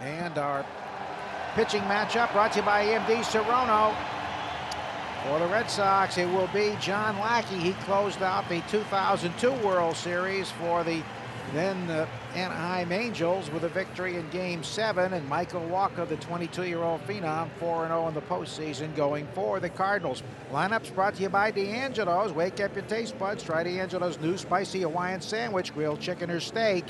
And our pitching matchup brought to you by AMD Serrano. For the Red Sox, it will be John Lackey. He closed out the 2002 World Series for the then Anaheim Angels with a victory in Game 7. And Michael Walker, the 22-year-old phenom, 4-0 in the postseason going for the Cardinals. Lineups brought to you by D'Angelo's. Wake up your taste buds. Try D'Angelo's new spicy Hawaiian sandwich, grilled chicken or steak.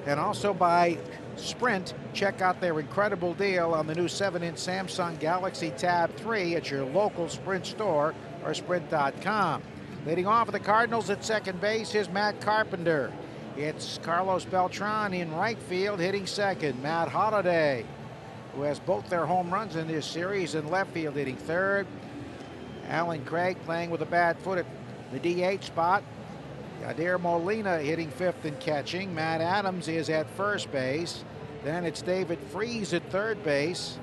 And also by Sprint. Check out their incredible deal on the new 7-inch Samsung Galaxy Tab 3 at your local Sprint store or sprint.com. Leading off for the Cardinals at second base is Matt Carpenter. It's Carlos Beltran in right field hitting second. Matt Holliday, who has both their home runs in this series, in left field hitting third. Alan Craig playing with a bad foot at the DH spot. Yadier Molina hitting fifth and catching. Matt Adams is at first base. Then it's David Freese at third base.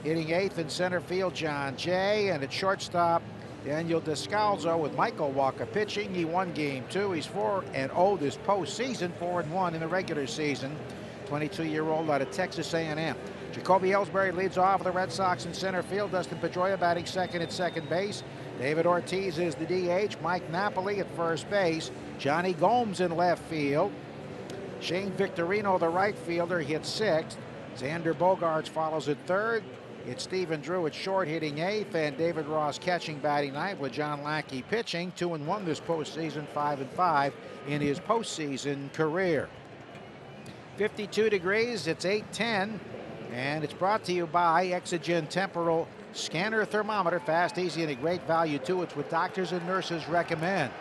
Hitting eighth in center field, John Jay. And at shortstop, Daniel Descalzo with Michael Walker pitching. He won Game 2. He's 4-0 this postseason, 4-1 in the regular season. 22-year-old out of Texas A&M. Jacoby Ellsbury leads off for the Red Sox in center field. Dustin Pedroia batting second at second base. David Ortiz is the DH. Mike Napoli at first base. Johnny Gomes in left field. Shane Victorino, the right fielder, hits sixth. Xander Bogaerts follows at third. It's Stephen Drew at short hitting eighth, and David Ross catching batting ninth with John Lackey pitching. 2-1 this postseason, 5-5 in his postseason career. 52 degrees, it's 8:10, and it's brought to you by Exogen Temporal Scanner Thermometer. Fast, easy, and a great value too. It's what doctors and nurses recommend.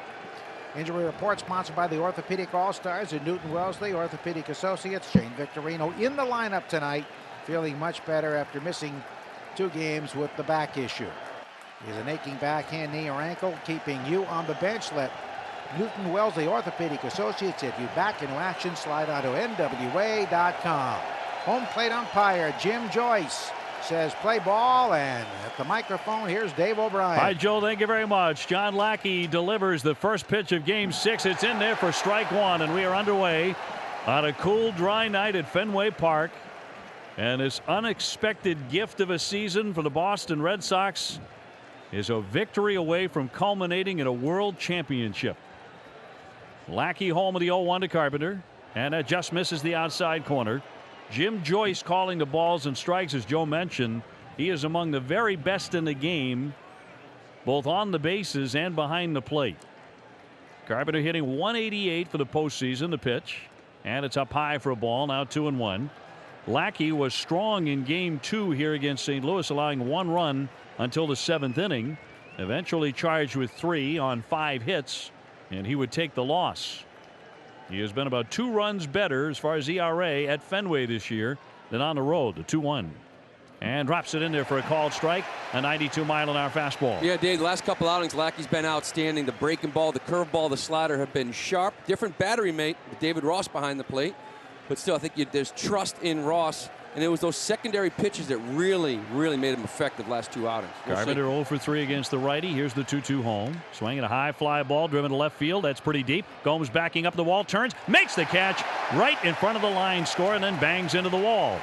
Injury report sponsored by the Orthopedic All-Stars at Newton Wellesley Orthopedic Associates. Shane Victorino in the lineup tonight, feeling much better after missing 2 games with the back issue. He has an aching backhand, knee, or ankle, keeping you on the bench. Let Newton Wellesley Orthopedic Associates get you back into action. Slide onto NWA.com. Home plate umpire Jim Joyce says play ball, and at the microphone, here's Dave O'Brien. Hi, Joe. Thank you very much. John Lackey delivers the first pitch of Game 6. It's in there for strike one, and we are underway on a cool, dry night at Fenway Park. And this unexpected gift of a season for the Boston Red Sox is a victory away from culminating in a world championship. Lackey home of the 0-1 to Carpenter, and that just misses the outside corner. Jim Joyce calling the balls and strikes. As Joe mentioned, he is among the very best in the game, both on the bases and behind the plate. Carpenter hitting 188 for the postseason, the pitch, and it's up high for a ball, now 2-1. Lackey was strong in Game 2 here against St. Louis, allowing 1 run until the 7th inning. Eventually charged with 3 on 5 hits, and he would take the loss. He has been about 2 runs better as far as ERA at Fenway this year than on the road. The 2-1. And drops it in there for a called strike. A 92-mile-an-hour fastball. Yeah, Dave, the last couple outings, Lackey's been outstanding. The breaking ball, the curveball, the slider have been sharp. Different battery mate with David Ross behind the plate. But still, I think there's trust in Ross. And it was those secondary pitches that really made him effective last 2 outings. Carpenter 0 for 3 against the righty. Here's the 2-2 home. Swinging a high fly ball driven to left field. That's pretty deep. Gomes backing up the wall, turns, makes the catch right in front of the line score, and then bangs into the wall.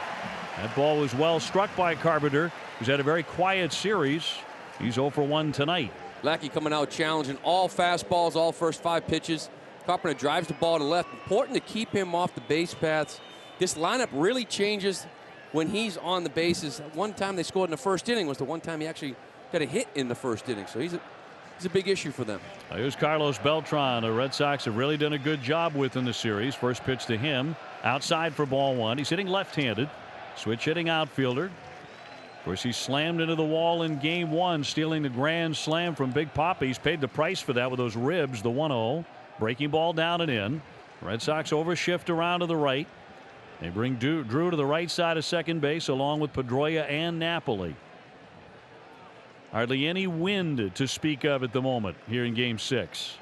That ball was well struck by Carpenter, who's had a very quiet series. He's 0 for 1 tonight. Lackey coming out challenging all fastballs, all first 5 pitches. Carpenter drives the ball to left. Important to keep him off the base paths. This lineup really changes when he's on the bases. One time they scored in the first inning was the one time he actually got a hit in the first inning. So he's a big issue for them. Here's Carlos Beltran. The Red Sox have really done a good job with in the series. First pitch to him. Outside for ball 1. He's hitting left-handed. Switch hitting outfielder. Of course, he slammed into the wall in Game 1, stealing the grand slam from Big Papa. He's paid the price for that with those ribs, the 1-0. Breaking ball down and in. Red Sox overshift around to the right. They bring Drew to the right side of second base along with Pedroia and Napoli. Hardly any wind to speak of at the moment here in Game 6.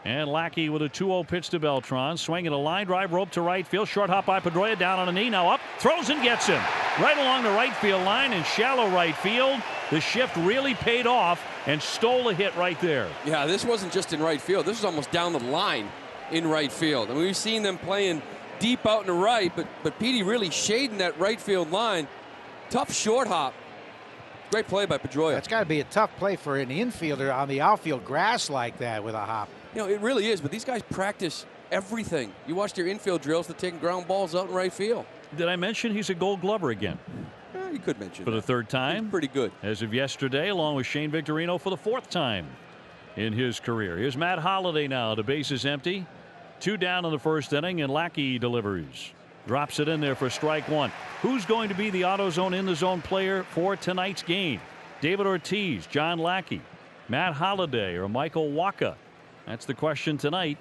And Lackey with a 2-0 pitch to Beltran, swinging a line drive rope to right field. Short hop by Pedroia, down on a knee, now up, throws and gets him right along the right field line in shallow right field. The shift really paid off and stole a hit right there. Yeah, this wasn't just in right field. This was almost down the line in right field. I mean, we've seen them playing deep out in the right, but Petey really shading that right field line. Tough short hop. Great play by Pedroia. That's got to be a tough play for an infielder on the outfield grass like that with a hop. You know, it really is, but these guys practice everything. You watch their infield drills, they're taking ground balls out in right field. Did I mention he's a Gold Glover again? You could mention for that. The third time. He's pretty good. As of yesterday, along with Shane Victorino for the fourth time in his career. Here's Matt Holliday now. The base is empty. 2 down in the first inning, and Lackey delivers. Drops it in there for strike 1. Who's going to be the AutoZone in the zone player for tonight's game? David Ortiz, John Lackey, Matt Holliday, or Michael Wacha? That's the question tonight.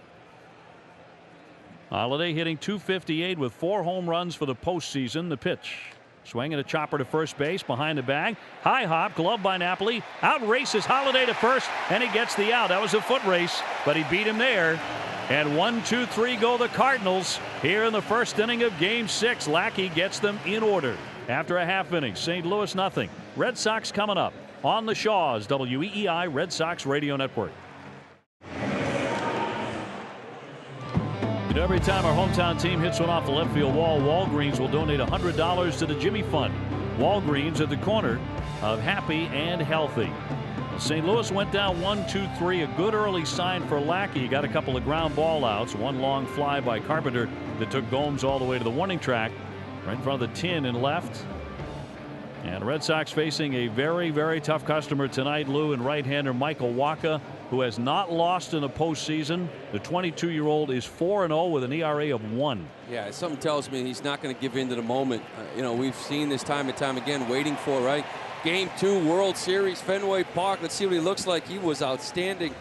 Holliday hitting .258 with 4 home runs for the postseason. The pitch. Swinging a chopper to first base behind the bag. High hop, glove by Napoli. Out races Holliday to first, and he gets the out. That was a foot race, but he beat him there. And 1, 2, 3 go the Cardinals here in the first inning of Game 6. Lackey gets them in order. After a half inning, St. Louis nothing. Red Sox coming up on the Shaws, WEEI Red Sox Radio Network. And every time our hometown team hits one off the left field wall, Walgreens will donate $100 to the Jimmy Fund. Walgreens at the corner of happy and healthy. St. Louis went down 1-2-3. A good early sign for Lackey. He got a couple of ground ball outs. One long fly by Carpenter that took Gomes all the way to the warning track. Right in front of the tin and left. And Red Sox facing a very, very tough customer tonight, Lou, and right-hander Michael Wacha, who has not lost in the postseason. The 22-year-old is 4-0 with an ERA of 1. Yeah, something tells me he's not going to give in to the moment. You know, we've seen this time and time again, waiting for, right? Game 2, World Series, Fenway Park. Let's see what he looks like. He was outstanding.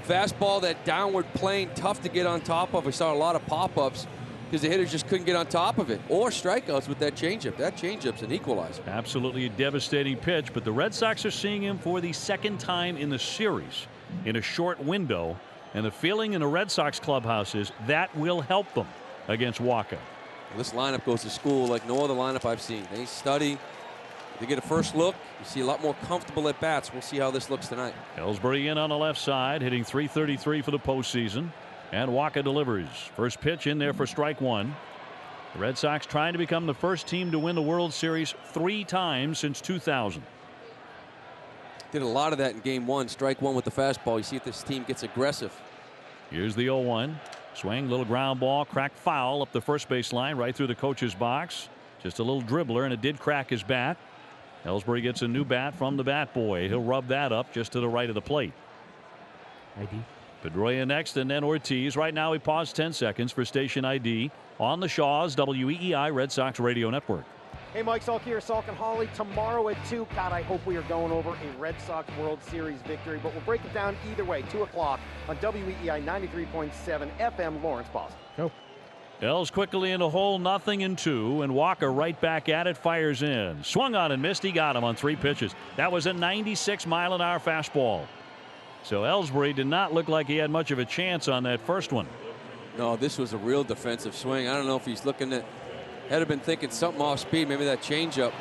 Fastball, that downward plane, tough to get on top of. We saw a lot of pop-ups because the hitters just couldn't get on top of it. Or strikeouts with that changeup. That changeup's an equalizer. Absolutely a devastating pitch, but the Red Sox are seeing him for the second time in the series in a short window. And the feeling in the Red Sox clubhouse is that will help them against Wacha. This lineup goes to school like no other lineup I've seen. They study. They get a first look. You see a lot more comfortable at bats. We'll see how this looks tonight. Ellsbury in on the left side, hitting .333 for the postseason. And Wacha delivers. First pitch in there for strike 1. The Red Sox trying to become the first team to win the World Series 3 times since 2000. Did a lot of that in Game 1. Strike 1 with the fastball. You see if this team gets aggressive. Here's the 0-1. Swing, little ground ball, cracked foul up the first base line, right through the coach's box. Just a little dribbler, and it did crack his bat. Ellsbury gets a new bat from the bat boy. He'll rub that up just to the right of the plate. ID. Pedroia next, and then Ortiz. Right now, we pause 10 seconds for station ID on the Shaws, WEEI Red Sox Radio Network. Hey, Mike Salk here, Salk and Holly. Tomorrow at 2, God, I hope we are going over a Red Sox World Series victory, but we'll break it down either way. 2 o'clock on WEEI 93.7 FM, Lawrence, Boston. Go. Els quickly in the hole, 0-2, and Wacha right back at it, fires in. Swung on and missed. He got him on 3 pitches. That was a 96-mile-an-hour fastball. So Ellsbury did not look like he had much of a chance on that first one. No, this was a real defensive swing. I don't know if he's looking at, had have been thinking something off speed, maybe that changeup.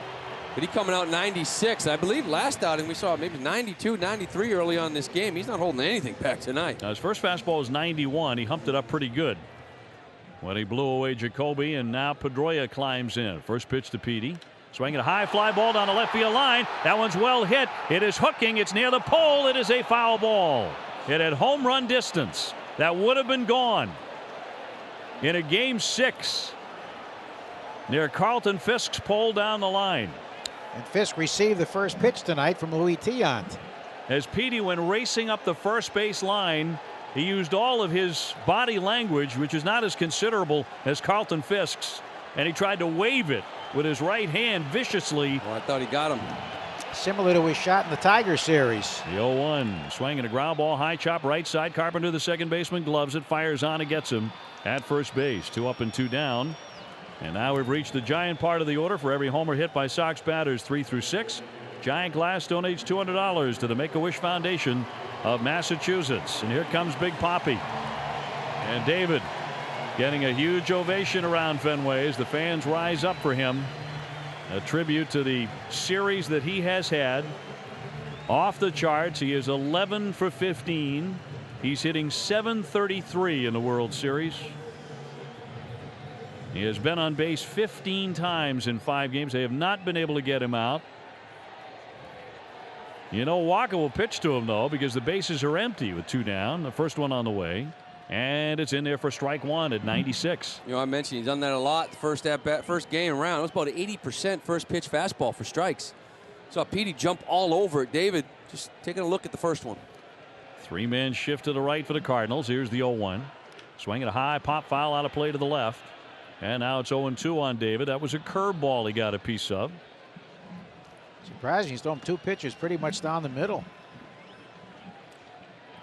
But he coming out 96. I believe last outing we saw maybe 92, 93 early on in this game. He's not holding anything back tonight. Now his first fastball was 91. He humped it up pretty good when he blew away Jacoby, and now Pedroia climbs in. First pitch to Petey. Swinging a high fly ball down the left field line. That one's well hit. It is hooking. It's near the pole. It is a foul ball. It had home run distance. That would have been gone in a Game 6 near Carlton Fisk's pole down the line. And Fisk received the first pitch tonight from Louis Tiant. As Petey went racing up the first base line, he used all of his body language, which is not as considerable as Carlton Fisk's, and he tried to wave it with his right hand viciously. Well, I thought he got him. Similar to his shot in the Tiger series. The 0-1, swinging a ground ball, high chop right side. Carpenter, the second baseman, gloves it, fires on and gets him at first base. 2 up and 2 down. And now we've reached the giant part of the order. For every homer hit by Sox batters 3 through 6, Giant Glass donates $200 to the Make-A-Wish Foundation of Massachusetts. And here comes Big Papi. And David getting a huge ovation around Fenway as the fans rise up for him. A tribute to the series that he has had. Off the charts, he is 11 for 15. He's hitting .733 in the World Series. He has been on base 15 times in 5 games. They have not been able to get him out. You know, Walker will pitch to him, though, because the bases are empty with 2 down. The first one on the way. And it's in there for strike 1 at 96. You know, I mentioned he's done that a lot. The first at-bat, first game around, it was about 80% first pitch fastball for strikes. Saw Petey jump all over it. David just taking a look at the first one. 3-man shift to the right for the Cardinals. Here's the 0-1. Swinging a high pop foul out of play to the left. And now it's 0-2 on David. That was a curveball he got a piece of. Surprising, he's thrown 2 pitches pretty much down the middle.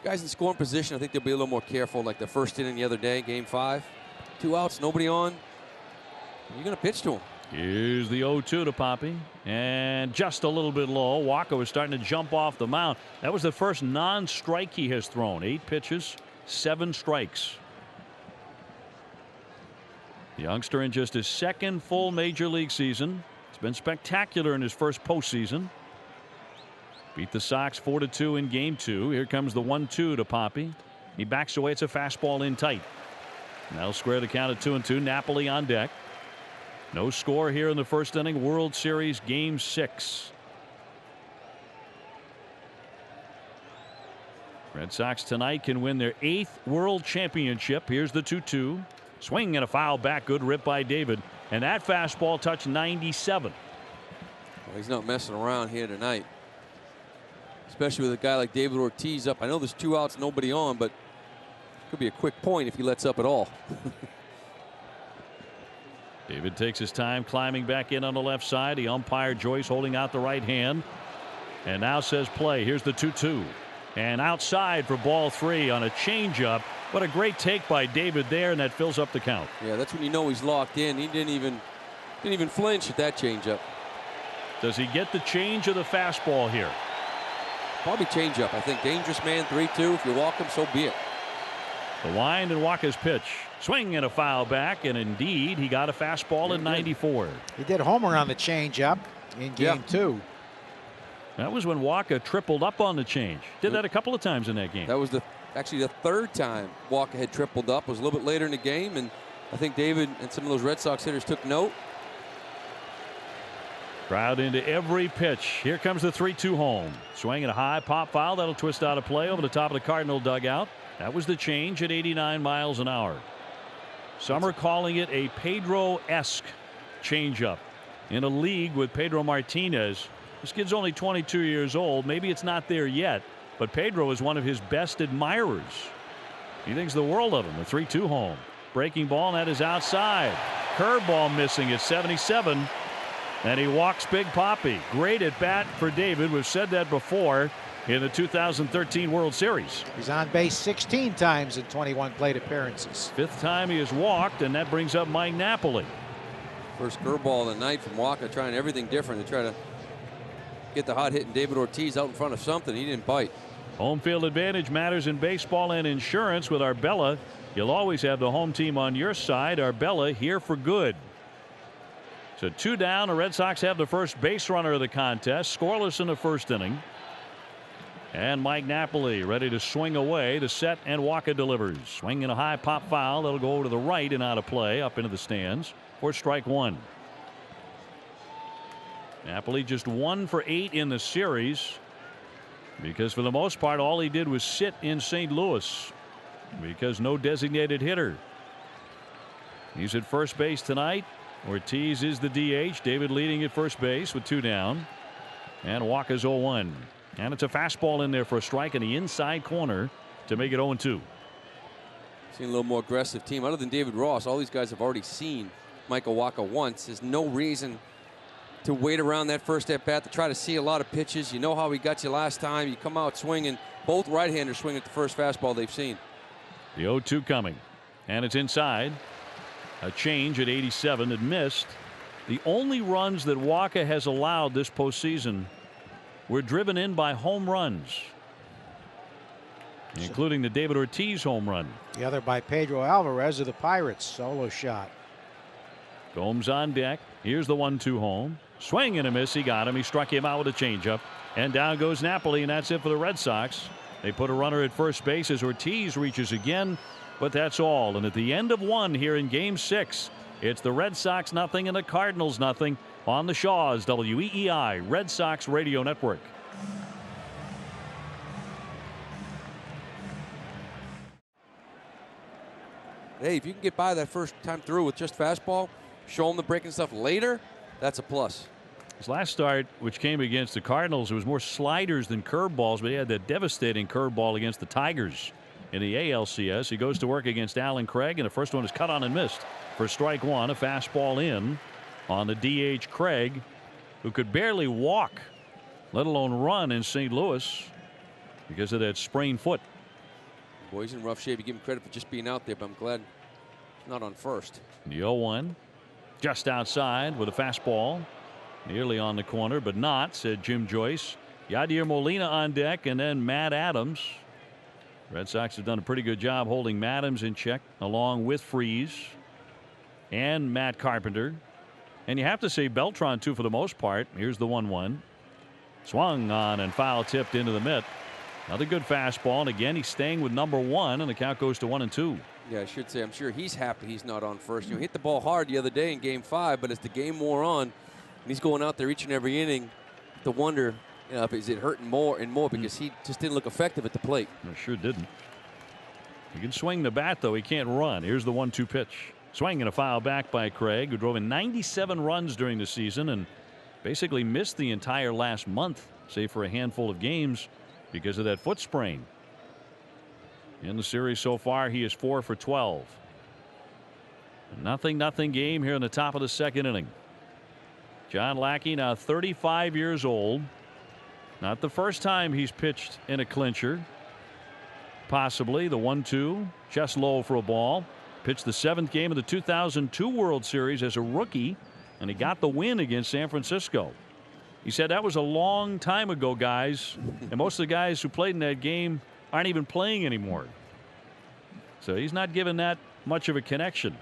Guys in scoring position, I think they'll be a little more careful, like the first inning the other day, game 5. 2 outs, nobody on. You're going to pitch to him. Here's the 0-2 to Poppy. And just a little bit low. Walker was starting to jump off the mound. That was the first non-strike he has thrown. 8 pitches, 7 strikes. The youngster in just his 2nd full major league season. It's been spectacular in his first postseason. Beat the Sox 4-2 in game 2. Here comes the 1-2 to Poppy. He backs away. It's a fastball in tight. Now square the count at 2-2. Napoli on deck. No score here in the first inning. World Series game 6. Red Sox tonight can win their 8th World Championship. Here's the 2-2. Swing and a foul back. Good rip by David. And that fastball touched 97. Well, he's not messing around here tonight. Especially with a guy like David Ortiz up. I know there's 2 outs, nobody on, but it could be a quick point if he lets up at all. David takes his time climbing back in on the left side. The umpire Joyce holding out the right hand. And now says play. Here's the 2-2. And outside for ball 3 on a changeup. What a great take by David there, and that fills up the count. Yeah, that's when you know he's locked in. He didn't even flinch at that changeup. Does he get the change of the fastball here? Probably changeup. I think dangerous man 3-2. If you walk him, so be it. The wind and Walker's pitch. Swing and a foul back, and indeed he got a fastball in 94. He did homer on the changeup in game 2. That was when Walker tripled up on the change. Did that a couple of times in that game. That was actually the 3rd time Walker had tripled up. It was a little bit later in the game, and I think David and some of those Red Sox hitters took note. Crowd into every pitch. Here comes the 3-2 home. Swinging a high pop foul. That'll twist out of play over the top of the Cardinal dugout. That was the change at 89 miles an hour. Some are calling it a Pedro-esque changeup. In a league with Pedro Martinez, this kid's only 22 years old. Maybe it's not there yet, but Pedro is one of his best admirers. He thinks the world of him. The 3-2 home. Breaking ball, and that is outside. Curveball missing at 77. And he walks Big Poppy. Great at bat for David. We've said that before in the 2013 World Series. He's on base 16 times in 21 plate appearances. 5th time he has walked, and that brings up Mike Napoli. First curveball of the night from Walker, trying everything different to try to get the hot hitting David Ortiz out in front of something. He didn't bite. Home field advantage matters in baseball and insurance with Arbella. You'll always have the home team on your side. Arbella here for good. So 2 down. The Red Sox have the first base runner of the contest. Scoreless in the first inning. And Mike Napoli ready to swing away. The set, and Walker delivers. Swinging a high pop foul. That'll go over to the right and out of play up into the stands for strike 1. Napoli just 1 for 8 in the series, because for the most part all he did was sit in St. Louis because no designated hitter. He's at first base tonight. Ortiz is the DH. David leading at first base with 2 down. And Walker's 0-1. And it's a fastball in there for a strike in the inside corner to make it 0-2. Seen a little more aggressive team. Other than David Ross, all these guys have already seen Michael Walker once. There's no reason to wait around that first at bat to try to see a lot of pitches. You know how he got you last time. You come out swinging. Both right-handers swing at the first fastball they've seen. The 0-2 coming. And it's inside. A change at 87. It missed. The only runs that Walker has allowed this postseason were driven in by home runs, including the David Ortiz home run. The other by Pedro Alvarez of the Pirates. Solo shot. Gomes on deck. Here's the 1-2 home. Swing and a miss. He got him. He struck him out with a changeup. And down goes Napoli, and that's it for the Red Sox. They put a runner at first base as Ortiz reaches again, but that's all. And at the end of 1 here in game 6, It's the Red Sox nothing and the Cardinals nothing on the Shaw's WEEI Red Sox Radio Network. Hey, if you can get by that first time through with just fastball, show them the breaking stuff later, that's a plus. His last start, which came against the Cardinals, it was more sliders than curveballs, but he had that devastating curveball against the Tigers in the ALCS. He goes to work against Allen Craig, and the first one is cut on and missed for strike one. A fastball in on the DH Craig, who could barely walk, let alone run in St. Louis because of that sprained foot. Boy, he's in rough shape. You give him credit for just being out there, but I'm glad he's not on first. The 0-1 just outside with a fastball. Nearly on the corner, but not, said Jim Joyce. Yadier Molina on deck, and then Matt Adams. Red Sox have done a pretty good job holding Matt Adams in check, along with Freese and Matt Carpenter. And you have to say Beltran, too, for the most part. Here's the 1-1. Swung on and foul tipped into the mitt. Another good fastball, and again, he's staying with number one, and the count goes to 1-2. Yeah, I should say, I'm sure he's happy he's not on first. You hit the ball hard the other day in Game 5, but as the game wore on, and he's going out there each and every inning to wonder, is it hurting more and more because he just didn't look effective at the plate. No, sure didn't. He can swing the bat, though. He can't run. Here's the 1-2 pitch. Swing and a foul back by Craig, who drove in 97 runs during the season and basically missed the entire last month, save for a handful of games because of that foot sprain. In the series so far, he is 4 for 12. Nothing game here in the top of the second inning. John Lackey, now 35 years old. Not the first time he's pitched in a clincher. Possibly the 1-2, just low for a ball. Pitched the 7th game of the 2002 World Series as a rookie, and he got the win against San Francisco. He said that was a long time ago, guys, and most of the guys who played in that game aren't even playing anymore. So he's not given that much of a connection.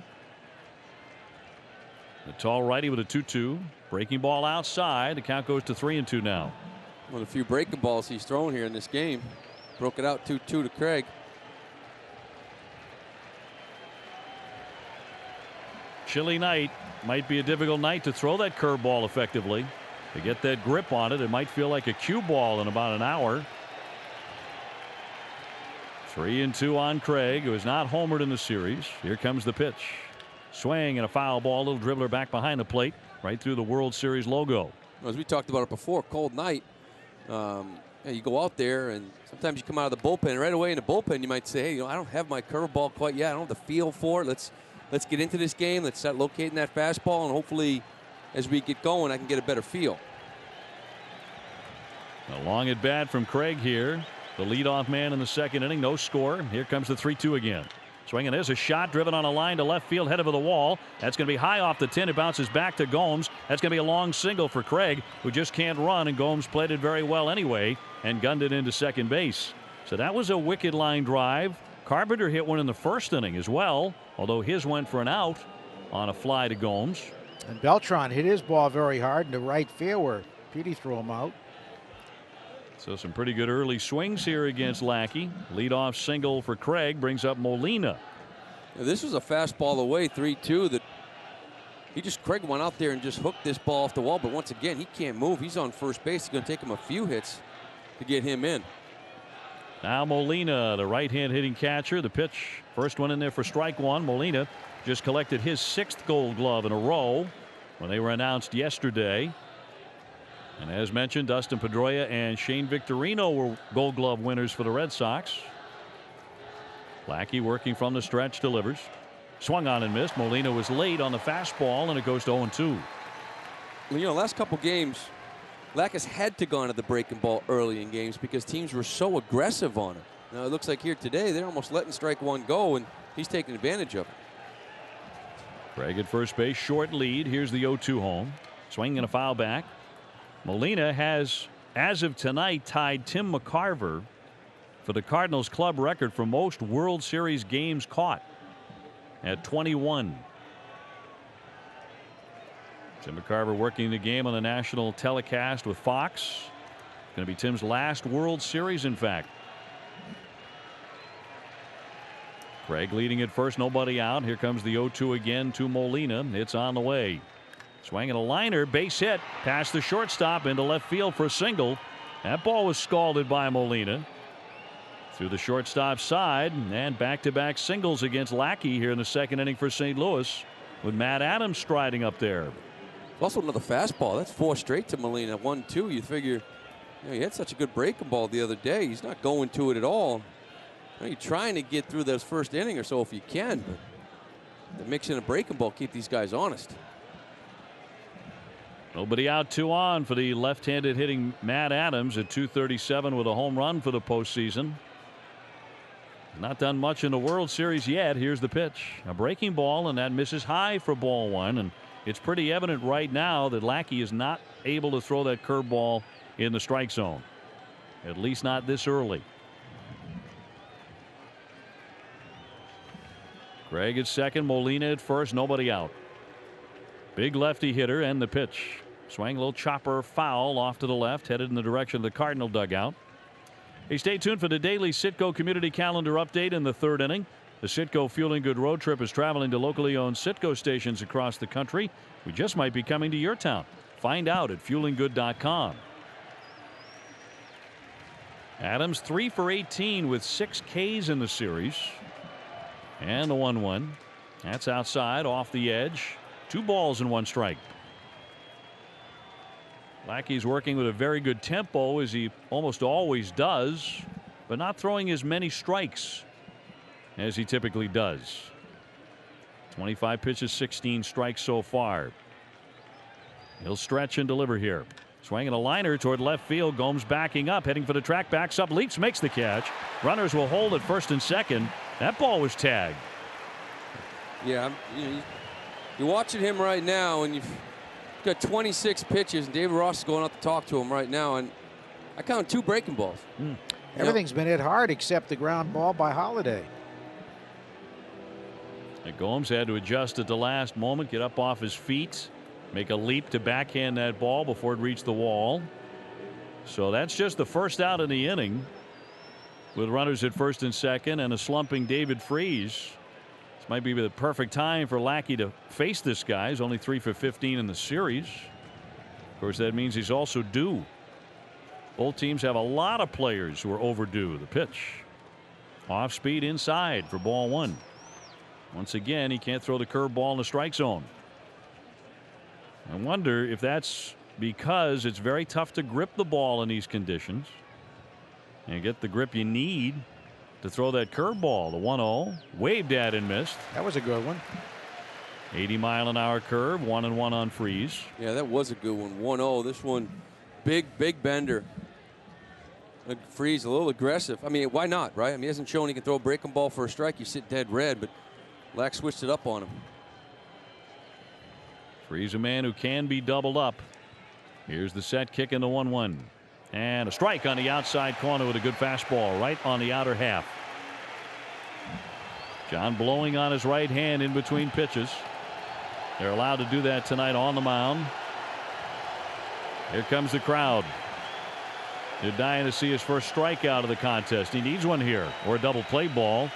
The tall righty with a 2-2. Breaking ball outside. The count goes to 3-2 now. One of the few breaking balls he's thrown here in this game. Broke it out 2-2 to Craig. Chilly night. Might be a difficult night to throw that curveball effectively. To get that grip on it, it might feel like a cue ball in about an hour. 3-2 on Craig, who has not homered in the series. Here comes the pitch. Swing and a foul ball. Little dribbler back behind the plate. Right through the World Series logo. As we talked about it before, cold night. You go out there and sometimes you come out of the bullpen. And right away in the bullpen, you might say, hey, I don't have my curveball quite yet. I don't have the feel for it. Let's get into this game. Let's start locating that fastball, and hopefully, as we get going, I can get a better feel. A long at bat from Craig here. The leadoff man in the second inning. No score. Here comes the 3-2 again. Swinging, there's a shot driven on a line to left field, head over the wall. That's going to be high off the 10. It bounces back to Gomes. That's going to be a long single for Craig, who just can't run, and Gomes played it very well anyway and gunned it into second base. So that was a wicked line drive. Carpenter hit one in the first inning as well, although his went for an out on a fly to Gomes. And Beltran hit his ball very hard into right field where Petey threw him out. So some pretty good early swings here against Lackey. Leadoff single for Craig brings up Molina. This was a fastball away, 3-2, that Craig went out there and just hooked this ball off the wall, but once again, he can't move. He's on first base. It's going to take him a few hits to get him in. Now Molina, the right-hand hitting catcher. The pitch, first one in there for strike one. Molina just collected his 6th Gold Glove in a row when they were announced yesterday. And as mentioned, Dustin Pedroia and Shane Victorino were Gold Glove winners for the Red Sox. Lackey working from the stretch, delivers. Swung on and missed. Molina was late on the fastball, and it goes to 0-2. Last couple games, Lackey's had to go into the breaking ball early in games because teams were so aggressive on him. Now it looks like here today they're almost letting strike one go, and he's taking advantage of it. Craig at first base, short lead. Here's the 0-2 home. Swing and a foul back. Molina has, as of tonight, tied Tim McCarver for the Cardinals club record for most World Series games caught at 21. Tim McCarver working the game on the national telecast with Fox. Going to be Tim's last World Series, in fact. Craig leading at first, nobody out. Here comes the 0-2 again to Molina. It's on the way. Swinging a liner, base hit, past the shortstop into left field for a single. That ball was scalded by Molina. Through the shortstop side, and back-to-back singles against Lackey here in the second inning for St. Louis, with Matt Adams striding up there. Also another fastball. That's 4 straight to Molina. 1-2. You figure, he had such a good breaking ball the other day. He's not going to it at all. You're trying to get through this first inning or so if you can, but the mix in a breaking ball keep these guys honest. Nobody out, 2 on for the left-handed hitting Matt Adams at 237 with a home run for the postseason. Not done much in the World Series yet. Here's the pitch. A breaking ball, and that misses high for ball 1. And it's pretty evident right now that Lackey is not able to throw that curveball in the strike zone. At least not this early. Craig at second, Molina at first, nobody out. Big lefty hitter, and the pitch. Swing, a little chopper foul off to the left, headed in the direction of the Cardinal dugout. Hey, stay tuned for the daily Citgo Community Calendar update in the third inning. The Citgo Fueling Good Road Trip is traveling to locally owned Citgo stations across the country. We just might be coming to your town. Find out at fuelinggood.com. Adams 3 for 18 with 6 Ks in the series. And the 1-1. That's outside off the edge. 2 balls and 1 strike. Lackey's working with a very good tempo, as he almost always does, but not throwing as many strikes as he typically does. 25 pitches, 16 strikes so far. He'll stretch and deliver here. Swinging a liner toward left field. Gomes backing up, heading for the track, backs up, leaps, makes the catch. Runners will hold at first and second. That ball was tagged. Yeah, you're watching him right now, and you've got 26 pitches, and David Ross is going out to talk to him right now, and I count 2 breaking balls. Everything's been hit hard except the ground ball by Holiday. And Gomes had to adjust at the last moment, get up off his feet, make a leap to backhand that ball before it reached the wall. So that's just the first out in the inning, with runners at first and second and a slumping David Freese. This might be the perfect time for Lackey to face this guy. He's only 3 for 15 in the series. Of course, that means he's also due. Both teams have a lot of players who are overdue. The pitch. Off speed inside for ball 1. Once again, he can't throw the curveball in the strike zone. I wonder if that's because it's very tough to grip the ball in these conditions and get the grip you need to throw that curveball. The 1-0, waved at and missed. That was a good one. 80-mile-an-hour curve, 1-1 on Freese. Yeah, that was a good one. 1-0. This one, big bender. Freese a little aggressive. I mean, why not, right? I mean, he hasn't shown he can throw a breaking ball for a strike. You sit dead red, but Lack switched it up on him. Freese a man who can be doubled up. Here's the set, kick in the 1-1. And a strike on the outside corner with a good fastball right on the outer half. John blowing on his right hand in between pitches. They're allowed to do that tonight on the mound. Here comes the crowd. They're dying to see his first strikeout of the contest. He needs one here, or a double play ball.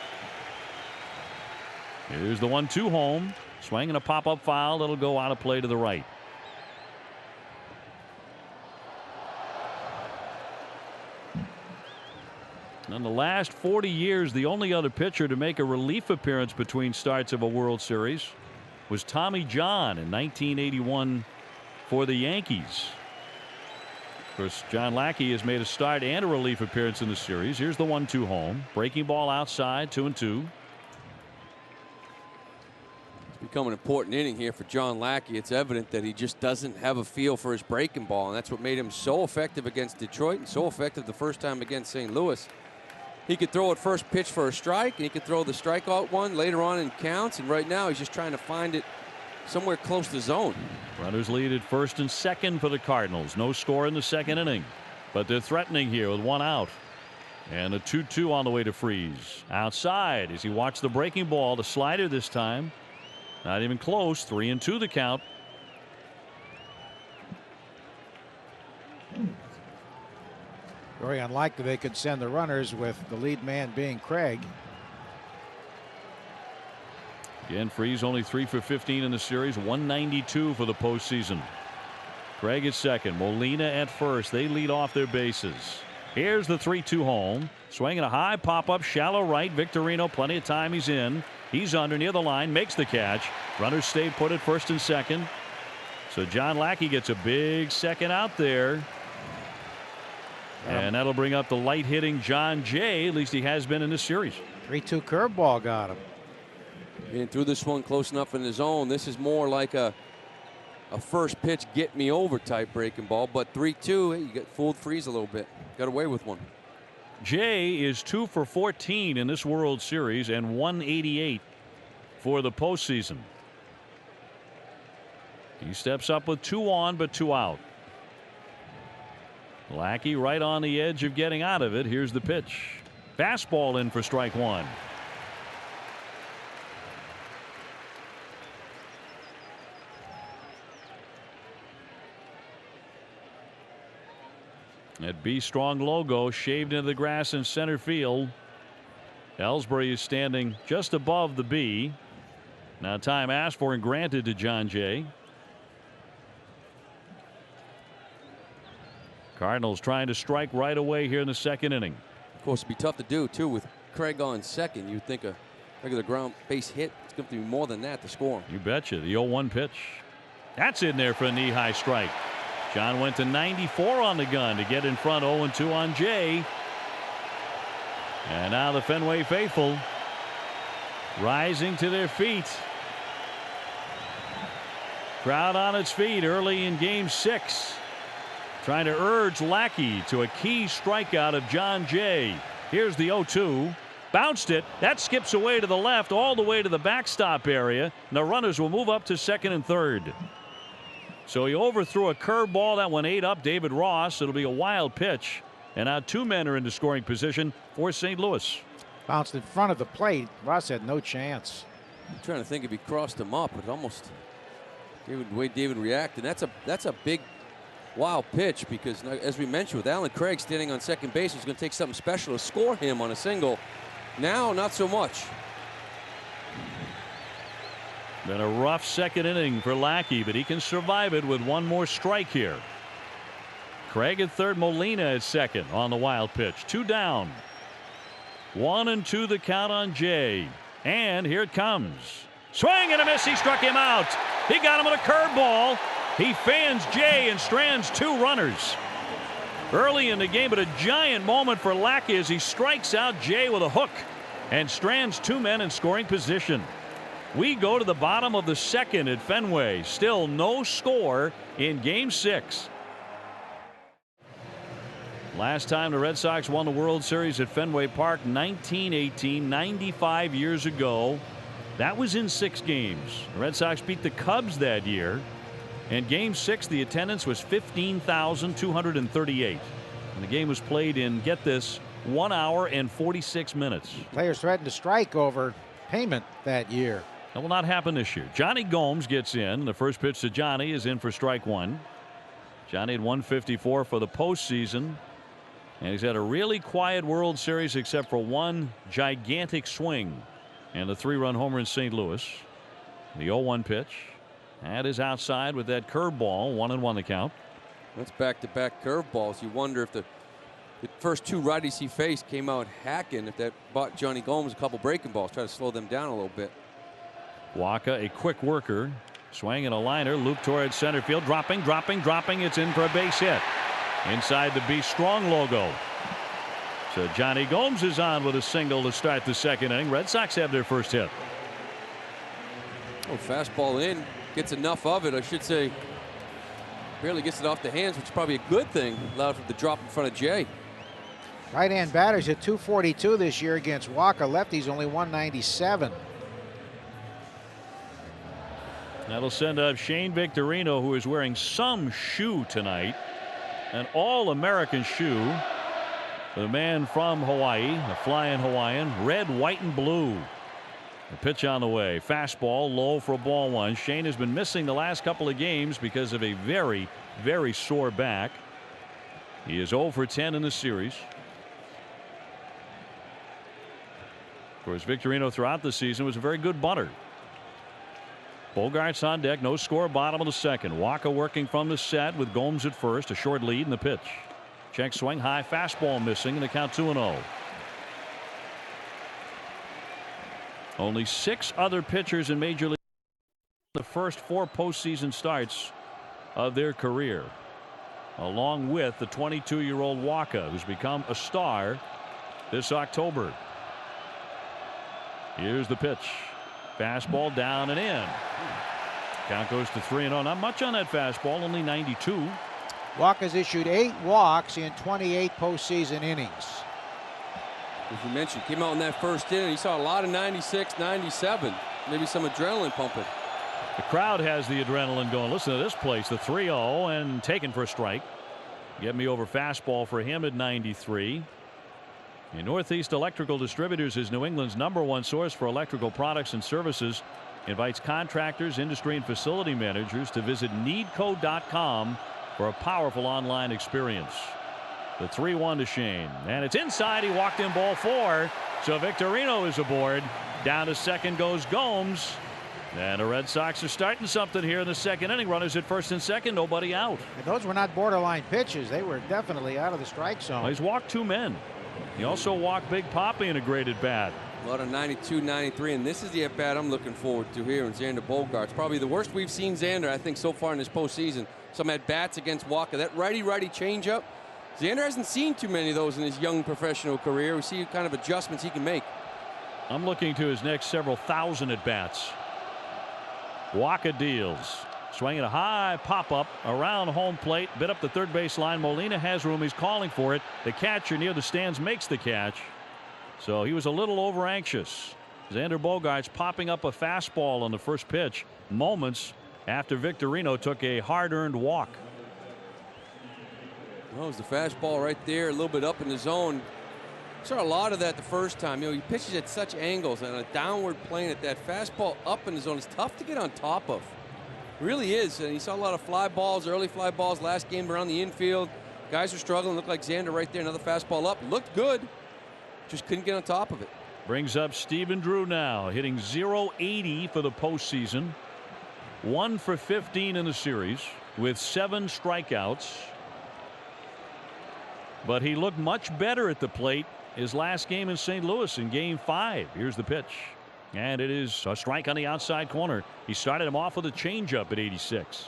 Here's the 1-2 home. Swinging a pop-up foul that'll go out of play to the right. In the last 40 years, the only other pitcher to make a relief appearance between starts of a World Series was Tommy John in 1981 for the Yankees. Of course, John Lackey has made a start and a relief appearance in the series. Here's the 1-2 home. Breaking ball outside, 2-2. Become an important inning here for John Lackey. It's evident that he just doesn't have a feel for his breaking ball, and that's what made him so effective against Detroit and so effective the first time against St. Louis. He could throw at first pitch for a strike, and he could throw the strikeout one later on in counts, and right now he's just trying to find it somewhere close to zone. Runners lead at first and second for the Cardinals. No score in the second inning, but they're threatening here with 1 out. And a 2-2 on the way to Freese. Outside as he watched the breaking ball, the slider this time. Not even close. 3-2 the count. Very unlikely they could send the runners with the lead man being Craig. Again, Freese only 3 for 15 in the series, 192 for the postseason. Craig at second, Molina at first. They lead off their bases. Here's the 3-2 home. Swinging a high pop-up, shallow right. Victorino, plenty of time, he's in. He's under near the line, makes the catch. Runners stay put at first and second. So John Lackey gets a big second out there. And that'll bring up the light-hitting John Jay. At least he has been in this series. 3-2 curveball got him. And threw this one close enough in the zone. This is more like a first pitch get me over type breaking ball. But 3-2, you got fooled Freese a little bit. Got away with one. Jay is 2 for 14 in this World Series and 188 for the postseason. He steps up with 2 on but 2 out. Lackey right on the edge of getting out of it. Here's the pitch. Fastball in for strike 1. That B Strong logo shaved into the grass in center field. Ellsbury is standing just above the B. Now time asked for and granted to John Jay. Cardinals trying to strike right away here in the second inning. Of course, it'd be tough to do too with Craig on second. You'd think a regular ground base hit, it's going to be more than that to score. You betcha. The 0-1 pitch. That's in there for a knee-high strike. John went to 94 on the gun to get in front. 0-2 on Jay. And now the Fenway faithful rising to their feet. Crowd on its feet early in game 6. Trying to urge Lackey to a key strikeout of John Jay. Here's the 0-2. Bounced it. That skips away to the left all the way to the backstop area. And the runners will move up to second and third. So he overthrew a curveball that went 8 up. David Ross. It'll be a wild pitch. And now 2 men are into scoring position for St. Louis. Bounced in front of the plate. Ross had no chance. I'm trying to think if he crossed him up. It almost the way David reacted. That's a big wild pitch because, as we mentioned, with Alan Craig standing on second base, it's going to take something special to score him on a single. Now, not so much. Been a rough second inning for Lackey, but he can survive it with 1 more strike here. Craig at third, Molina at second on the wild pitch. 2 down. 1-2 the count on Jay. And here it comes. Swing and a miss. He struck him out. He got him with a curveball. He fans Jay and strands 2 runners early in the game, but a giant moment for Lackey as he strikes out Jay with a hook and strands 2 men in scoring position. We go to the bottom of the second at Fenway. Still no score in game 6. Last time the Red Sox won the World Series at Fenway Park, 1918, 95 years ago. That was in 6 games. The Red Sox beat the Cubs that year. In game 6, the attendance was 15,238. And the game was played in, get this, 1 hour and 46 minutes. Players threatened to strike over payment that year. That will not happen this year. Johnny Gomes gets in. The first pitch to Johnny is in for strike 1. Johnny had 154 for the postseason. And he's had a really quiet World Series except for 1 gigantic swing and a 3-run homer in St. Louis. The 0-1 pitch. That is outside with that curveball. 1-1 the count. That's back-to-back curveballs. You wonder if the first 2 righties he faced came out hacking, if that bought Johnny Gomes a couple breaking balls, try to slow them down a little bit. Waka, a quick worker, swinging a liner, loop toward center field, dropping. It's in for a base hit. Inside the B Strong logo. So Johnny Gomes is on with a single to start the second inning. Red Sox have their first hit. Oh, fastball in, gets enough of it, I should say. Barely gets it off the hands, which is probably a good thing. Allowed him to drop in front of Jay. Right-hand batters hit 242 this year against Walker. Lefties only 197. That'll send up Shane Victorino, who is wearing some shoe tonight. An all-American shoe. The man from Hawaii, a flying Hawaiian, red, white, and blue. The pitch on the way. Fastball low for ball 1. Shane has been missing the last couple of games because of a very, very sore back. He is 0 for 10 in the series. Of course, Victorino throughout the season was a very good bunter. Bogarts on deck. No score. Bottom of the second. Walker working from the set with Gomes at first. A short lead in the pitch. Check swing. High fastball missing. And the count 2-0. Only 6 other pitchers in Major League the first 4 postseason starts of their career, along with the 22-year-old Walker, who's become a star this October. Here's the pitch. Fastball down and in. Count goes to 3-0. Not much on that fastball, only 92. Walker's issued 8 walks in 28 postseason innings. As you mentioned, came out in that first inning. He saw a lot of 96, 97. Maybe some adrenaline pumping. The crowd has the adrenaline going. Listen to this place. The 3-0 and taken for a strike. Get me over fastball for him at 93. And Northeast Electrical Distributors is New England's #1 source for electrical products and services. Invites contractors, industry, and facility managers to visit needco.com for a powerful online experience. The 3-1 to Shane. And it's inside. He walked in ball 4. So Victorino is aboard. Down to second goes Gomes. And the Red Sox are starting something here in the second inning. Runners at first and second. Nobody out. And those were not borderline pitches. They were definitely out of the strike zone. Well, he's walked 2 men. He also walked Big Papi in a great at bat. A lot of 92, 93, and this is the at bat I'm looking forward to here in Xander Bogaerts. Probably the worst we've seen Xander, I think, so far in this postseason. Some at bats against Walker. That righty-righty changeup. Xander hasn't seen too many of those in his young professional career. We see what kind of adjustments he can make. I'm looking to his next several thousand at bats. Walker deals. Swinging a high pop-up around home plate. Bit up the third base line. Molina has room. He's calling for it. The catcher near the stands makes the catch. So he was a little over anxious. Xander Bogaerts popping up a fastball on the first pitch moments after Victorino took a hard-earned walk. Well, it was the fastball right there, a little bit up in the zone. Saw a lot of that the first time. You know, he pitches at such angles and a downward plane at that fastball up in the zone is tough to get on top of. Really is. And you saw a lot of fly balls, early fly balls last game around the infield. Guys are struggling. Looked like Xander right there. Another fastball up. Looked good. Just couldn't get on top of it. Brings up Stephen Drew now, hitting .080 for the postseason. 1 for 15 in the series with 7 strikeouts. But he looked much better at the plate his last game in St. Louis in Game 5. Here's the pitch. And it is a strike on the outside corner. He started him off with a changeup at 86.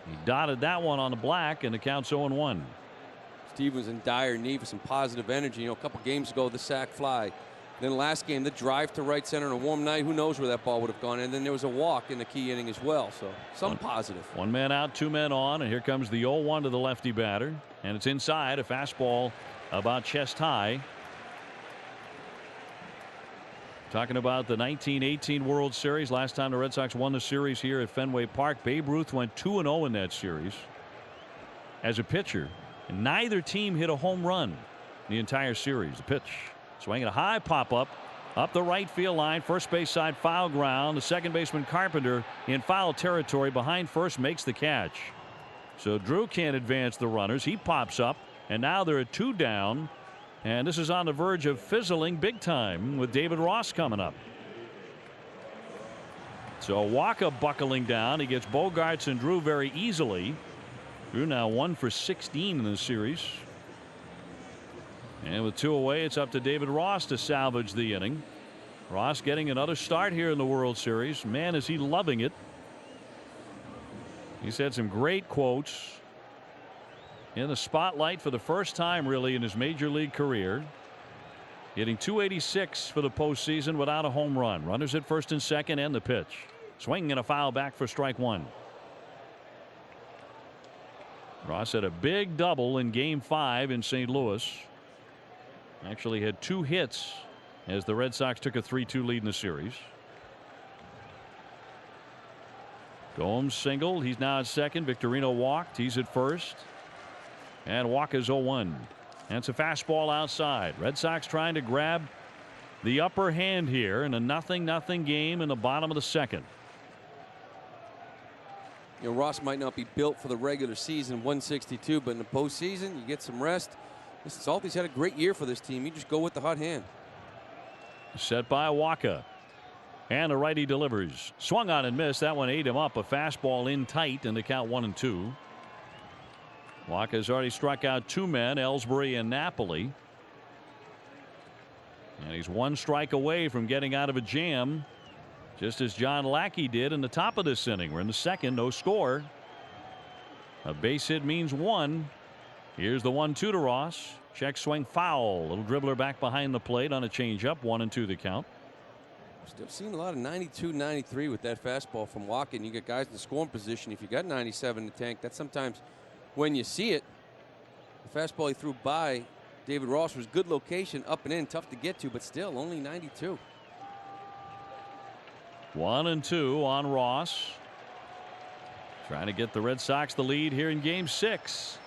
He dotted that one on the black, and the count's 0-1. Steve was in dire need for some positive energy. You know, a couple games ago, the sac fly. Then last game, the drive to right center on a warm night. Who knows where that ball would have gone. And then there was a walk in the key inning as well. So some positive. 1 man out, 2 men on. And here comes the 0-1 to the lefty batter. And it's inside. A fastball about chest high. Talking about the 1918 World Series. Last time the Red Sox won the series here at Fenway Park. Babe Ruth went 2-0 in that series as a pitcher. And neither team hit a home run the entire series. The pitch. Swinging a high pop-up up the right field line. First base side foul ground. The second baseman Carpenter in foul territory behind first makes the catch. So Drew can't advance the runners. He pops up. And now they're at 2 down. And this is on the verge of fizzling big time with David Ross coming up. So Walker buckling down. He gets Bogaerts and Drew very easily. Drew now 1 for 16 in the series. And with 2 away, it's up to David Ross to salvage the inning. Ross getting another start here in the World Series. Man, is he loving it. He's had some great quotes. In the spotlight for the first time really in his major league career. Hitting .286 for the postseason without a home run. Runners at first and second and the pitch. Swinging and a foul back for strike 1. Ross had a big double in Game 5 in St. Louis. Actually had 2 hits as the Red Sox took a 3-2 lead in the series. Gomes singled. He's now at second. Victorino walked. He's at first. And Walker's 0-1. That's a fastball outside. Red Sox trying to grab the upper hand here in a 0-0 game in the bottom of the second. You know, Ross might not be built for the regular season, 162, but in the postseason, you get some rest. Salty's had a great year for this team. You just go with the hot hand. Set by Walker. And a righty delivers. Swung on and missed. That one ate him up. A fastball in tight, and the count 1-2. Walker's already struck out 2 men, Ellsbury and Napoli. And he's 1 strike away from getting out of a jam, just as John Lackey did in the top of this inning. We're in the second, no score. A base hit means 1. Here's the 1-2 to Ross. Check swing foul. Little dribbler back behind the plate on a changeup. 1-2 the count. Still seeing a lot of 92, 93 with that fastball from Walker. You get guys in the scoring position. If you got 97 in the tank, that's sometimes when you see it. The fastball he threw by David Ross was good location, up and in, tough to get to, but still only 92. 1-2 on Ross. Trying to get the Red Sox the lead here in game 6.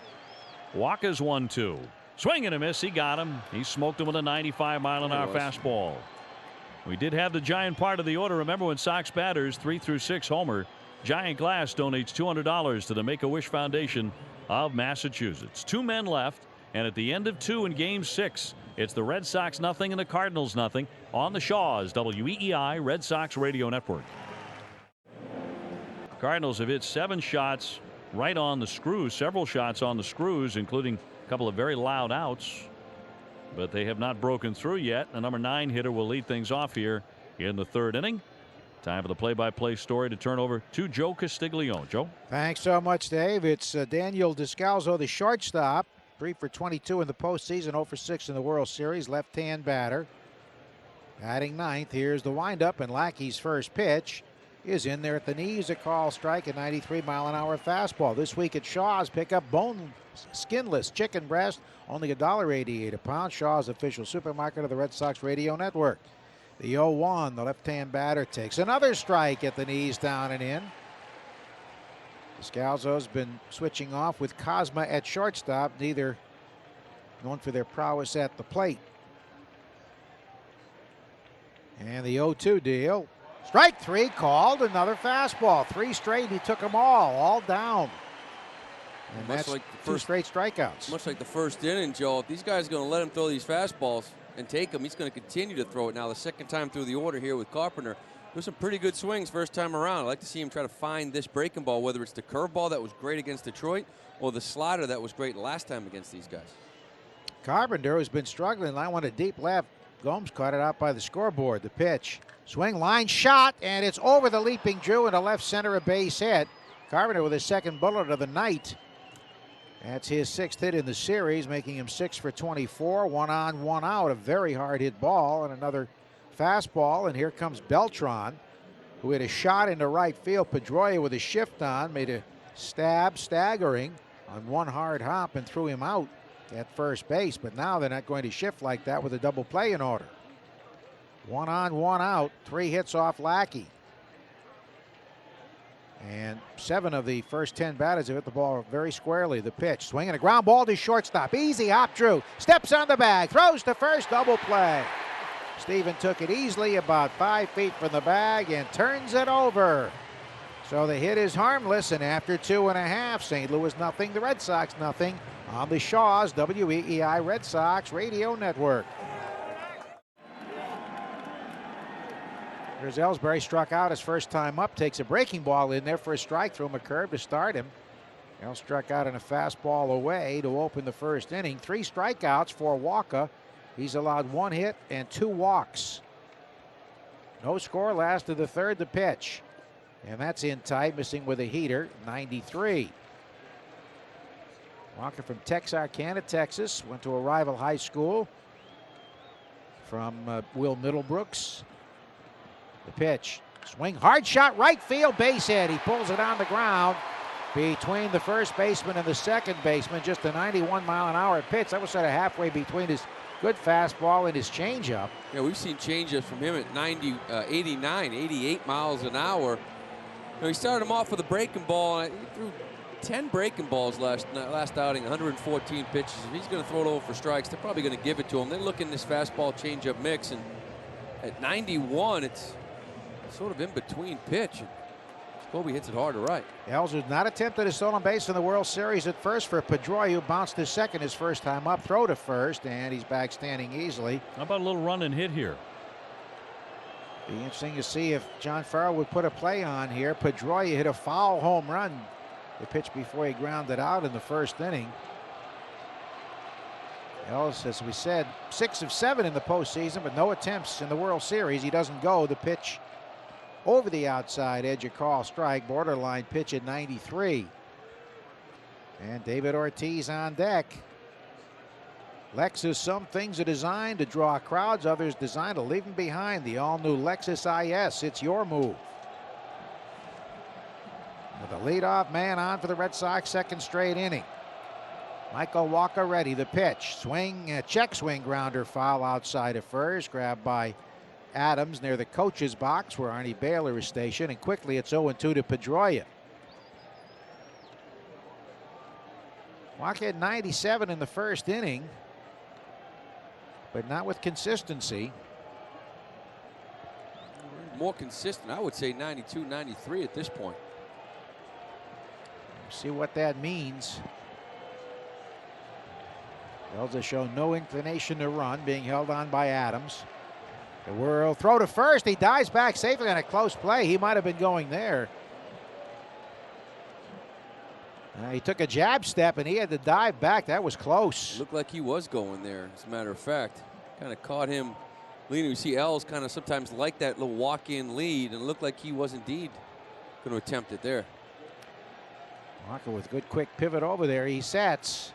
Walker's 1-2. Swing and a miss. He got him. He smoked him with a 95-mile-an-hour fastball. We did have the giant part of the order. Remember when Sox batters 3 through 6 homer, Giant Glass donates $200 to the Make-A-Wish Foundation of Massachusetts. 2 men left, and at the end of 2 in game 6, it's the Red Sox nothing and the Cardinals nothing on the Shaws WEEI Red Sox Radio Network. Cardinals have hit 7 shots right on the screws, several shots on the screws, including a couple of very loud outs. But they have not broken through yet. The number 9 hitter will lead things off here in the 3rd inning. Time for the play-by-play story to turn over to Joe Castiglione. Joe. Thanks so much, Dave. It's Daniel Descalzo, the shortstop. 3 for 22 in the postseason, 0 for 6 in the World Series. Left-hand batter. Batting 9th. Here's the windup, and Lackey's first pitch is in there at the knees. A call strike, a 93-mile-an-hour fastball. This week at Shaw's, pick up bone skinless chicken breast, only $1.88 a pound. Shaw's official supermarket of the Red Sox Radio Network. The 0-1, the left-hand batter takes another strike at the knees, down and in. Descalzo's been switching off with Cosma at shortstop, neither known for their prowess at the plate. And the 0-2 deal. Strike 3 called, another fastball. 3 straight, he took them all down. And much that's like the 2 straight strikeouts. Much like the first inning, Joe, if these guys are going to let him throw these fastballs and take them, he's going to continue to throw it. Now, the second time through the order here with Carpenter, there's some pretty good swings first time around. I'd like to see him try to find this breaking ball, whether it's the curveball that was great against Detroit or the slider that was great last time against these guys. Carpenter has been struggling. Line one to deep left. Gomes caught it out by the scoreboard. The pitch. Swing, line, shot, and it's over the leaping Drew into left center, a base hit. Carpenter with his second bullet of the night. That's his 6th hit in the series, making him 6 for 24. 1 on, 1 out. A very hard hit ball and another fastball. And here comes Beltran, who hit a shot into right field. Pedroia with a shift on, made a stab, staggering on 1 hard hop and threw him out at first base. But now they're not going to shift like that with a double play in order. 1 on, 1 out. 3 hits off Lackey. And 7 of the first 10 batters have hit the ball very squarely. The pitch, swinging a ground ball to shortstop. Easy hop, Drew. Steps on the bag, throws to first, double play. Steven took it easily about 5 feet from the bag and turns it over. So the hit is harmless, and after 2.5, St. Louis nothing, the Red Sox nothing on the Shaws WEEI Red Sox Radio Network. Here's Ellsbury, struck out his first time up, takes a breaking ball in there for a strike, threw him a curve to start him. El struck out in a fastball away to open the first inning. 3 strikeouts for Walker. He's allowed 1 hit and 2 walks. No score, last of the 3rd, the pitch. And that's in tight, missing with a heater, 93. Walker from Texarkana, Texas, went to a rival high school from Will Middlebrooks. The pitch, swing, hard shot, right field, base hit. He pulls it on the ground between the first baseman and the second baseman. Just a 91-mile-an-hour pitch. That was sort of halfway between his good fastball and his changeup. Yeah, we've seen changeups from him at 90, 89, 88 miles an hour. You know, he started him off with a breaking ball. He threw 10 breaking balls last outing, 114 pitches. If he's going to throw it over for strikes, they're probably going to give it to him. They look in this fastball changeup mix, and at 91, it's sort of in between pitch. Kobe hits it hard to right. Els has not attempted a stolen base in the World Series at first for Pedroia, who bounced to second his first time up. Throw to first, and he's back standing easily. How about a little run and hit here? Be interesting to see if John Farrell would put a play on here. Pedroia hit a foul home run the pitch before he grounded out in the first inning. Ellis, as we said, 6 of 7 in the postseason, but no attempts in the World Series. He doesn't go. The pitch over the outside edge, a call strike, borderline pitch at 93. And David Ortiz on deck. Lexus, some things are designed to draw crowds, others designed to leave them behind. The all-new Lexus IS, it's your move. With the leadoff man on for the Red Sox, second straight inning. Michael Walker ready, the pitch. Swing, check swing grounder, foul outside of first, grabbed by Adams near the coach's box where Arnie Baylor is stationed, and quickly it's 0-2 to Pedroia. Walker had 97 in the first inning, but not with consistency. More consistent, I would say 92, 93 at this point. See what that means. Elza show no inclination to run, being held on by Adams. The whirl throw to first. He dives back safely on a close play. He might have been going there. He took a jab step and he had to dive back. That was close. Looked like he was going there, as a matter of fact. Kind of caught him leading. You see Els kind of sometimes like that little walk-in lead, and it looked like he was indeed going to attempt it there. Walker with good quick pivot over there. He sets.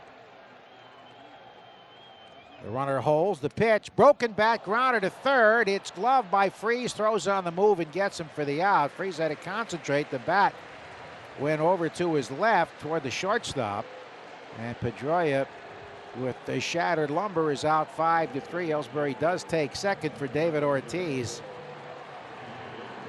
The runner holds the pitch. Broken bat grounder to third. It's gloved by Freese. Throws on the move and gets him for the out. Freese had to concentrate. The bat went over to his left toward the shortstop. And Pedroia, with the shattered lumbar, is out 5-3. Ellsbury does take second for David Ortiz.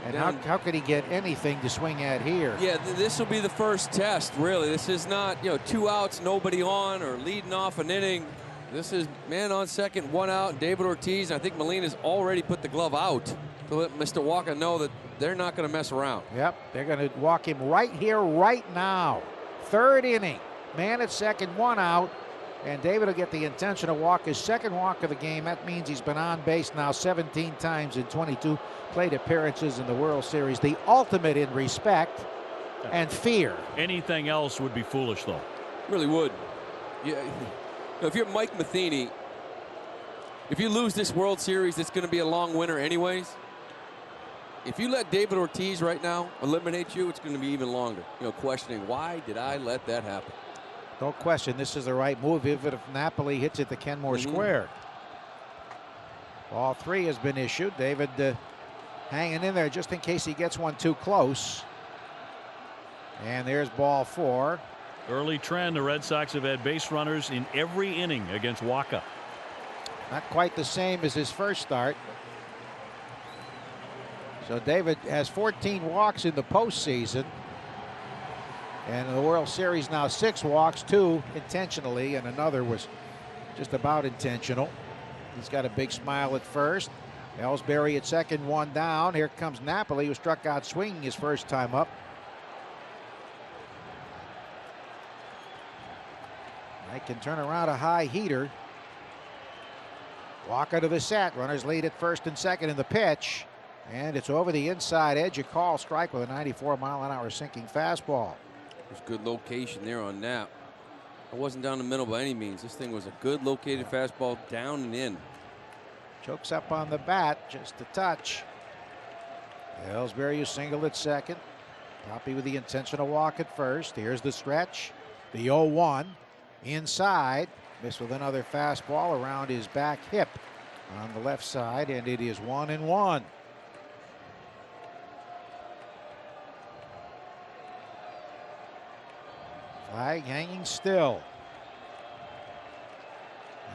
And how could he get anything to swing at here? Yeah, this will be the first test, really. This is not, 2 outs, nobody on, or leading off an inning. This is man on second, 1 out. David Ortiz, I think Molina's already put the glove out to let Mr. Walker know that they're not going to mess around. Yep, they're going to walk him right here, right now. Third inning, man at second, 1 out. And David will get the intentional walk, his second walk of the game. That means he's been on base now 17 times in 22 plate appearances in the World Series. The ultimate in respect and fear. Anything else would be foolish, though. Really would. Yeah. If you're Mike Matheny, if you lose this World Series, it's going to be a long winter anyways. If you let David Ortiz right now eliminate you, it's going to be even longer. Questioning, why did I let that happen? Don't question, this is the right move, even if Napoli hits it to Kenmore Square. Ball 3 has been issued. David hanging in there just in case he gets one too close. And there's ball 4. Early trend, the Red Sox have had base runners in every inning against Waka. Not quite the same as his first start. So David has 14 walks in the postseason. And in the World Series now 6 walks, 2 intentionally, and another was just about intentional. He's got a big smile at first. Ellsbury at second, 1 down. Here comes Napoli, who struck out swinging his first time up. Knight can turn around a high heater. Walker to the set. Runners lead at first and second in the pitch. And it's over the inside edge. A call strike with a 94-mile-an-hour sinking fastball. There's good location there on Knapp. It wasn't down the middle by any means. This thing was a good located fastball down and in. Chokes up on the bat, just a touch. Ellsbury is singled at second. Toppy with the intentional walk at first. Here's the stretch. The 0-1 inside. Missed with another fastball around his back hip on the left side, and it is 1-1. Flag hanging still.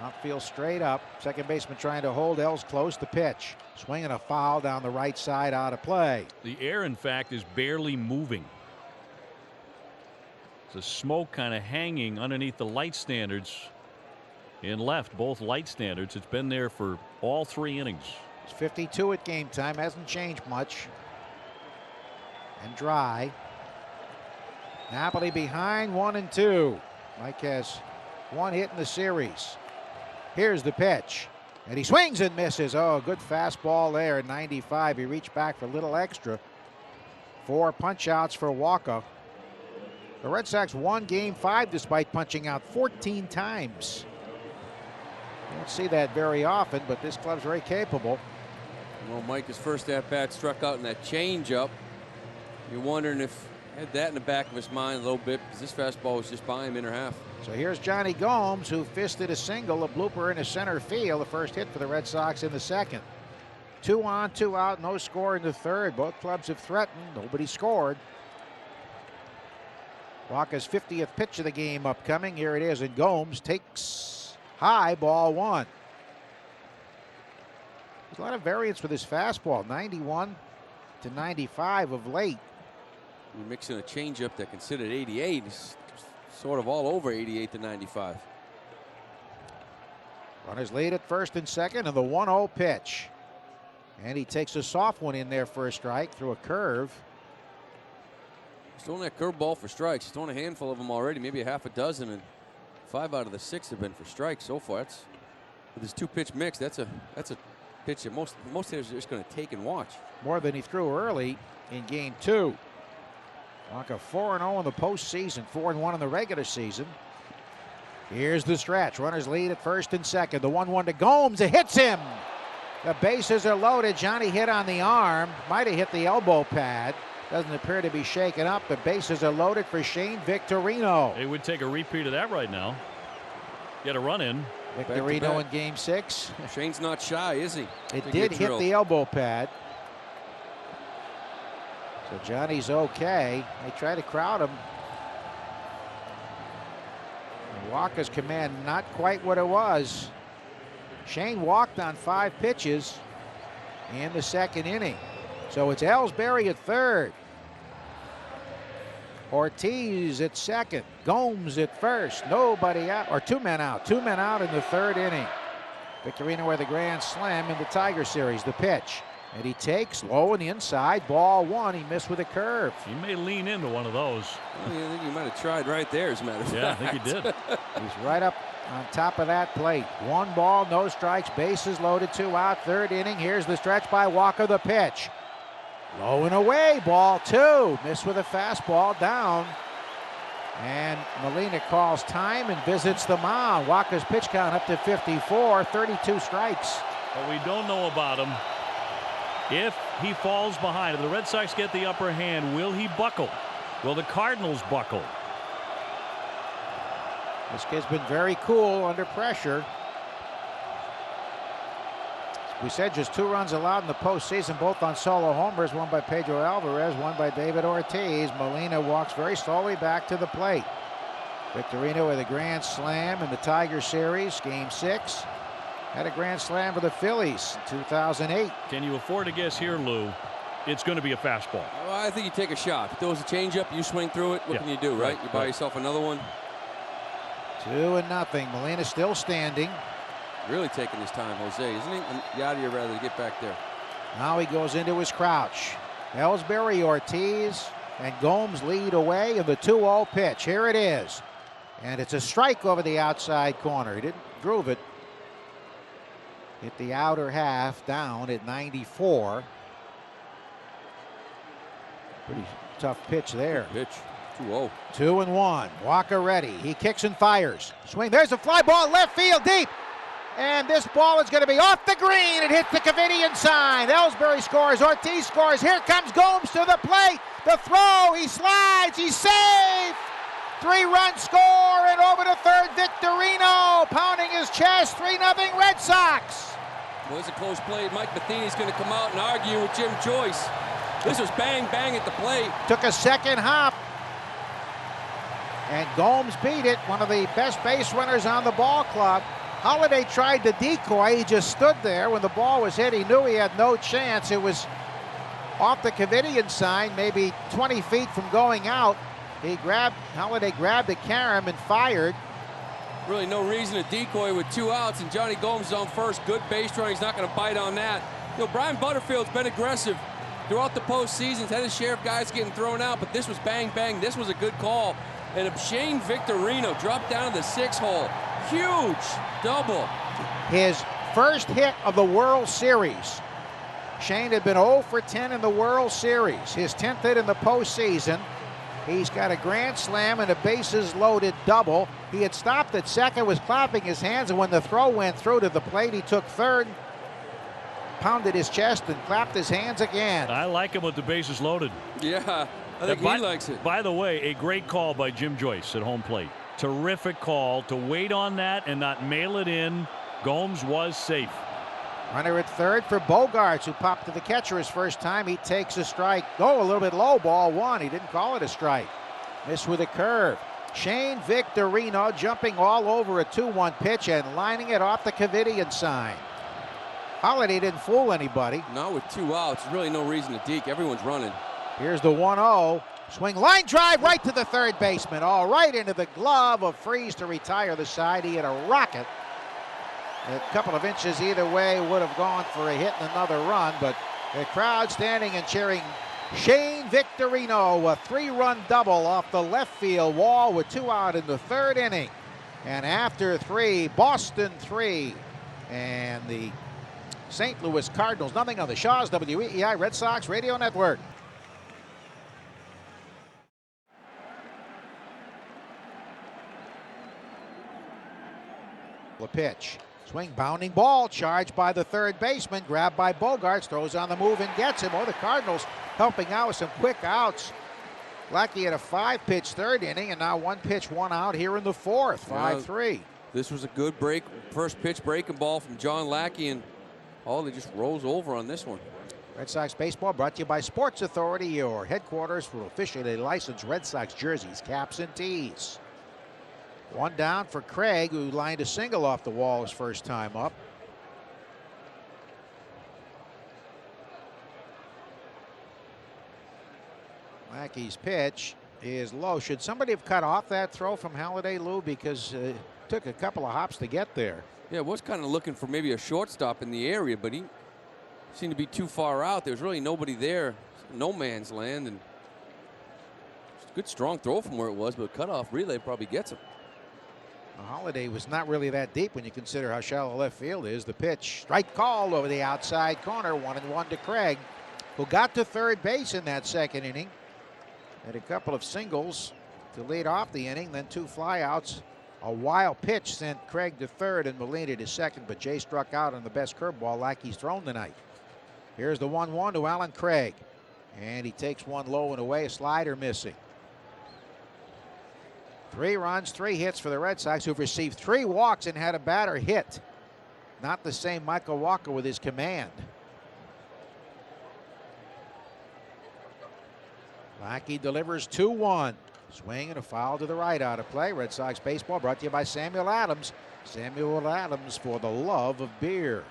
Outfield straight up. Second baseman trying to hold Els close. The pitch. Swinging a foul down the right side, out of play. The air, in fact, is barely moving. The smoke kind of hanging underneath the light standards in left, both light standards. It's been there for all 3 innings. It's 52 at game time. Hasn't changed much. And dry. Napoli behind 1-2. Mike has 1 hit in the series. Here's the pitch. And he swings and misses. Oh, good fastball there, 95. He reached back for a little extra. 4 punch outs for Walker. The Red Sox won Game 5 despite punching out 14 times. You don't see that very often, but this club's very capable. Well, Mike, his first at-bat struck out in that changeup. You're wondering if he had that in the back of his mind a little bit, because this fastball was just by him inner half. So here's Johnny Gomes, who fisted a single, a blooper into center field, the first hit for the Red Sox in the second. 2 on, 2 out, no score in the third. Both clubs have threatened, nobody scored. Walker's 50th pitch of the game upcoming. Here it is, and Gomes takes high, ball 1. There's a lot of variance with his fastball, 91 to 95 of late. You're mixing a changeup that considered 88. It's sort of all over 88 to 95. Runners lead at first and second, and the 1-0 pitch. And he takes a soft one in there for a strike through a curve. He's throwing that curveball for strikes. He's thrown a handful of them already, maybe a half a dozen, and 5 out of the 6 have been for strikes so far. That's, with his 2-pitch mix, that's a pitch that most hitters are just going to take and watch. More than he threw early in Game 2. Walker 4-0 in the postseason, 4-1 in the regular season. Here's the stretch. Runners lead at first and second. The 1-1 to Gomes. It hits him. The bases are loaded. Johnny hit on the arm. Might have hit the elbow pad. Doesn't appear to be shaken up. The bases are loaded for Shane Victorino. It would take a repeat of that right now. Get a run in. Victorino in Game 6. Shane's not shy, is he? It did hit the elbow pad. So Johnny's okay. They try to crowd him. And Walker's command not quite what it was. Shane walked on 5 pitches in the second inning. So it's Ellsbury at third. Ortiz at second. Gomes at first. Nobody out, or 2 men out. 2 men out in the third inning. Victorino with a grand slam in the Tiger series. The pitch. And he takes low on the inside. Ball 1. He missed with a curve. He may lean into one of those. Well, I think he might have tried right there, as a matter of fact. Yeah, I think he did. He's right up on top of that plate. 1 ball, no strikes. Bases loaded, 2 out. Third inning. Here's the stretch by Walker. The pitch. Low and away. Ball 2. Missed with a fastball down. And Molina calls time and visits the mound. Walker's pitch count up to 54. 32 strikes. What we don't know about him, if he falls behind, if the Red Sox get the upper hand, will he buckle? Will the Cardinals buckle? This kid's been very cool under pressure. We said just 2 runs allowed in the postseason, both on solo homers, one by Pedro Alvarez, one by David Ortiz. Molina walks very slowly back to the plate. Victorino with a grand slam in the Tiger series, Game 6. Had a grand slam for the Phillies in 2008. Can you afford to guess here, Lou? It's going to be a fastball. Well, I think you take a shot. If there was a changeup, you swing through it. What can you do, right? You buy yourself another one. 2-0. Molina still standing. Really taking his time, Jose, isn't he? Yadier rather to get back there. Now he goes into his crouch. Ellsbury, Ortiz, and Gomes lead away in the 2-0 pitch. Here it is. And it's a strike over the outside corner. He didn't groove it. Hit the outer half down at 94. Pretty tough pitch there. Good pitch. 2-0. 2-1. Walker ready. He kicks and fires. Swing. There's a fly ball left field deep. And this ball is going to be off the green. It hits the Covidian sign. Ellsbury scores. Ortiz scores. Here comes Gomes to the plate. The throw. He slides. He's safe. 3-run score. And over to third, Victorino pounding his chest. 3-0 Red Sox. Well, it's a close play. Mike Matheny's going to come out and argue with Jim Joyce. This was bang, bang at the plate. Took a second hop. And Gomes beat it. One of the best base runners on the ball club. Holliday tried to decoy. He just stood there. When the ball was hit, he knew he had no chance. It was off the Covidian sign, maybe 20 feet from going out. Holliday grabbed the carom and fired. Really no reason to decoy with 2 outs, and Johnny Gomes is on first. Good base running. He's not going to bite on that. You know, Brian Butterfield's been aggressive throughout the postseason. He's had his share of guys getting thrown out, but this was bang, bang. This was a good call. And Shane Victorino dropped down to the 6th hole. Huge double. His first hit of the World Series. Shane had been 0 for 10 in the World Series. His 10th hit in the postseason. He's got a grand slam and a bases loaded double. He had stopped at second, was clapping his hands, and when the throw went through to the plate, he took third, pounded his chest, and clapped his hands again. I like him with the bases loaded. Yeah, I think he likes it. By the way, a great call by Jim Joyce at home plate. Terrific call to wait on that and not mail it in. Gomes was safe. Runner at third for Bogaerts, who popped to the catcher his first time. He takes a strike. Oh, a little bit low, ball one. He didn't call it a strike. Missed with a curve. Shane Victorino jumping all over a 2-1 pitch and lining it off the Covidian sign. Holiday didn't fool anybody. Not with 2 outs. There's really no reason to deke. Everyone's running. Here's the 1-0. Swing, line drive right to the third baseman. All right into the glove of Freese to retire the side. He had a rocket. A couple of inches either way would have gone for a hit and another run, but the crowd standing and cheering Shane Victorino, a 3-run double off the left field wall with 2 out in the third inning. And after 3, Boston 3, and the St. Louis Cardinals nothing on the Shaw's WEEI Red Sox Radio Network. The pitch. Swing, bounding ball, charged by the third baseman, grabbed by Bogaerts, throws on the move and gets him. Oh, the Cardinals helping out with some quick outs. Lackey had a 5-pitch third inning, and now 1 pitch, 1 out here in the fourth, 5-3. This was a good first pitch breaking ball from John Lackey, and he just rolls over on this one. Red Sox baseball brought to you by Sports Authority, your headquarters for officially licensed Red Sox jerseys, caps, and tees. 1 down for Craig, who lined a single off the wall his first time up. Lackey's pitch is low. Should somebody have cut off that throw from Halladay, Lou? Because it took a couple of hops to get there. Yeah, was kind of looking for maybe a shortstop in the area, but he seemed to be too far out. There's really nobody there. No man's land. And good strong throw from where it was, but cutoff relay probably gets him. Holiday was not really that deep when you consider how shallow left field is. The pitch, strike called over the outside corner, 1-1 to Craig, who got to third base in that second inning. Had a couple of singles to lead off the inning, then 2 flyouts. A wild pitch sent Craig to third and Molina to second, but Jay struck out on the best curveball Lackey's thrown tonight. Here's the 1-1 to Alan Craig, and he takes one low and away, a slider missing. 3 runs, 3 hits for the Red Sox, who've received 3 walks and had a batter hit. Not the same Michael Walker with his command. Lackey delivers 2-1. Swing and a foul to the right out of play. Red Sox baseball brought to you by Samuel Adams. Samuel Adams, for the love of beer.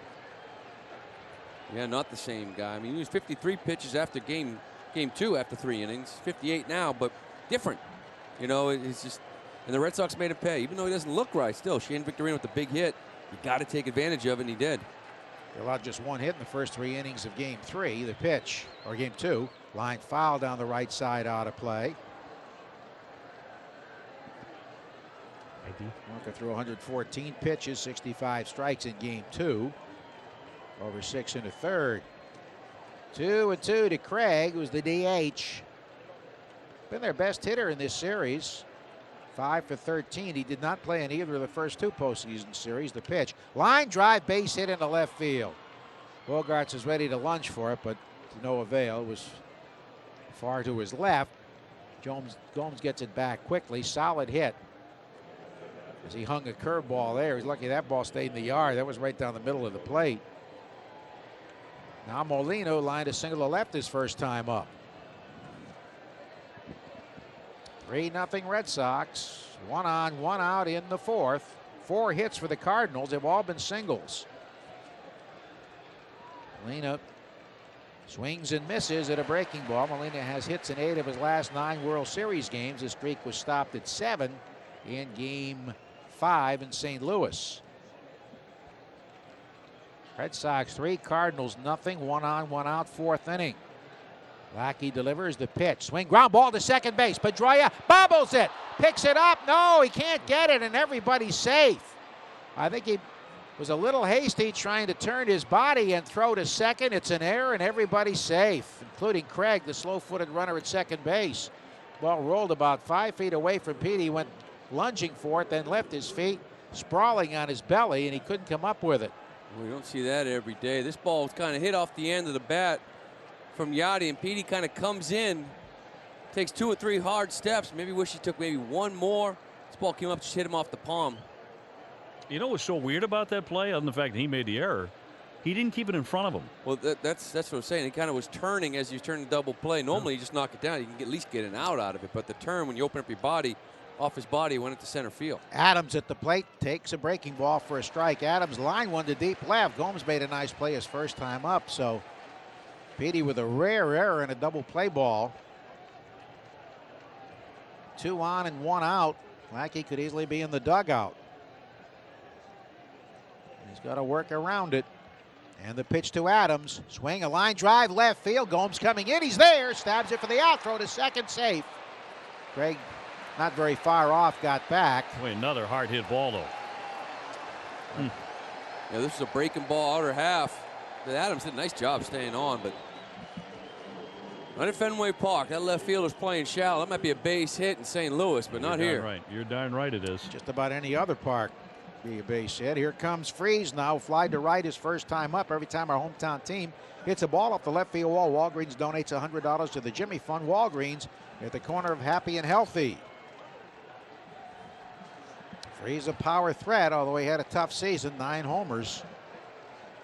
Yeah, not the same guy. I mean, he was 53 pitches after game 2 after 3 innings. 58 now, but different. You know, it's just, and the Red Sox made him pay. Even though he doesn't look right still, Shane Victorino with the big hit, you got to take advantage of it, and he did. They allowed just 1 hit in the first 3 innings of game 3. The pitch, or game 2, line foul down the right side out of play. Walker threw 114 pitches, 65 strikes in game 2. Over 6 1/3. 2-2 to Craig, who's the DH. Been their best hitter in this series. 5 for 13. He did not play in either of the first 2 postseason series. The pitch, line drive, base hit into left field. Bogaerts is ready to lunge for it, but to no avail. It was far to his left. Gomes gets it back quickly. Solid hit. As he hung a curveball there. He's lucky that ball stayed in the yard. That was right down the middle of the plate. Now Molina lined a single to left his first time up. 3-0 Red Sox. 1 on, 1 out in the fourth. 4 hits for the Cardinals. They've all been singles. Molina swings and misses at a breaking ball. Molina has hits in 8 of his last 9 World Series games. His streak was stopped at 7 in game 5 in St. Louis. Red Sox 3, Cardinals nothing. 1 on, 1 out, 4th inning. Lackey delivers the pitch. Swing, ground ball to second base. Pedroia bobbles it. Picks it up. No, he can't get it, and everybody's safe. I think he was a little hasty trying to turn his body and throw to second. It's an error, and everybody's safe, including Craig, the slow-footed runner at second base. Ball rolled about 5 feet away from Pete. He went lunging for it, then left his feet, sprawling on his belly, and he couldn't come up with it. We don't see that every day. This ball was kind of hit off the end of the bat from Yachty, and Petey kind of comes in, takes 2 or 3 hard steps. Maybe wish he took maybe one more. This ball came up, just hit him off the palm. You know what's so weird about that play, other than the fact that he made the error? He didn't keep it in front of him. Well, that's what I'm saying. He kind of was turning as he was turning the double play. Normally, you just knock it down. You can at least get an out of it. But the turn, when you open up your body, off his body, went into center field. Adams at the plate takes a breaking ball for a strike. Adams line one to deep left. Gomes made a nice play his first time up. So Petey with a rare error in a double play ball. 2 on and 1 out. Lackey could easily be in the dugout. He's got to work around it. And the pitch to Adams. Swing, a line drive, left field. Gomes coming in. He's there. Stabs it for the out. Throw to second, safe. Craig, not very far off, got back. Wait, another hard hit ball, though. Yeah, this is a breaking ball, outer half. Adams did a nice job staying on, but not at Fenway Park. That left fielder's playing shallow. That might be a base hit in St. Louis, but not here. Right. You're darn right it is. Just about any other park be a base hit. Here comes Freeze now. Fly to right his first time up. Every time our hometown team hits a ball off the left field wall, Walgreens donates $100 to the Jimmy Fund. Walgreens at the corner of Happy and Healthy. Freeze a power threat, although he had a tough season, 9 homers.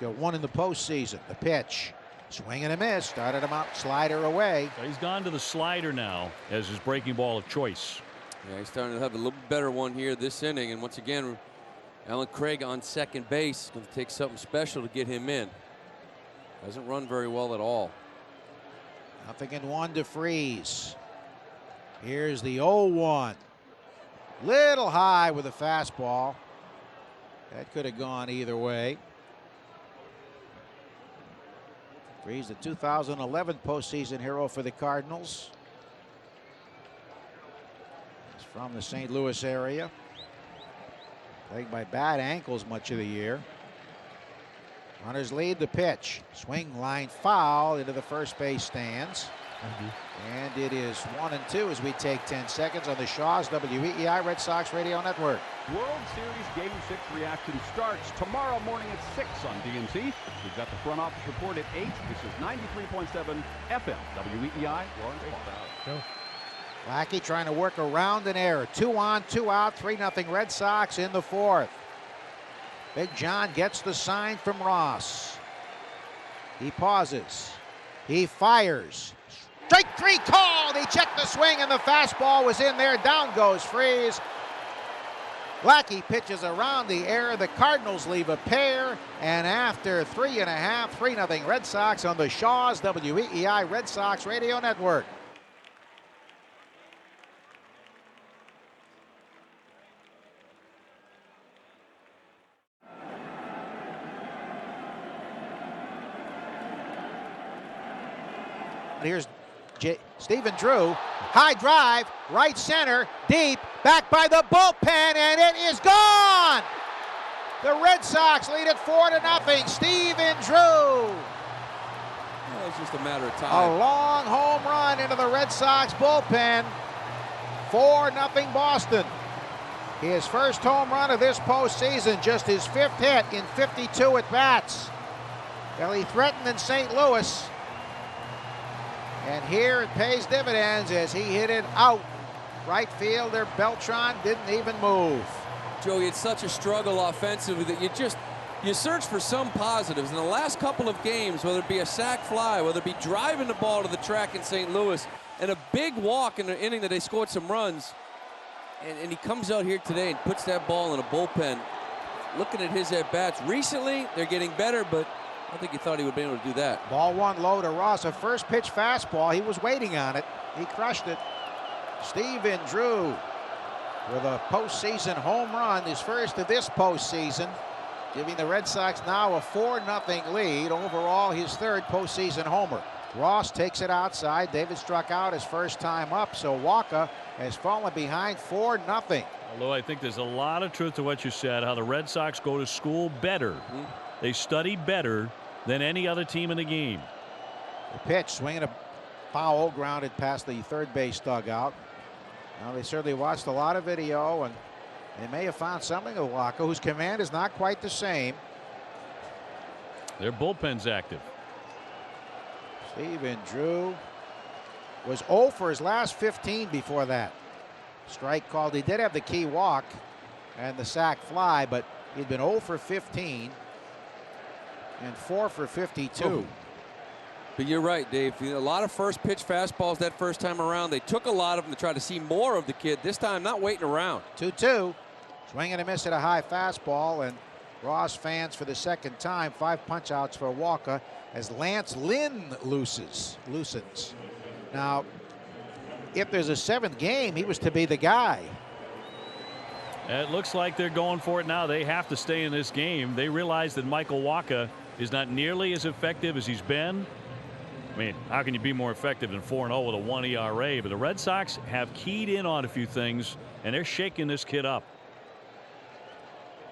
Got 1 in the postseason. The pitch. Swing and a miss. Started him out, slider away. He's gone to the slider now as his breaking ball of choice. Yeah, he's starting to have a little better one here this inning. And once again, Alan Craig on second base. Going to take something special to get him in. Doesn't run very well at all. 0-1 to Freeze. Here's the 0-1. Little high with a fastball. That could have gone either way. Freeze, the 2011 postseason hero for the Cardinals. He's from the St. Louis area. Plagued by bad ankles much of the year. Runners lead the pitch. Swing, line, foul into the first base stands. And it is 1-2 as we take 10 seconds on the Shaw's WEEI Red Sox Radio Network. World Series Game 6 reaction starts tomorrow morning at 6 on DNC. We've got the front office report at 8. This is 93.7 FM WEEI Lawrence Park. Lackey trying to work around an error. 2 on, 2 out, 3-0 Red Sox in the 4th. Big John gets the sign from Ross. He pauses. He fires. Strike 3 called. He checked the swing and the fastball was in there. Down goes Freeze. Lackey pitches around the error. The Cardinals leave a pair. And after 3.5, 3-0 Red Sox on the Shaw's WEEI Red Sox Radio Network. Here's Stephen Drew. High drive, right center, deep, back by the bullpen, and it is gone! The Red Sox lead it 4-0. Stephen Drew. Well, it's just a matter of time. A long home run into the Red Sox bullpen. 4-0 Boston. His first home run of this postseason, just his 5th hit in 52 at-bats. Well, he threatened in St. Louis. And here it pays dividends as he hit it out. Right fielder Beltran didn't even move. Joey, it's such a struggle offensively that you search for some positives. In the last couple of games, whether it be a sac fly, whether it be driving the ball to the track in St. Louis, and a big walk in the inning that they scored some runs, and he comes out here today and puts that ball in a bullpen. Looking at his at-bats, recently they're getting better, but I think he thought he would be able to do that. Ball 1 low to Ross. A first pitch fastball. He was waiting on it. He crushed it. Stephen Drew with a postseason home run, his first of this postseason, giving the Red Sox now a 4-0 lead. Overall, his 3rd postseason homer. Ross takes it outside. David struck out his first time up, so Waka has fallen behind 4-0. Although I think there's a lot of truth to what you said, how the Red Sox go to school better. They study better than any other team in the game. The pitch, swinging a foul, grounded past the third base dugout. Now, they certainly watched a lot of video, and they may have found something of Walker, whose command is not quite the same. Their bullpen's active. Stephen Drew was 0 for his last 15 before that. Strike called. He did have the key walk and the sac fly, but he'd been 0 for 15 and 4 for 52. Oh. But you're right, Dave. A lot of first pitch fastballs that first time around. They took a lot of them to try to see more of the kid. This time, not waiting around. 2-2. Swing and a miss at a high fastball, and Ross fans for the second time. 5 punch outs for Walker as Lance Lynn loosens. Now, if there's a 7th game, he was to be the guy. It looks like they're going for it now. They have to stay in this game. They realize that Michael Wacha is not nearly as effective as he's been. I mean, how can you be more effective than 4-0 with a 1 ERA? But the Red Sox have keyed in on a few things, and they're shaking this kid up.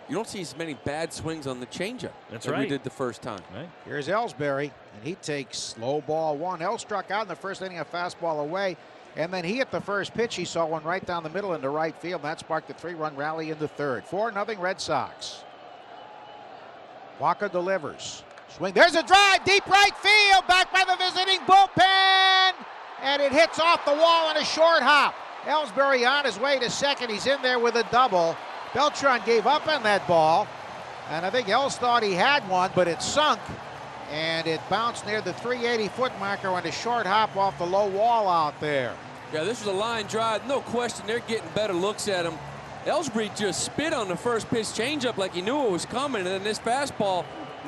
You don't see as many bad swings on the changeup That's that right. we did the first time. Right. Here's Ellsbury, and he takes low ball 1. Els struck out in the first inning, a fastball away, and then he hit the first pitch. He saw one right down the middle into right field. That sparked a 3-run rally in the third. 4-0 Red Sox. Walker delivers. Swing. There's a drive, deep right field, back by the visiting bullpen, and it hits off the wall in a short hop. Ellsbury on his way to second. He's in there with a double. Beltran gave up on that ball, and I think Els thought he had one, but it sunk, and it bounced near the 380-foot marker on a short hop off the low wall out there. Yeah, this was a line drive. No question, they're getting better looks at him. Ellsbury just spit on the first pitch changeup like he knew it was coming, and then this fastball,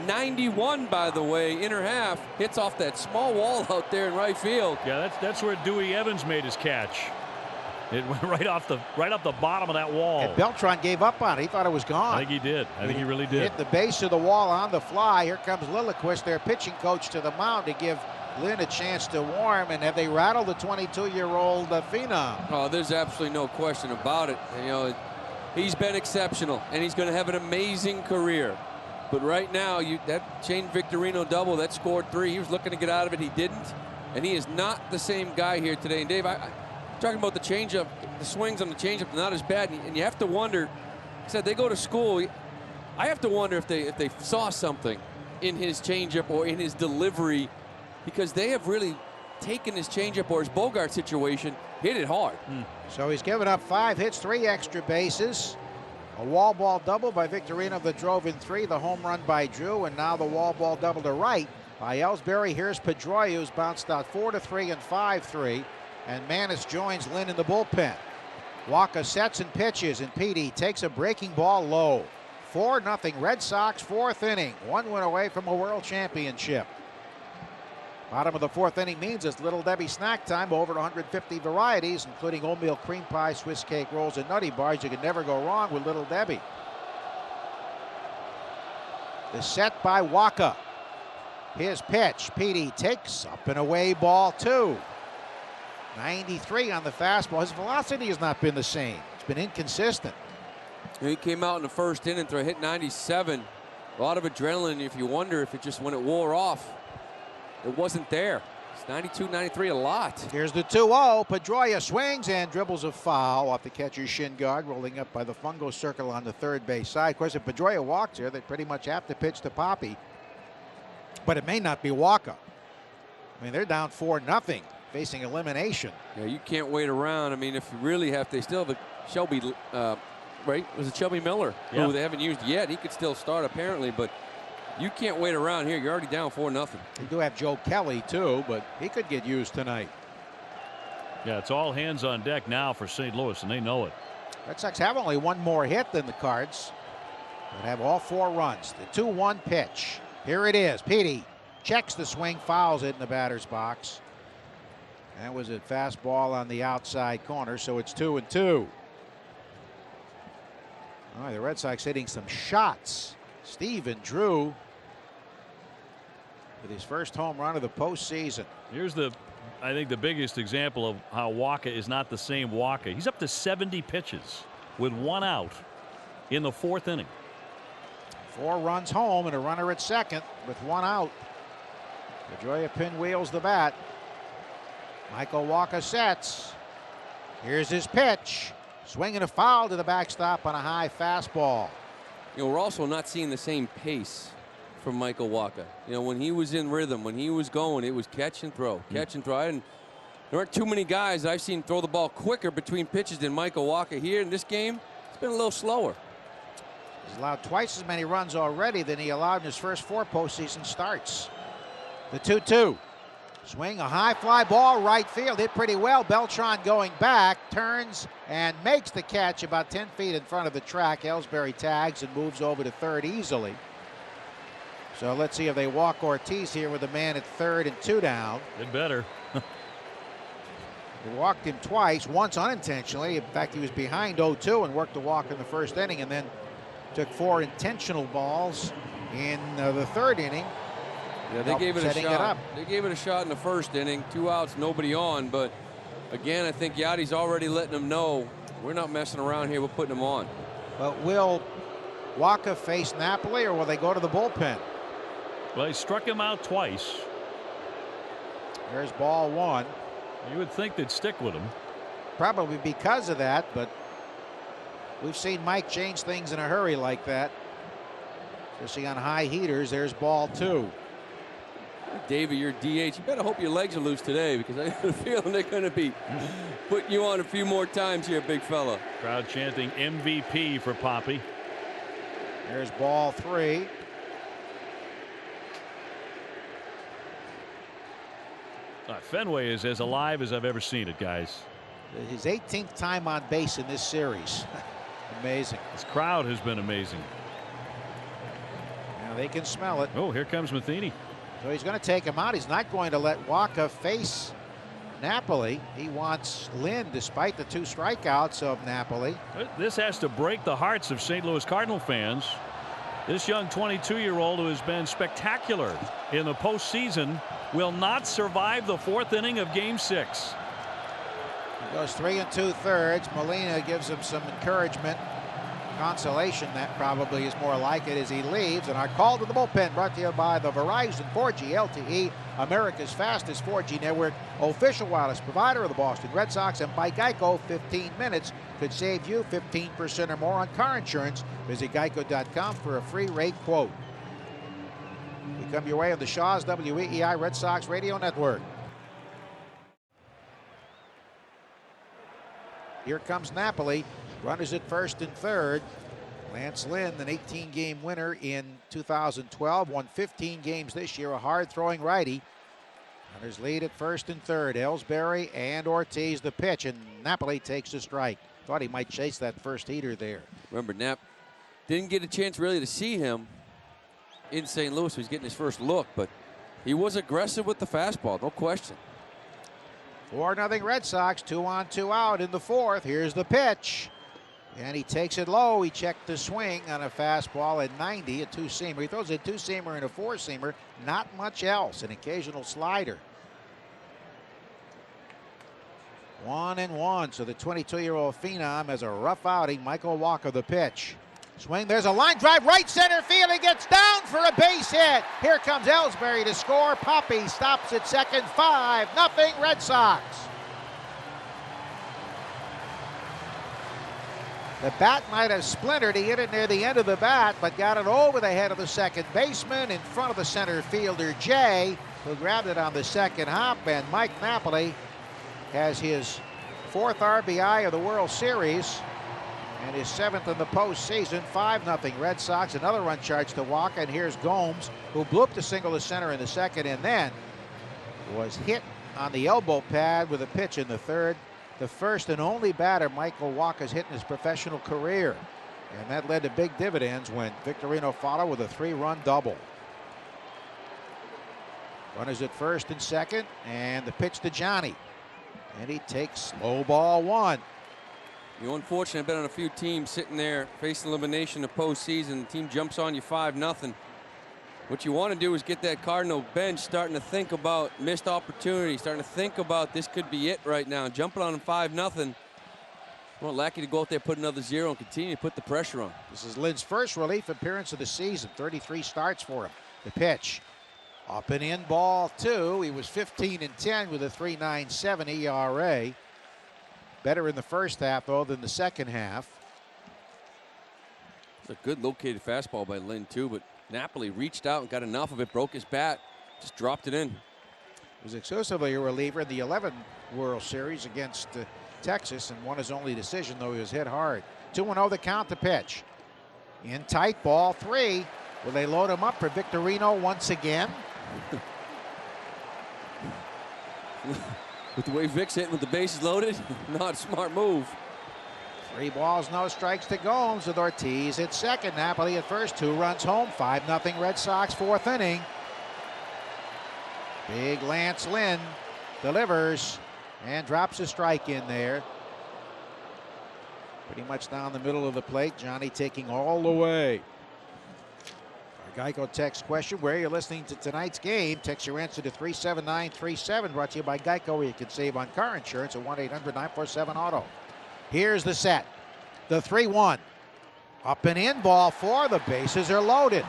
91 by the way, inner half, hits off that small wall out there in right field. Yeah, that's where Dewey Evans made his catch. It went right off the bottom of that wall. And Beltran gave up on it. He thought it was gone. I think he did. I think he really did. Hit the base of the wall on the fly. Here comes Lilliquist, their pitching coach, to the mound to give Lynn a chance to warm. And have they rattled the 22-year-old phenom? Oh, there's absolutely no question about it. You know, he's been exceptional, and he's going to have an amazing career. But right now, that Shane Victorino double that scored 3. He was looking to get out of it. He didn't, and he is not the same guy here today. And Dave, talking about the changeup, the swings on the changeup are not as bad, and you have to wonder. I said they go to school. I have to wonder if they saw something in his changeup or in his delivery, because they have really taken his changeup or his Bogart situation, hit it hard. So he's given up 5 hits, 3 extra bases. A wall ball double by Victorino that drove in 3. The home run by Drew, and now the wall ball double to right by Ellsbury. Here's Pedroia, who's bounced out 4-3 and 5-3. And Manis joins Lynn in the bullpen. Walker sets and pitches, and Petey takes a breaking ball low. 4-0 Red Sox, 4th inning. 1 win away from a world championship. Bottom of the 4th inning means it's Little Debbie snack time. Over 150 varieties, including oatmeal cream pie, Swiss cake rolls, and nutty bars. You can never go wrong with Little Debbie. The set by Walker. His pitch. Petey takes up and away, ball 2. 93 on the fastball. His velocity has not been the same. It's been inconsistent. He came out in the first inning to hit 97. A lot of adrenaline. If you wonder if it just, when it wore off, it wasn't there. It's 92, 93 a lot. Here's the 2-0. Pedroia swings and dribbles a foul off the catcher's shin guard, rolling up by the fungo circle on the third base side. Of course, if Pedroia walks here, they pretty much have to pitch to Poppy. But it may not be Walker. I mean, they're down 4-0. Facing elimination. Yeah, you can't wait around. I mean, if you really have to, they still have a Shelby, right? Was it Shelby Miller, who they haven't used yet? He could still start apparently, but you can't wait around here. You're already down 4-0. They do have Joe Kelly too, but he could get used tonight. Yeah, it's all hands on deck now for St. Louis, and they know it. Red Sox have only 1 more hit than the Cards, but have all 4 runs. The 2-1 pitch. Here it is. Petey checks the swing, fouls it in the batter's box. That was a fastball on the outside corner, so it's 2-2. All right, the Red Sox hitting some shots. Stephen Drew with his first home run of the postseason. Here's the I think the biggest example of how Walker is not the same Walker. He's up to 70 pitches with 1 out in the 4th inning. 4 runs home and a runner at second with 1 out. Pedroia pinwheels the bat. Michael Walker sets. Here's his pitch. Swinging a foul to the backstop on a high fastball. You know, we're also not seeing the same pace from Michael Walker. You know, when he was in rhythm, when he was going, it was catch and throw, catch and throw. And there aren't too many guys I've seen throw the ball quicker between pitches than Michael Walker. Here in this game, it's been a little slower. He's allowed twice as many runs already than he allowed in his first 4 postseason starts. The 2-2. Swing, a high fly ball, right field, hit pretty well. Beltran going back, turns and makes the catch about 10 feet in front of the track. Ellsbury tags and moves over to third easily. So let's see if they walk Ortiz here with a man at third and 2 down. It better. They walked him twice, once unintentionally. In fact, he was behind 0-2 and worked the walk in the first inning, and then took 4 intentional balls in the 3rd inning. Yeah, they gave it a shot. They gave it a shot in the 1st inning. 2 outs, nobody on. But again, I think Yadi's already letting them know we're not messing around here. We're putting them on. But will Walker face Napoli, or will they go to the bullpen? Well, he struck him out twice. There's ball 1. You would think they'd stick with him. Probably because of that, but we've seen Mike change things in a hurry like that, especially on high heaters. There's ball 2. Davey, your DH, you better hope your legs are loose today, because I have a feeling they're going to be putting you on a few more times here, big fella. Crowd chanting MVP for Poppy. There's ball 3. Fenway is as alive as I've ever seen it, guys. His 18th time on base in this series. Amazing. This crowd has been amazing. Now they can smell it. Oh, here comes Matheny. So he's going to take him out. He's not going to let Walker face Napoli. He wants Lynn, despite the 2 strikeouts of Napoli. This has to break the hearts of St. Louis Cardinal fans. This young 22-year-old who has been spectacular in the postseason will not survive the 4th inning of Game 6. He goes 3 2/3. Molina gives him some encouragement, consolation. That probably is more like it as he leaves. And our call to the bullpen brought to you by the Verizon 4G LTE, America's fastest 4G network, official wireless provider of the Boston Red Sox, and by Geico. 15 minutes could save you 15% or more on car insurance. Visit geico.com for a free rate quote. We come your way on the Shaw's WEEI Red Sox Radio Network. Here comes Napoli. Runners at first and third. Lance Lynn, an 18-game winner in 2012, won 15 games this year, a hard-throwing righty. Runners lead at first and third. Ellsbury and Ortiz the pitch, and Napoli takes a strike. Thought he might chase that first heater there. Remember, Nap didn't get a chance really to see him in St. Louis. He was getting his first look, but he was aggressive with the fastball, no question. 4-0 Red Sox, 2 on, 2 out in the 4th. Here's the pitch. And he takes it low. He checked the swing on a fastball at 90, a 2-seamer. He throws a 2-seamer and a 4-seamer, not much else, an occasional slider. 1-1, so the 22-year-old phenom has a rough outing. Michael Walker the pitch. Swing, there's a line drive, right center field. He gets down for a base hit. Here comes Ellsbury to score. Poppy stops at second. 5-0 Red Sox. The bat might have splintered. He hit it near the end of the bat, but got it over the head of the second baseman in front of the center fielder, Jay, who grabbed it on the second hop. And Mike Napoli has his 4th RBI of the World Series and his 7th in the postseason. 5-0 Red Sox. Another run charged to Walker, and here's Gomes, who blooped a single to center in the second and then was hit on the elbow pad with a pitch in the 3rd. The first and only batter Michael Walker's hit in his professional career. And that led to big dividends when Victorino followed with a 3-run double. Runners at first and second, and the pitch to Johnny. And he takes low ball 1. You're unfortunate. I've been on a few teams sitting there facing elimination in the postseason. The team jumps on you 5-0. What you want to do is get that Cardinal bench starting to think about missed opportunities, starting to think about this could be it right now. Jumping on them 5-0. I want Lackey to go out there, put another 0, and continue to put the pressure on. This is Lynn's first relief appearance of the season. 33 starts for him. The pitch. Up and in, ball 2. He was 15-10 with a 3.97 ERA. Better in the first half, though, than the second half. It's a good located fastball by Lynn, too, but Napoli reached out and got enough of it, broke his bat, just dropped it in. He was exclusively a reliever in the 11 World Series against Texas and won his only decision, though he was hit hard. 2-0 the count, the pitch. In tight, ball 3. Will they load him up for Victorino once again? With the way Vic's hitting with the bases loaded, not a smart move. 3 balls, no strikes to Gomes with Ortiz at second. Napoli at first, 2 runs home. 5-0 Red Sox, 4th inning. Big Lance Lynn delivers and drops a strike in there. Pretty much down the middle of the plate. Johnny taking all the way. Our Geico text question, where are you listening to tonight's game? Text your answer to 37937, brought to you by Geico, where you can save on car insurance at 1-800-947-AUTO. Here's the set. The 3-1. Up and in, ball 4. The bases are loaded.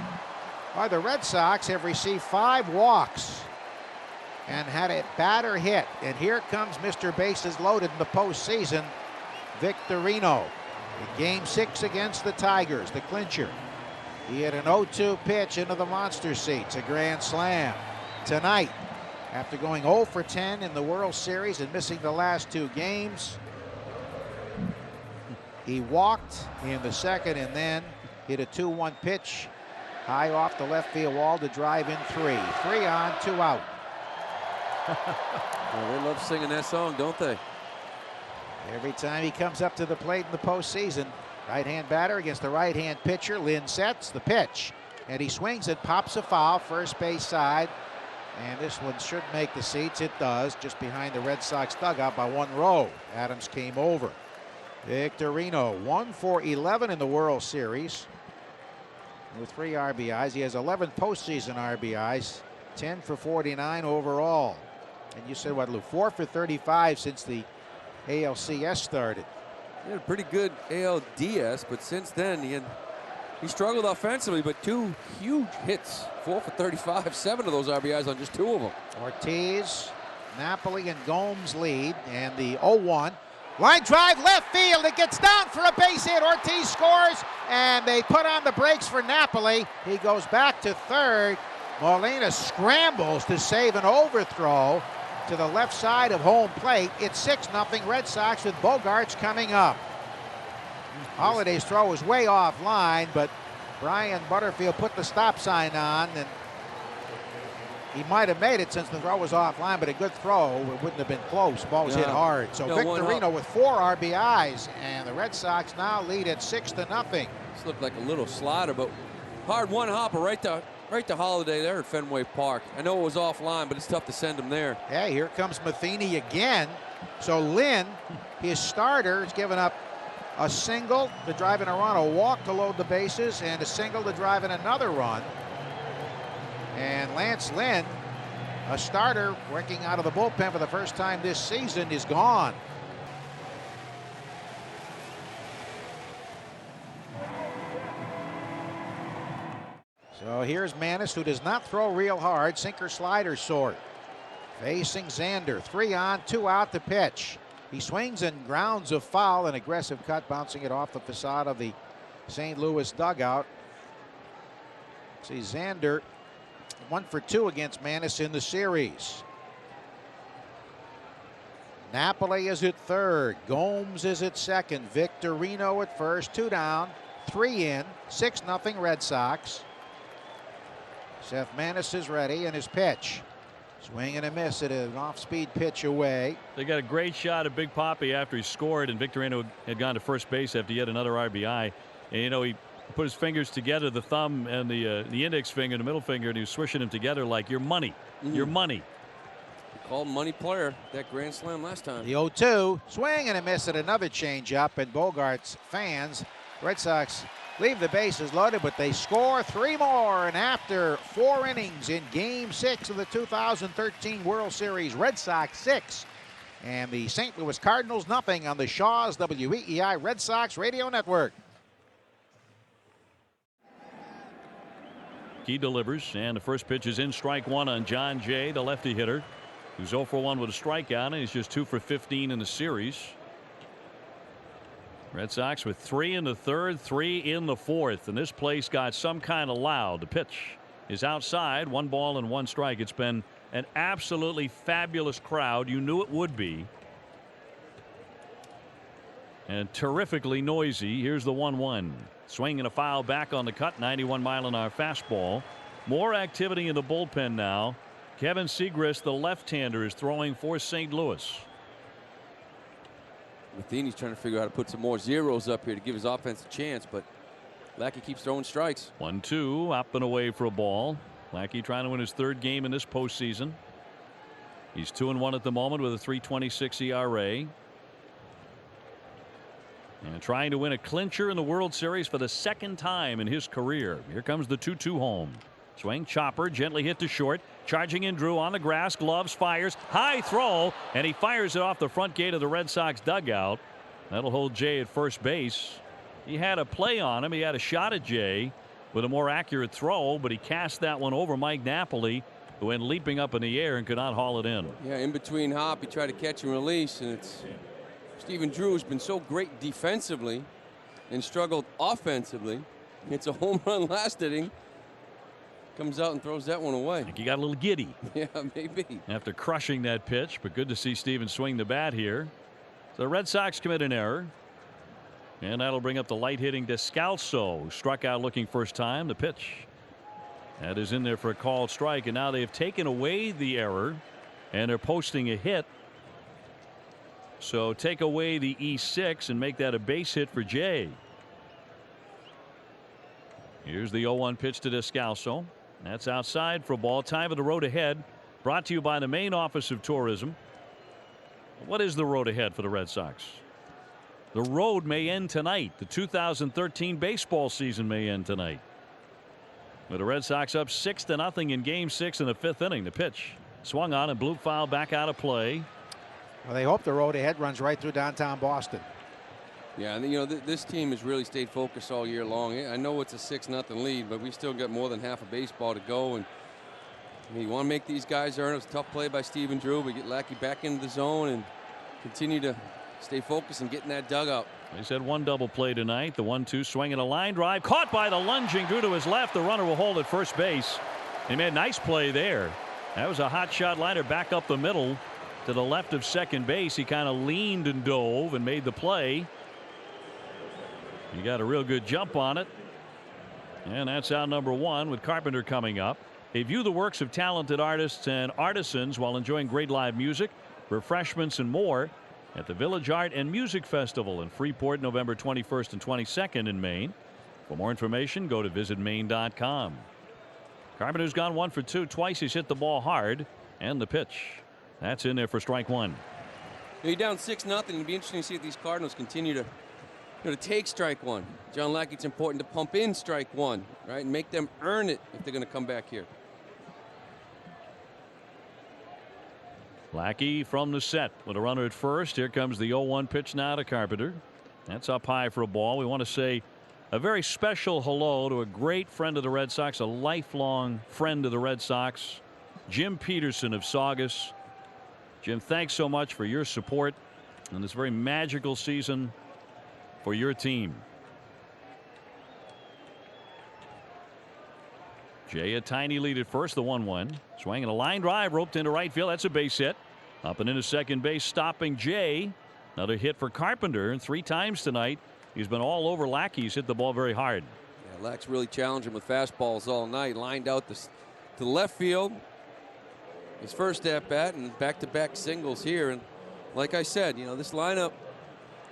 Well, the Red Sox have received 5 walks and had a batter hit. And here comes Mr. Bases loaded in the postseason, Victorino. In Game 6 against the Tigers, the clincher. He had an 0-2 pitch into the monster seats, a grand slam. Tonight, after going 0 for 10 in the World Series and missing the last 2 games, he walked in the second and then hit a 2-1 pitch high off the left field wall to drive in 3. 3 on, 2 out. Well, they love singing that song, don't they? Every time he comes up to the plate in the postseason, right-hand batter against the right-hand pitcher. Lynn sets the pitch, and he swings it, pops a foul, first base side, and this one should make the seats. It does, just behind the Red Sox dugout by 1 row. Adams came over. Victorino, 1 for 11 in the World Series with 3 RBIs. He has 11 postseason RBIs, 10 for 49 overall. And you said what, Lou? 4 for 35 since the ALCS started. He had a pretty good ALDS, but since then he struggled offensively, but 2 huge hits. 4 for 35, 7 of those RBIs on just 2 of them. Ortiz, Napoli, and Gomes lead, and the 0-1. Line drive left field. It gets down for a base hit. Ortiz scores, and they put on the brakes for Napoli. He goes back to third. Molina scrambles to save an overthrow to the left side of home plate. It's 6-0 Red Sox with Bogarts coming up. Holiday's throw was way offline, but Brian Butterfield put the stop sign on, and he might have made it since the throw was offline, but a good throw. It wouldn't have been close. Ball was hit hard. So Victorino with 4 RBIs, and the Red Sox now lead at 6-0. This looked like a little slider, but hard one hopper right to Holiday there at Fenway Park. I know it was offline, but it's tough to send him there. Hey, here comes Matheny again. So Lynn, his starter, is giving up a single to drive in a run, a walk to load the bases, and a single to drive in another run. And Lance Lynn, a starter working out of the bullpen for the first time this season, is gone. So here's Manis, who does not throw real hard, sinker slider sort. Facing Xander, 3 on, 2 out the pitch. He swings and grounds a foul, an aggressive cut, bouncing it off the facade of the St. Louis dugout. See Xander 1 for 2 against Manis in the series. Napoli is at third. Gomes is at second. Victorino at first. 2 down, 3 in. 6-0 Red Sox. Seth Manis is ready, and his pitch. Swing and a miss at an off-speed pitch away. They got a great shot at Big Papi after he scored, and Victorino had gone to first base after yet another RBI. And you know, he put his fingers together, the thumb and the index finger and the middle finger, and he was swishing them together like your money. Your money. They called money player that grand slam last time. The 0-2, swing and a miss at another changeup, and Bogarts fans, Red Sox leave the bases loaded, but they score 3 more. And after 4 innings in Game 6 of the 2013 World Series, Red Sox 6 and the St. Louis Cardinals nothing on the Shaw's WEEI Red Sox Radio Network. He delivers, and the first pitch is in, strike 1 on John Jay, the lefty hitter, who's 0 for 1 with a strikeout, and he's just 2 for 15 in the series. Red Sox with 3 in the third, 3 in the fourth, and this place got some kind of loud. The pitch is outside, 1 ball and 1 strike. It's been an absolutely fabulous crowd. You knew it would be. And terrifically noisy. Here's the 1-1. Swing and a foul back on the cut, 91-mile-an-hour fastball. More activity in the bullpen now. Kevin Segrist, the left-hander, is throwing for St. Louis. Matheny's trying to figure out how to put some more zeros up here to give his offense a chance, but Lackey keeps throwing strikes. 1-2, up and away for a ball. Lackey trying to win his 3rd game in this postseason. He's 2-1 at the moment with a 3.26 ERA. And trying to win a clincher in the World Series for the 2nd time in his career. Here comes the 2-2 home. Swing, chopper, gently hit to short. Charging in Drew on the grass, gloves, fires, high throw, and he fires it off the front gate of the Red Sox dugout. That'll hold Jay at first base. He had a play on him. He had a shot at Jay with a more accurate throw, but he cast that one over Mike Napoli, who went leaping up in the air and could not haul it in. Yeah, in between hop, he tried to catch and release, and it's Stephen Drew has been so great defensively and struggled offensively. It's a home run last inning. Comes out and throws that one away. I think he got a little giddy. Yeah, maybe. After crushing that pitch, but good to see Steven swing the bat here. So the Red Sox commit an error. And that'll bring up the light hitting Descalso, who struck out looking first time. The pitch. That is in there for a called strike, and now they have taken away the error and they're posting a hit. So take away the E6 and make that a base hit for Jay. Here's the 0-1 pitch to Descalso. That's outside for a ball. Time of the road ahead. Brought to you by the Maine Office of Tourism. What is the road ahead for the Red Sox? The road may end tonight. The 2013 baseball season may end tonight. With the Red Sox up 6-0 in Game 6 in the 5th inning. The pitch swung on and blew foul back out of play. Well, they hope the road ahead runs right through downtown Boston. Yeah, and you know this team has really stayed focused all year long. I know it's a 6-0 lead, but we still got more than half a baseball to go, and you want to make these guys earn. It was a tough play by Stephen Drew. We get Lackey back into the zone and continue to stay focused and get in that dugout. He's had 1 double play tonight. The 1-2 swing and a line drive caught by the lunging Drew to his left. The runner will hold at first base. He made a nice play there. That was a hot shot liner back up the middle to the left of second base. He kind of leaned and dove and made the play. He got a real good jump on it. And that's out number 1 with Carpenter coming up. They view the works of talented artists and artisans while enjoying great live music, refreshments, and more at the Village Art and Music Festival in Freeport, November 21st and 22nd in Maine. For more information, go to visitmaine.com. Carpenter's gone 1 for 2. Twice he's hit the ball hard. And the pitch. That's in there for strike 1. You're down 6-0. It'd be interesting to see if these Cardinals continue to take strike 1. John Lackey, it's important to pump in strike 1, right, and make them earn it if they're going to come back here. Lackey from the set with a runner at first. Here comes the 0-1 pitch now to Carpenter. That's up high for a ball. We want to say a very special hello to a great friend of the Red Sox, a lifelong friend of the Red Sox, Jim Peterson of Saugus. Jim, thanks so much for your support in this very magical season for your team. Jay a tiny lead at first. The 1-1 swing and a line drive roped into right field. That's a base hit. Up and into second base, stopping Jay. Another hit for Carpenter. 3 times tonight he's been all over Lackey. He's hit the ball very hard. Yeah, Lack's really challenged him with fastballs all night. Lined out to the left field. His first at bat and back-to-back singles here. And like I said, this lineup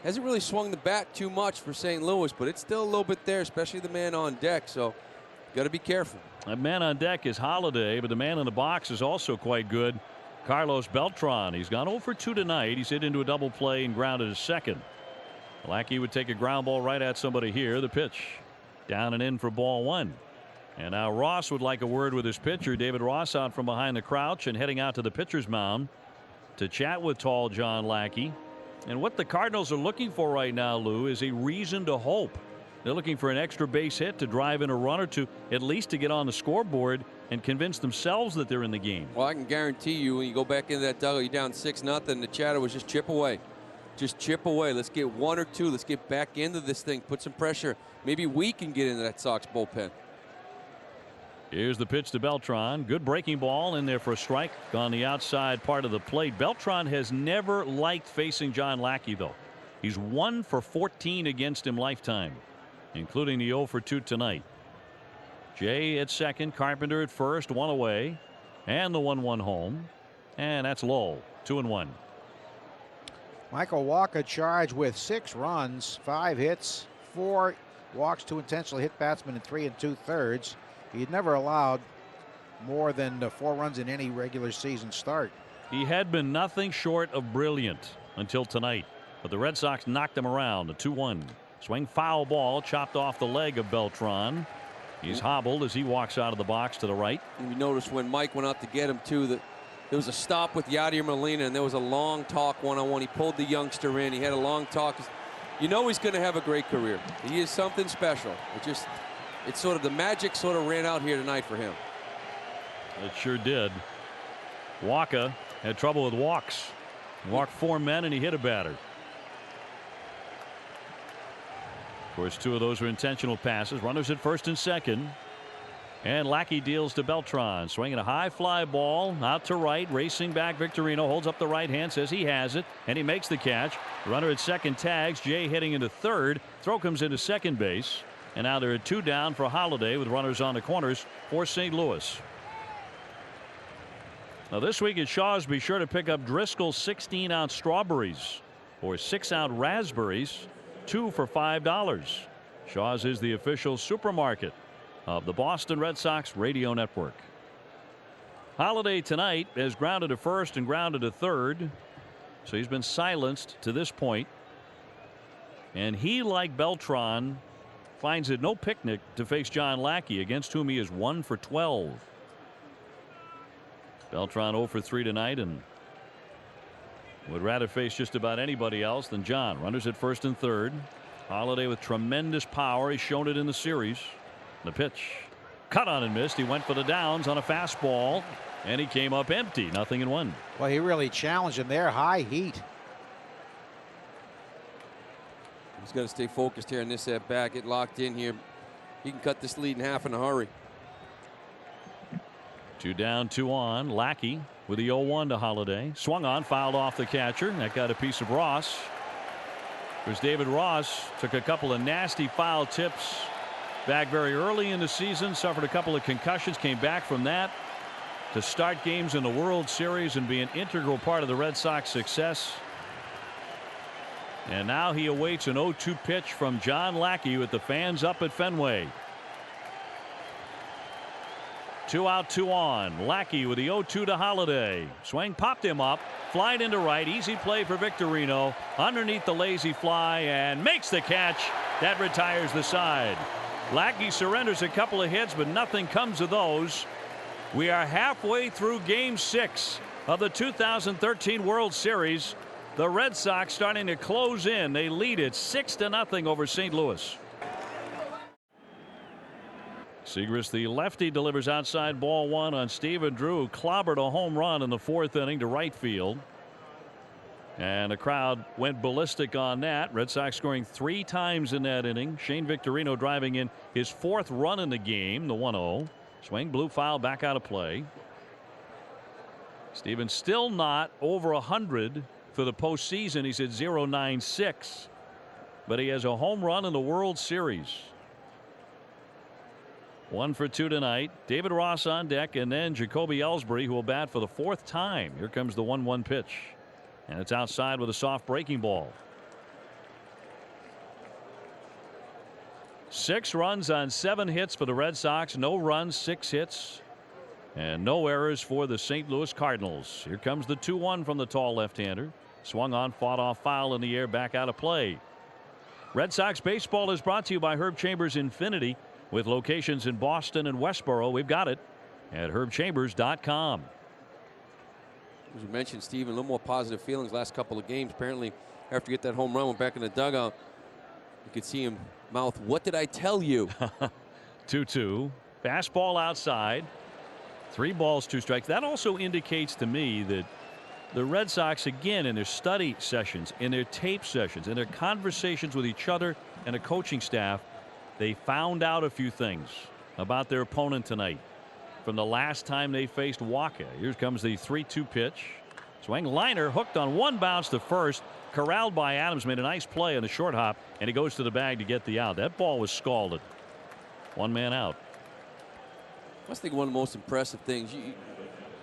hasn't really swung the bat too much for St. Louis, but it's still a little bit there, especially the man on deck. So got to be careful. That man on deck is Holiday, but the man in the box is also quite good. Carlos Beltran. He's gone 0 for 2 tonight. He's hit into a double play and grounded a second. Lackey would take a ground ball right at somebody here. The pitch. Down and in for ball one. And now Ross would like a word with his pitcher. David Ross out from behind the crouch and heading out to the pitcher's mound to chat with tall John Lackey. And what the Cardinals are looking for right now, Lou, is a reason to hope. They're looking for an extra base hit to drive in a run or two, at least to get on the scoreboard and convince themselves that they're in the game. Well, I can guarantee you when you go back into that dugout, you're down 6-0. The chatter was just chip away. Just chip away. Let's get one or two. Let's get back into this thing. Put some pressure. Maybe we can get into that Sox bullpen. Here's the pitch to Beltran. Good breaking ball in there for a strike on the outside part of the plate. Beltran has never liked facing John Lackey, though. He's 1 for 14 against him lifetime, including the 0 for 2 tonight. Jay at second, Carpenter at first, one away, and the 1-1 home. And that's Lowell, 2-1. Michael Wacha charged with 6 runs, 5 hits, 4 walks to intentionally hit batsmen in 3 2/3. He'd never allowed more than 4 runs in any regular season start. He had been nothing short of brilliant until tonight, but the Red Sox knocked him around. A 2-1 swing, foul ball chopped off the leg of Beltran. He's hobbled as he walks out of the box to the right. And you notice when Mike went out to get him too that there was a stop with Yadier Molina and there was a long talk one-on-one. He pulled the youngster in. He had a long talk. You know he's going to have a great career. He is something special. It's sort of the magic sort of ran out here tonight for him. It sure did. Wacha had trouble with walks. Walked 4 men and he hit a batter. Of course, 2 of those were intentional passes. Runners at first and second. And Lackey deals to Beltran. Swinging a high fly ball out to right. Racing back Victorino. Holds up the right hand. Says he has it. And he makes the catch. Runner at second tags. Jay heading into third. Throw comes into second base. And now there are 2 down for Holiday with runners on the corners for St. Louis. Now this week at Shaw's, be sure to pick up Driscoll's 16-ounce strawberries or 6-ounce raspberries, 2 for $5. Shaw's is the official supermarket of the Boston Red Sox radio network. Holiday tonight has grounded to first and grounded to third, so he's been silenced to this point. And he, like Beltran, finds it no picnic to face John Lackey, against whom he is 1 for 12. Beltran 0 for 3 tonight and would rather face just about anybody else than John. Runners at first and third. Holiday with tremendous power. He's shown it in the series. The pitch. Cut on and missed. He went for the downs on a fastball, and he came up empty. 0-1. Well, he really challenged him there. High heat. He's got to stay focused here on this at bat. Get locked in here. He can cut this lead in half in a hurry. 2 down, 2 on. Lackey with the 0-1 to Holiday. Swung on, fouled off the catcher. That got a piece of Ross. There's David Ross. Took a couple of nasty foul tips back very early in the season. Suffered a couple of concussions. Came back from that to start games in the World Series and be an integral part of the Red Sox success. And now he awaits an 0-2 pitch from John Lackey with the fans up at Fenway. 2 out, 2 on. Lackey with the 0-2 to Holiday. Swing popped him up. Flied into right. Easy play for Victorino. Underneath the lazy fly and makes the catch. That retires the side. Lackey surrenders a couple of hits, but nothing comes of those. We are halfway through Game 6 of the 2013 World Series. The Red Sox starting to close in. They lead it 6-0 over St. Louis. Segris, the lefty, delivers outside ball 1 on Stephen Drew, who clobbered a home run in the 4th inning to right field. And the crowd went ballistic on that. Red Sox scoring 3 times in that inning. Shane Victorino driving in his 4th run in the game, the 1-0. Swing, blue foul, back out of play. Stephen still not over 100 for the postseason. He's at .096, but he has a home run in the World Series. 1 for 2 tonight. David Ross on deck, and then Jacoby Ellsbury, who will bat for the 4th time. Here comes the 1-1 pitch, and it's outside with a soft breaking ball. 6 runs on 7 hits for the Red Sox. No runs, 6 hits, and no errors for the St. Louis Cardinals. Here comes the 2-1 from the tall left-hander. Swung on, fought off, foul in the air, back out of play. Red Sox baseball is brought to you by Herb Chambers Infinity, with locations in Boston and Westboro. We've got it at herbchambers.com. As you mentioned, Steve, a little more positive feelings last couple of games. Apparently, after you get that home run, went back in the dugout, you could see him mouth, "What did I tell you?" 2-2. Fastball outside. 3 balls, 2 strikes. That also indicates to me that the Red Sox, again, in their study sessions, in their tape sessions, in their conversations with each other and the coaching staff, they found out a few things about their opponent tonight from the last time they faced Waka. Here comes the 3-2 pitch. Swing liner hooked on one bounce to first. Corralled by Adams, made a nice play on the short hop, and he goes to the bag to get the out. That ball was scalded. 1 man out. I think one of the most impressive things, you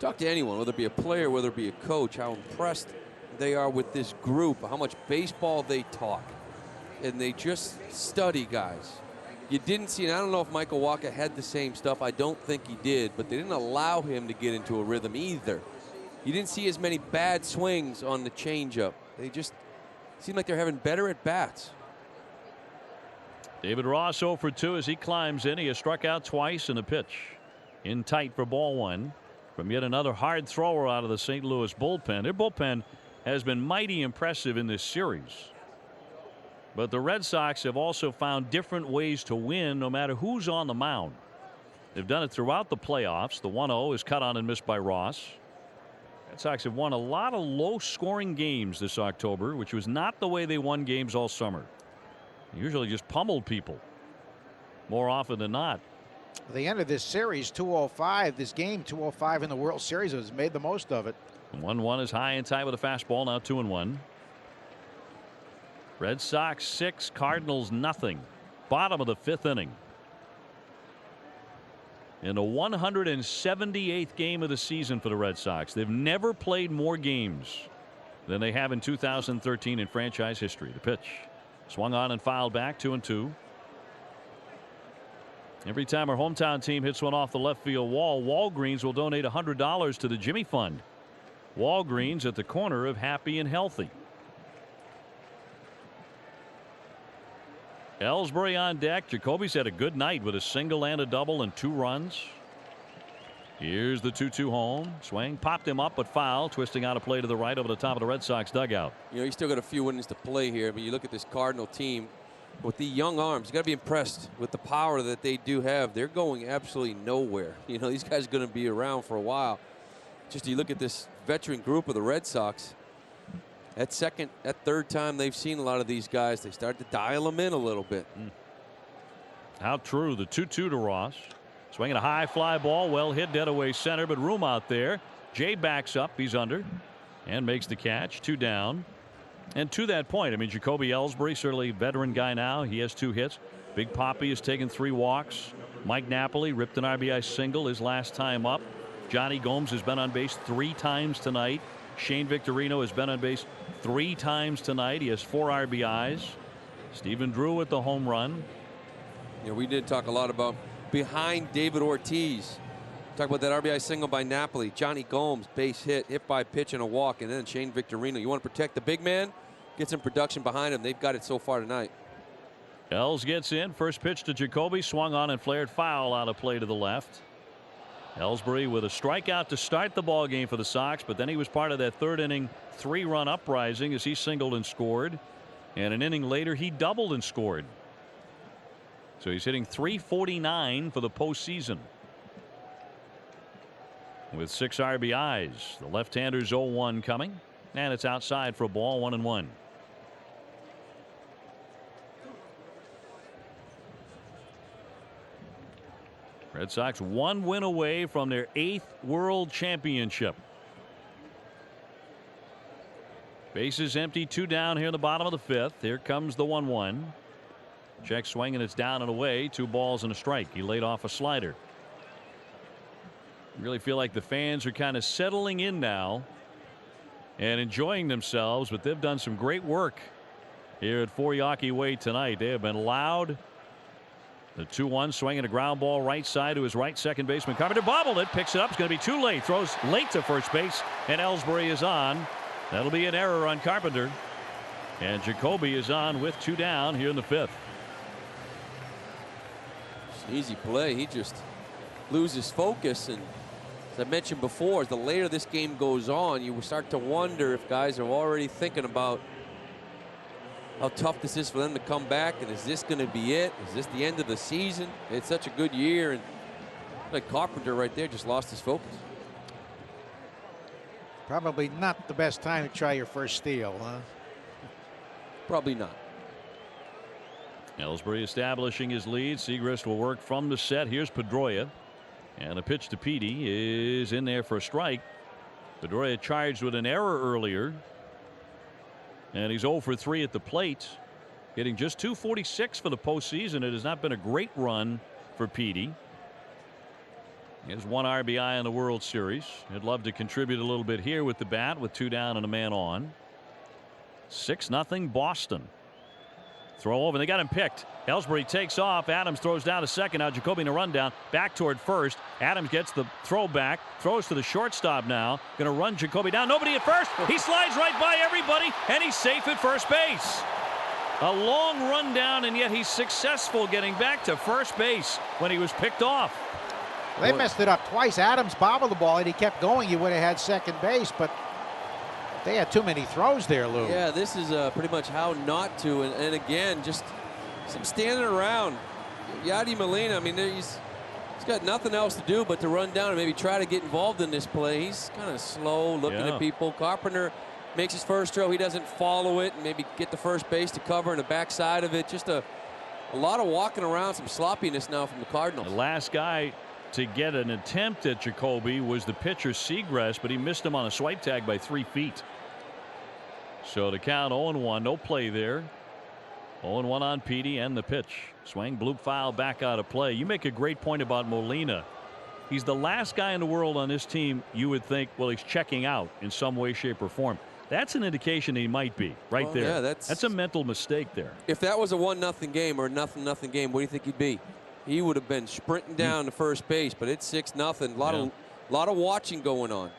talk to anyone, whether it be a player, whether it be a coach, how impressed they are with this group, how much baseball they talk, and they just study guys. You didn't see, and I don't know if Michael Wacha had the same stuff. I don't think he did, but they didn't allow him to get into a rhythm either. You didn't see as many bad swings on the changeup. They just seem like they're having better at bats. David Ross 0 for 2 as he climbs in. He has struck out twice in the pitch. In tight for ball 1 from yet another hard thrower out of the St. Louis bullpen. Their bullpen has been mighty impressive in this series. But the Red Sox have also found different ways to win no matter who's on the mound. They've done it throughout the playoffs. The 1-0 is cut on and missed by Ross. Red Sox have won a lot of low-scoring games this October, which was not the way they won games all summer. They usually just pummeled people more often than not. The end of this series, 205. This game, 205 in the World Series, has made the most of it. 1-1 is high and tight with a fastball. Now 2-1. Red Sox 6, Cardinals nothing. Bottom of the 5th inning. In the 178th game of the season for the Red Sox. They've never played more games than they have in 2013 in franchise history. The pitch swung on and fouled back. 2-2. Every time our hometown team hits one off the left field wall, Walgreens will donate $100 to the Jimmy Fund. Walgreens at the corner of Happy and Healthy. Ellsbury on deck. Jacoby's had a good night with a single and a double and 2 runs. Here's the 2-2 home. Swing popped him up, but foul. Twisting out a play to the right over the top of the Red Sox dugout. You know, you still got a few innings to play here. I mean, you look at this Cardinal team with the young arms. You got to be impressed with the power that they do have. They're going absolutely nowhere. You know, these guys are going to be around for a while. Just you look at this veteran group of the Red Sox. That third time they've seen a lot of these guys, they start to dial them in a little bit. How true. The 2-2 to Ross. Swinging a high fly ball, well hit dead away center, but room out there. Jay backs up. He's under and makes the catch. 2 down. And to that point, I mean, Jacoby Ellsbury, certainly a veteran guy now. He has 2 hits. Big Papi has taken 3 walks. Mike Napoli ripped an RBI single his last time up. Johnny Gomes has been on base 3 times tonight. Shane Victorino has been on base 3 times tonight. He has 4 RBIs. Stephen Drew with the home run. You know, we did talk a lot about behind David Ortiz. Talk about that RBI single by Napoli. Johnny Gomes, base hit by pitch and a walk, and then Shane Victorino. You want to protect the big man? Get some production behind him. They've got it so far tonight. Els gets in. First pitch to Jacoby. Swung on and flared foul out of play to the left. Ellsbury with a strikeout to start the ball game for the Sox, but then he was part of that 3rd inning 3-run uprising as he singled and scored. And an inning later, he doubled and scored. So he's hitting .349 for the postseason with 6 RBIs. The left-hander's 0-1 coming, and it's outside for a ball. 1-1. Red Sox 1 win away from their 8th World Championship. Bases empty, 2 down here in the bottom of the 5th. Here comes the 1-1. Check swing, and it's down and away. 2 balls and a strike. He laid off a slider. Really feel like the fans are kind of settling in now and enjoying themselves, but they've done some great work here at 4 Yawkey Way tonight. They have been loud. The 2-1 swinging a ground ball right side to his right second baseman. Carpenter bobbled it, picks it up. It's going to be too late. Throws late to first base, and Ellsbury is on. That'll be an error on Carpenter. And Jacoby is on with 2 down here in the 5th. It's an easy play. He just loses focus, and as I mentioned before, as the later this game goes on, you start to wonder if guys are already thinking about how tough this is for them to come back, and is this going to be it? Is this the end of the season? It's such a good year, and like Carpenter right there just lost his focus. Probably not the best time to try your first steal, huh? Probably not. Ellsbury establishing his lead. Segrist will work from the set. Here's Pedroia. And a pitch to Petey is in there for a strike. Pedroia charged with an error earlier. And he's 0 for 3 at the plate. Hitting just .246 for the postseason. It has not been a great run for Petey. He has 1 RBI in the World Series. He'd love to contribute a little bit here with the bat with 2 down and a man on. 6-0 Boston. Throw over. They got him picked. Ellsbury takes off. Adams throws down to second. Now Jacoby in a rundown. Back toward first. Adams gets the throw back. Throws to the shortstop now. Going to run Jacoby down. Nobody at first. He slides right by everybody. And he's safe at first base. A long run down, and yet he's successful getting back to first base when he was picked off. They messed it up twice. Adams bobbled the ball, and he kept going. He would have had second base, but they had too many throws there, Lou. Yeah, this is pretty much how not to. And again, just some standing around. Yadi Molina, I mean, he's got nothing else to do but to run down and maybe try to get involved in this play. He's kind of slow, looking at people. Carpenter makes his first throw. He doesn't follow it and maybe get the first base to cover in the backside of it. Just a lot of walking around, some sloppiness now from the Cardinals. The last guy to get an attempt at Jacoby was the pitcher Segrist, but he missed him on a swipe tag by 3 feet. So the count 0-1, no play there. 0-1 on Petey, and the pitch. Swing, bloop foul, back out of play. You make a great point about Molina. He's the last guy in the world on this team you would think, well, he's checking out in some way, shape, or form. That's an indication he might be right there. Yeah, that's a mental mistake there. If that was a 1-0 game or a 0-0 game, what do you think he'd be? He would have been sprinting down to first base, but it's 6-0. A lot of watching going on.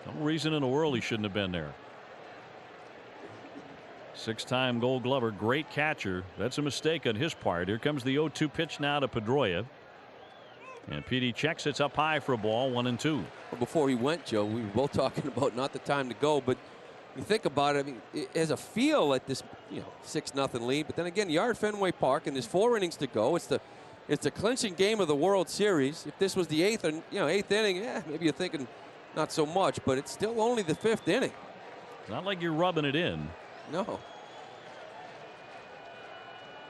No reason in the world he shouldn't have been there. 6-time Gold Glover, great catcher. That's a mistake on his part. Here comes the 0-2 pitch now to Pedroia. And Petey checks. It's up high for a ball, 1-2. Well, before he went, Joe, we were both talking about not the time to go, but you think about it, I mean, it has a feel like this, 6-0 lead. But then again, you're at Fenway Park, and there's 4 innings to go. It's the clinching game of the World Series. If this was the 8th inning, maybe you're thinking not so much, but it's still only the 5th inning. It's not like you're rubbing it in. No.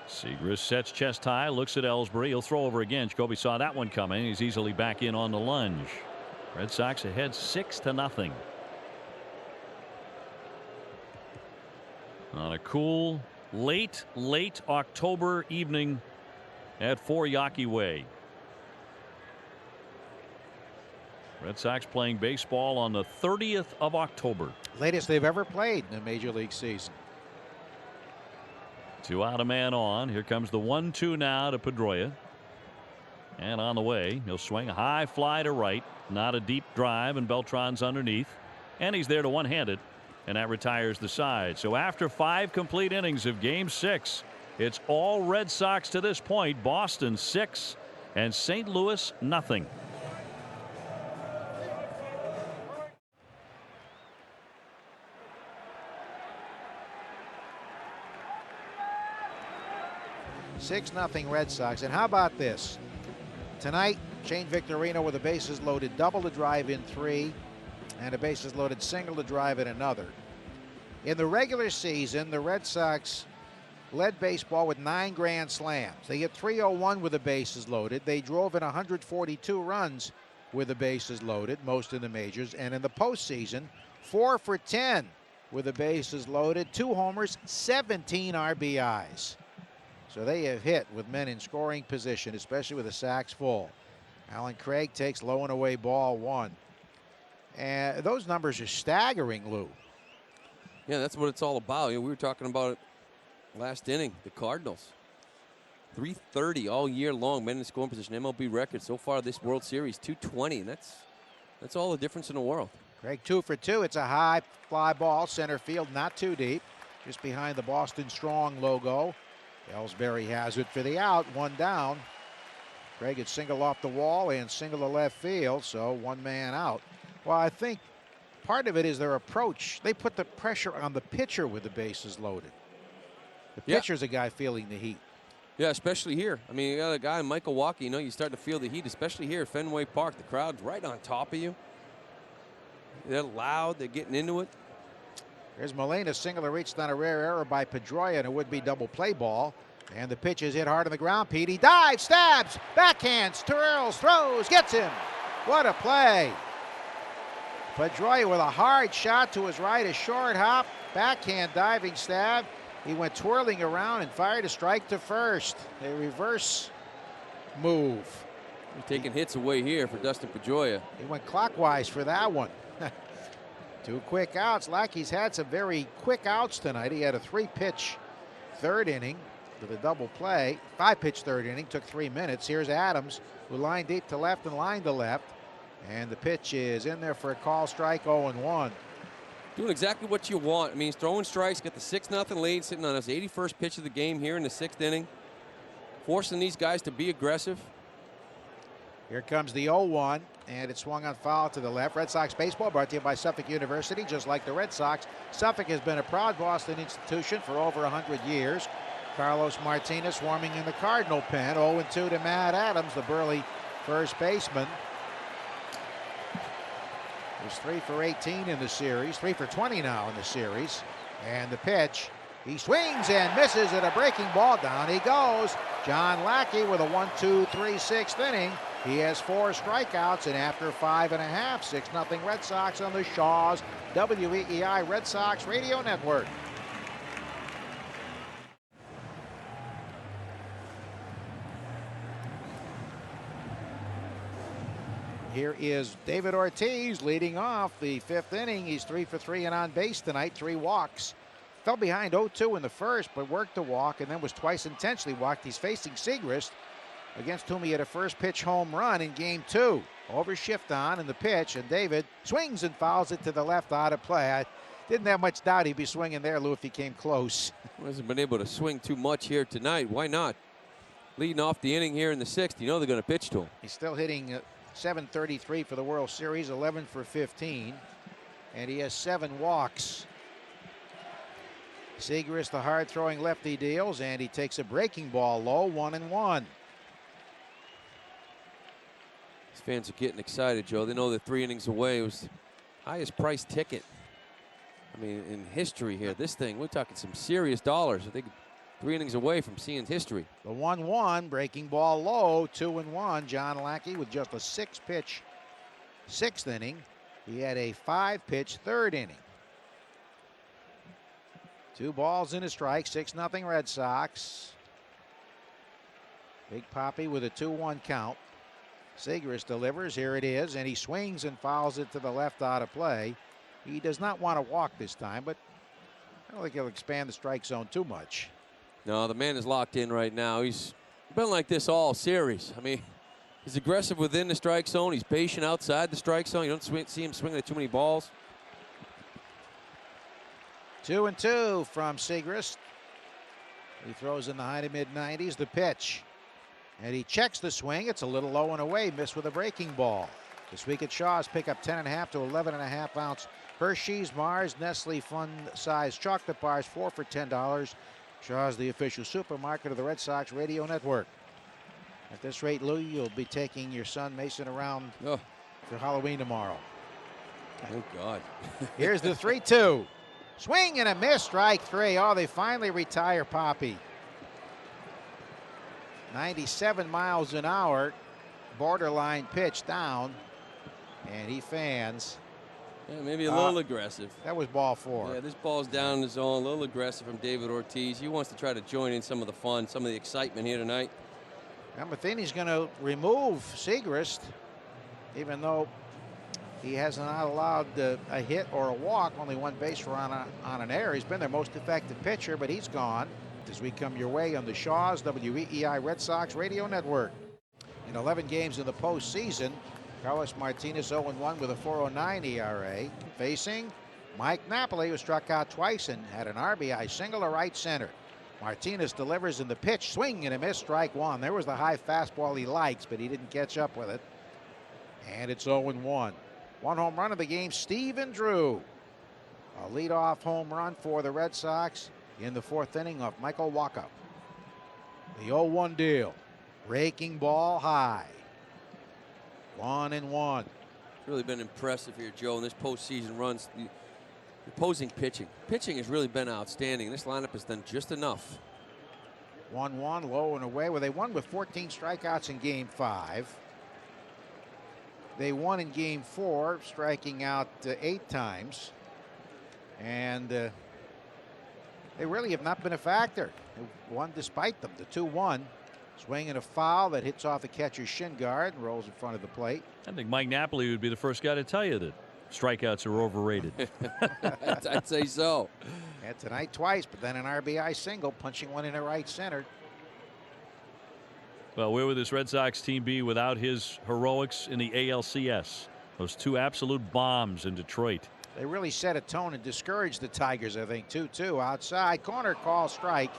Segrist sets chest high, looks at Ellsbury. He'll throw over again. Jacoby saw that one coming. He's easily back in on the lunge. Red Sox ahead 6-0. On a cool, late October evening at 4 Yawkey Way. Red Sox playing baseball on the 30th of October. Latest they've ever played in a major league season. 2 out, a man on. Here comes the 1-2 now to Pedroia. And on the way, he'll swing a high fly to right. Not a deep drive, and Beltran's underneath. And he's there to one-hand it, and that retires the side. So after 5 complete innings of Game 6, it's all Red Sox to this point. Boston 6 and St. Louis nothing. Six nothing Red Sox. And how about this? Tonight, Shane Victorino with a bases loaded double to drive in 3 and a bases loaded single to drive in another. In the regular season, the Red Sox led baseball with 9 grand slams. They hit .301 with the bases loaded. They drove in 142 runs with the bases loaded, most in the majors. And in the postseason, 4 for 10 with the bases loaded, 2 homers, 17 RBIs. So they have hit with men in scoring position, especially with the sacks full. Alan Craig takes low and away ball 1. And those numbers are staggering, Lou. Yeah, that's what it's all about. We were talking about it last inning. The Cardinals, 330 all year long, men in scoring position. MLB record so far this World Series, 220, and that's all the difference in the world. Craig 2 for 2. It's a high fly ball, center field, not too deep. just behind the Boston Strong logo. Ellsbury has it for the out, 1 down. Craig had single off the wall and single to left field, so 1 man out. Well, I think part of it is their approach. They put the pressure on the pitcher with the bases loaded. The pitcher's a guy feeling the heat. Yeah, especially here. I mean, you got a guy, Michael Walker, you know, you start to feel the heat, especially here at Fenway Park. The crowd's right on top of you. They're loud. They're getting into it. Here's Molina, single reached on a rare error by Pedroia, and a would-be double play ball. And the pitch is hit hard on the ground. Pete, he dives, stabs, backhands, twirls, throws, gets him. What a play. Pedroia with a hard shot to his right, a short hop, backhand diving stab. He went twirling around and fired a strike to first. A reverse move. He's taking hits away here for Dustin Pedroia. He went clockwise for that one. 2 quick outs. Lackey's had some very quick outs tonight. He had a 3-pitch 3rd inning with a double play. 5-pitch 3rd inning, took 3 minutes. Here's Adams, who lined deep to left and lined to left. And the pitch is in there for a call strike, 0-1. Doing exactly what you want. I mean, he's throwing strikes, got the 6-0 lead, sitting on his 81st pitch of the game here in the 6th inning. Forcing these guys to be aggressive. Here comes the 0-1, and it's swung on foul to the left. Red Sox baseball brought to you by Suffolk University. Just like the Red Sox, Suffolk has been a proud Boston institution for over 100 years. Carlos Martinez warming in the Cardinal pen. 0-2 to Matt Adams, the burly first baseman. He's 3 for 18 in the series, 3 for 20 now in the series. And the pitch, he swings and misses at a breaking ball. Down he goes. John Lackey with a 1-2-3 6th inning. He has 4 strikeouts, and after 5.5, 6-0 Red Sox on the Shaw's WEEI Red Sox Radio Network. Here is David Ortiz leading off the 5th inning. He's 3 for 3 and on base tonight, 3 walks. Fell behind 0-2 in the first, but worked the walk and then was twice intentionally walked. He's facing Segrist, against whom he had a first pitch home run in game 2. Over shift on in the pitch, and David swings and fouls it to the left out of play. I didn't have much doubt he'd be swinging there, Lou, if he came close. Hasn't been able to swing too much here tonight. Why not? Leading off the inning here in the 6th, you know they're going to pitch to him. He's still hitting .733 for the World Series, 11 for 15, and he has 7 walks. Segrist, the hard-throwing lefty, deals, and he takes a breaking ball low, 1-1. These fans are getting excited, Joe. They know that 3 innings away was the highest price ticket. I mean, in history here, this thing, we're talking some serious dollars. I think 3 innings away from seeing history. The 1-1, breaking ball low, 2-1. John Lackey with just a 6-pitch 6th inning. He had a 5-pitch 3rd inning. 2 balls and a strike, 6-0 Red Sox. Big Papi with a 2-1 count. Segrist delivers, here it is, and he swings and fouls it to the left out of play. He does not want to walk this time, but I don't think he'll expand the strike zone too much. No, the man is locked in right now. He's been like this all series. I mean, he's aggressive within the strike zone. He's patient outside the strike zone. You don't see him swinging at too many balls. 2-2 from Segrist. He throws in the high to mid-90s. The pitch. And he checks the swing. It's a little low and away. Missed with a breaking ball. This week at Shaw's, pick up 10.5 to 11.5 ounce Hershey's, Mars, Nestle fun-sized chocolate bars, 4 for $10. Shaw's, the official supermarket of the Red Sox Radio Network. At this rate, Lou, you'll be taking your son Mason around for Halloween tomorrow. Oh, God. Here's the 3-2. Swing and a miss, strike 3. Oh, they finally retire Papi. 97 miles an hour, borderline pitch down, and he fans. Yeah, maybe a little aggressive. That was ball 4. Yeah, this ball's down in the zone, a little aggressive from David Ortiz. He wants to try to join in some of the fun, some of the excitement here tonight. Now Matheny's going to remove Segrist, even though he has not allowed a hit or a walk, only 1 base run on an error. He's been their most effective pitcher, but he's gone. As we come your way on the Shaw's WEEI Red Sox Radio Network. In 11 games in the postseason, Carlos Martinez 0-1 with a 4.09 ERA. Facing Mike Napoli, who struck out twice and had an RBI single to right center. Martinez delivers in the pitch, swing and a miss, strike one. There was the high fastball he likes, but he didn't catch up with it. And it's 0-1. One home run of the game, Stephen Drew. A leadoff home run for the Red Sox in the 4th inning of Michael Wacha. The 0-1 deal. Breaking ball high. 1-1. It's really been impressive here, Joe, in this postseason runs. The opposing pitching. Pitching has really been outstanding. This lineup has done just enough. 1-1, low and away. Well, they won with 14 strikeouts in Game 5. They won in Game 4, striking out 8 times. And they really have not been a factor. They won despite them. The 2-1. Swing and a foul that hits off the catcher's shin guard and rolls in front of the plate. I think Mike Napoli would be the first guy to tell you that strikeouts are overrated. I'd say so. And tonight twice, but then an RBI single, punching one into right center. Well, where would this Red Sox team be without his heroics in the ALCS? Those 2 absolute bombs in Detroit. They really set a tone and discouraged the Tigers, I think. 2-2 outside. Corner call, strike.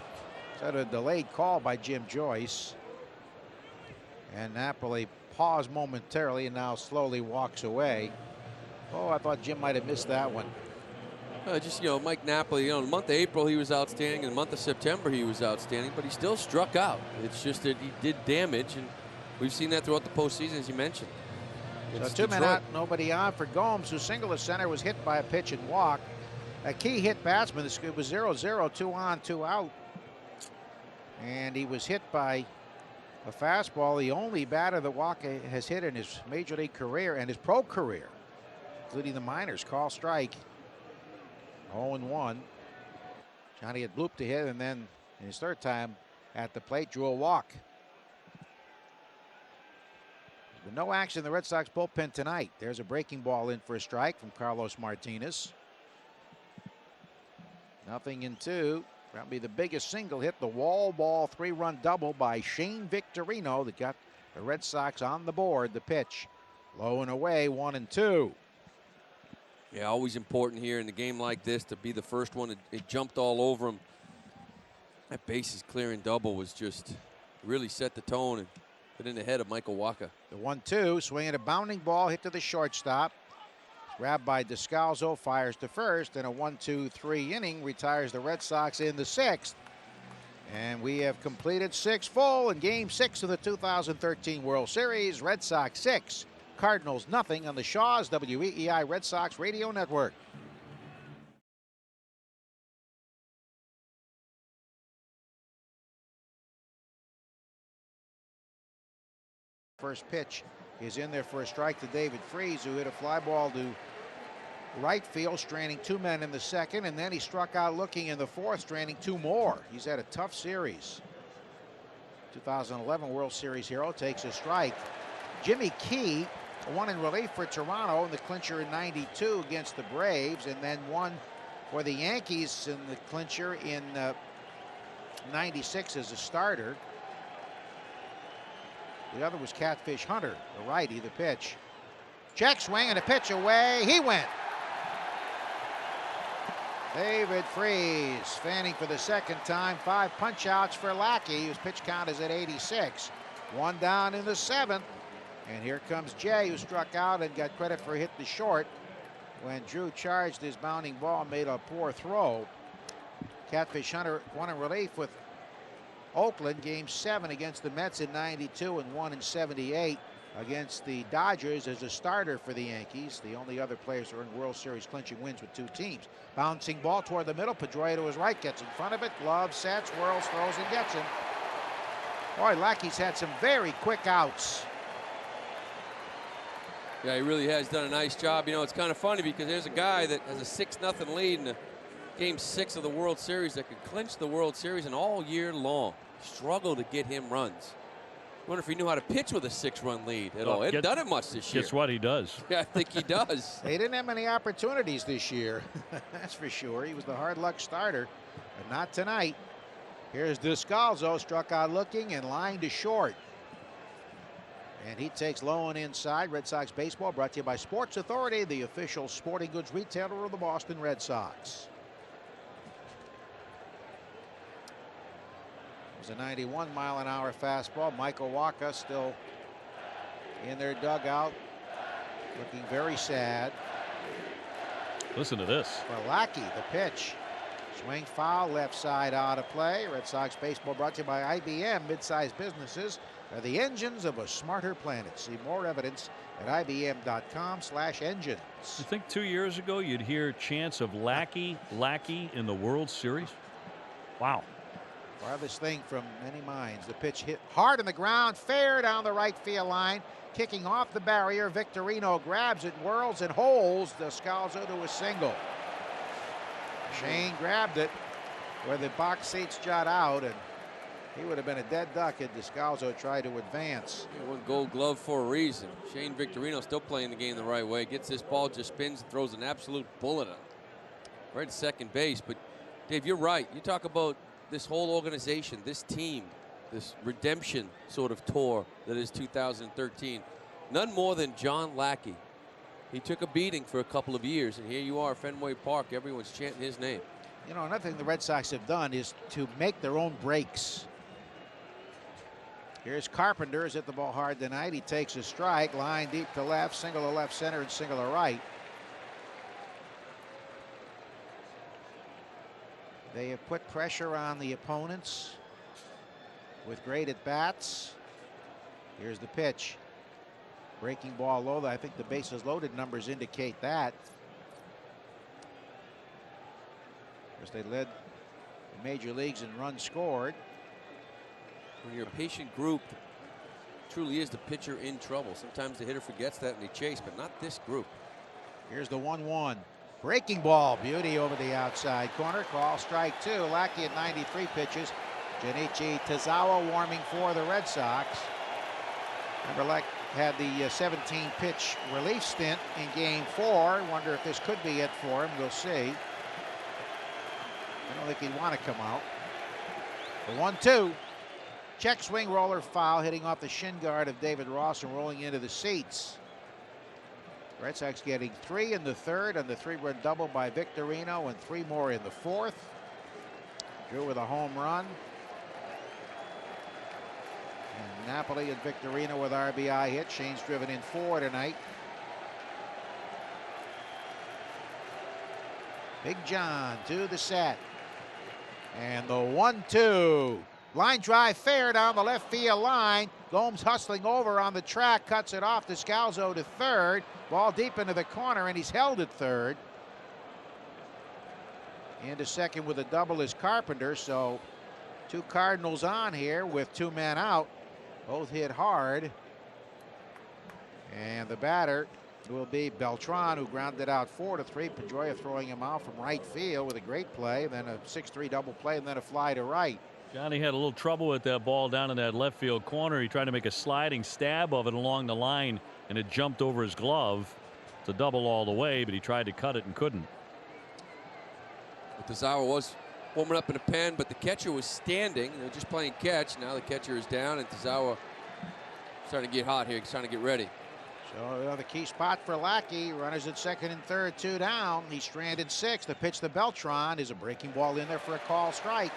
Set a delayed call by Jim Joyce. And Napoli paused momentarily and now slowly walks away. Oh, I thought Jim might have missed that one. Just, you know, Mike Napoli, in the month of April he was outstanding. In the month of September he was outstanding, but he still struck out. It's just that he did damage, and we've seen that throughout the postseason, as you mentioned. So 2 men out, nobody on for Gomes, who singled to center, was hit by a pitch and walk. A key hit batsman. It was 0-0, 2 on, 2 out. And he was hit by a fastball, the only batter that Wacha has hit in his major league career and his pro career, including the minors. Call strike. 0-1. Johnny had blooped to hit, and then in his 3rd time at the plate, drew a walk. But no action in the Red Sox bullpen tonight. There's a breaking ball in for a strike from Carlos Martinez. 0-2. Probably the biggest single hit, the wall ball 3-run double by Shane Victorino that got the Red Sox on the board. The pitch low and away, 1-2. Yeah, always important here in a game like this to be the first one. It jumped all over him. That bases clearing double was just really set the tone and put in the head of Michael Wacha. The 1-2, swinging a bounding ball, hit to the shortstop. Grabbed by Descalzo, fires to first, and a 1-2-3 inning retires the Red Sox in the 6th. And we have completed 6 full in Game 6 of the 2013 World Series. Red Sox 6, Cardinals nothing on the Shaw's WEEI Red Sox Radio Network. First pitch is in there for a strike to David Freese, who hit a fly ball to right field, stranding 2 men in the 2nd, and then he struck out looking in the 4th, stranding 2 more. He's had a tough series. 2011 World Series hero takes a strike. Jimmy Key, one in relief for Toronto in the clincher in '92 against the Braves, and then one for the Yankees in the clincher in '96 as a starter. The other was Catfish Hunter, the righty. The pitch. Check swing and a pitch away. He went. David Freese fanning for the 2nd time. 5 punch outs for Lackey, whose pitch count is at 86. 1 down in the 7th. And here comes Jay, who struck out and got credit for a hit to short when Drew charged his bounding ball and made a poor throw. Catfish Hunter won in relief with Oakland, Game 7 against the Mets in '92 and 1 in '78 against the Dodgers as a starter for the Yankees. The only other players who are in World Series clinching wins with 2 teams. Bouncing ball toward the middle. Pedroia to his right, gets in front of it. Glove, sets, whirls, throws, and gets him. Boy, Lackey's had some very quick outs. Yeah, he really has done a nice job. You know, it's kind of funny because there's a guy that has a 6-0 lead in the Game 6 of the World Series that could clinch the World Series, and all year long struggle to get him runs. I wonder if he knew how to pitch with a 6-run lead at all. He hadn't done it much this year. Guess what he does. Yeah, I think he does. They didn't have many opportunities this year. That's for sure. He was the hard luck starter, but not tonight. Here's Descalzo, struck out looking and lined to short. And he takes low and inside. Red Sox baseball brought to you by Sports Authority, the official sporting goods retailer of the Boston Red Sox. It was a 91-mile-an-hour fastball. Michael Wacha still in their dugout, looking very sad. Listen to this. For Lackey, the pitch. Swing foul, left side out of play. Red Sox baseball brought to you by IBM. Mid-sized businesses are the engines of a smarter planet. See more evidence at IBM.com/engines. You think 2 years ago you'd hear chants of Lackey in the World Series? Wow. Farthest thing from many minds. The pitch hit hard on the ground, fair down the right field line. Kicking off the barrier, Victorino grabs it, whirls and holds Descalzo to a single. Shane grabbed it where the box seats jut out, and he would have been a dead duck had Descalzo tried to advance. One Gold Glove for a reason. Shane Victorino still playing the game the right way. Gets this ball, just spins and throws an absolute bullet on it. Right at second base. But Dave, you're right. You talk about this whole organization, this team, this redemption sort of tour that is 2013. None more than John Lackey. He took a beating for a couple of years, and here you are, Fenway Park. Everyone's chanting his name. You know, another thing the Red Sox have done is to make their own breaks. Here's Carpenter, is hit the ball hard tonight. He takes a strike, line deep to left, single to left center, and single to right. They have put pressure on the opponents with great at-bats. Here's the pitch. Breaking ball low. I think the bases loaded numbers indicate that. Of course, they led the major leagues in runs scored. When you're a patient group, truly is the pitcher in trouble. Sometimes the hitter forgets that and they chase, but not this group. Here's the 1-1. Breaking ball, beauty over the outside corner. Call strike two. Lackey at 93 pitches. Junichi Tazawa warming for the Red Sox. Remember, Lack had the 17-pitch relief stint in Game 4. Wonder if this could be it for him. We'll see. I don't think he'd want to come out. The 1-2. Check swing roller foul, hitting off the shin guard of David Ross and rolling into the seats. Red Sox getting 3 in the third and the 3-run double by Victorino and 3 more in the fourth. Drew with a home run. And Napoli and Victorino with RBI hit. Shane's driven in 4 tonight. Big John to the set. And the 1-2. Line drive fair down the left field line. Gomes hustling over on the track, cuts it off. Descalzo to third. Ball deep into the corner, and he's held at third. Into second with a double is Carpenter, so 2 Cardinals on here with 2 men out. Both hit hard. And the batter will be Beltran, who grounded out 4-3. Pedroia throwing him out from right field with a great play, then a 6-3 double play, and then a fly to right. Johnny had a little trouble with that ball down in that left field corner. He tried to make a sliding stab of it along the line, and it jumped over his glove. It's a double all the way, but he tried to cut it and couldn't. Tazawa was warming up in the pen, but the catcher was standing. They're just playing catch. Now the catcher is down, and Tazawa starting to get hot here. He's trying to get ready. So another key spot for Lackey. Runners at second and third, 2 down. He's stranded 6. The pitch to Beltran is a breaking ball in there for a call strike.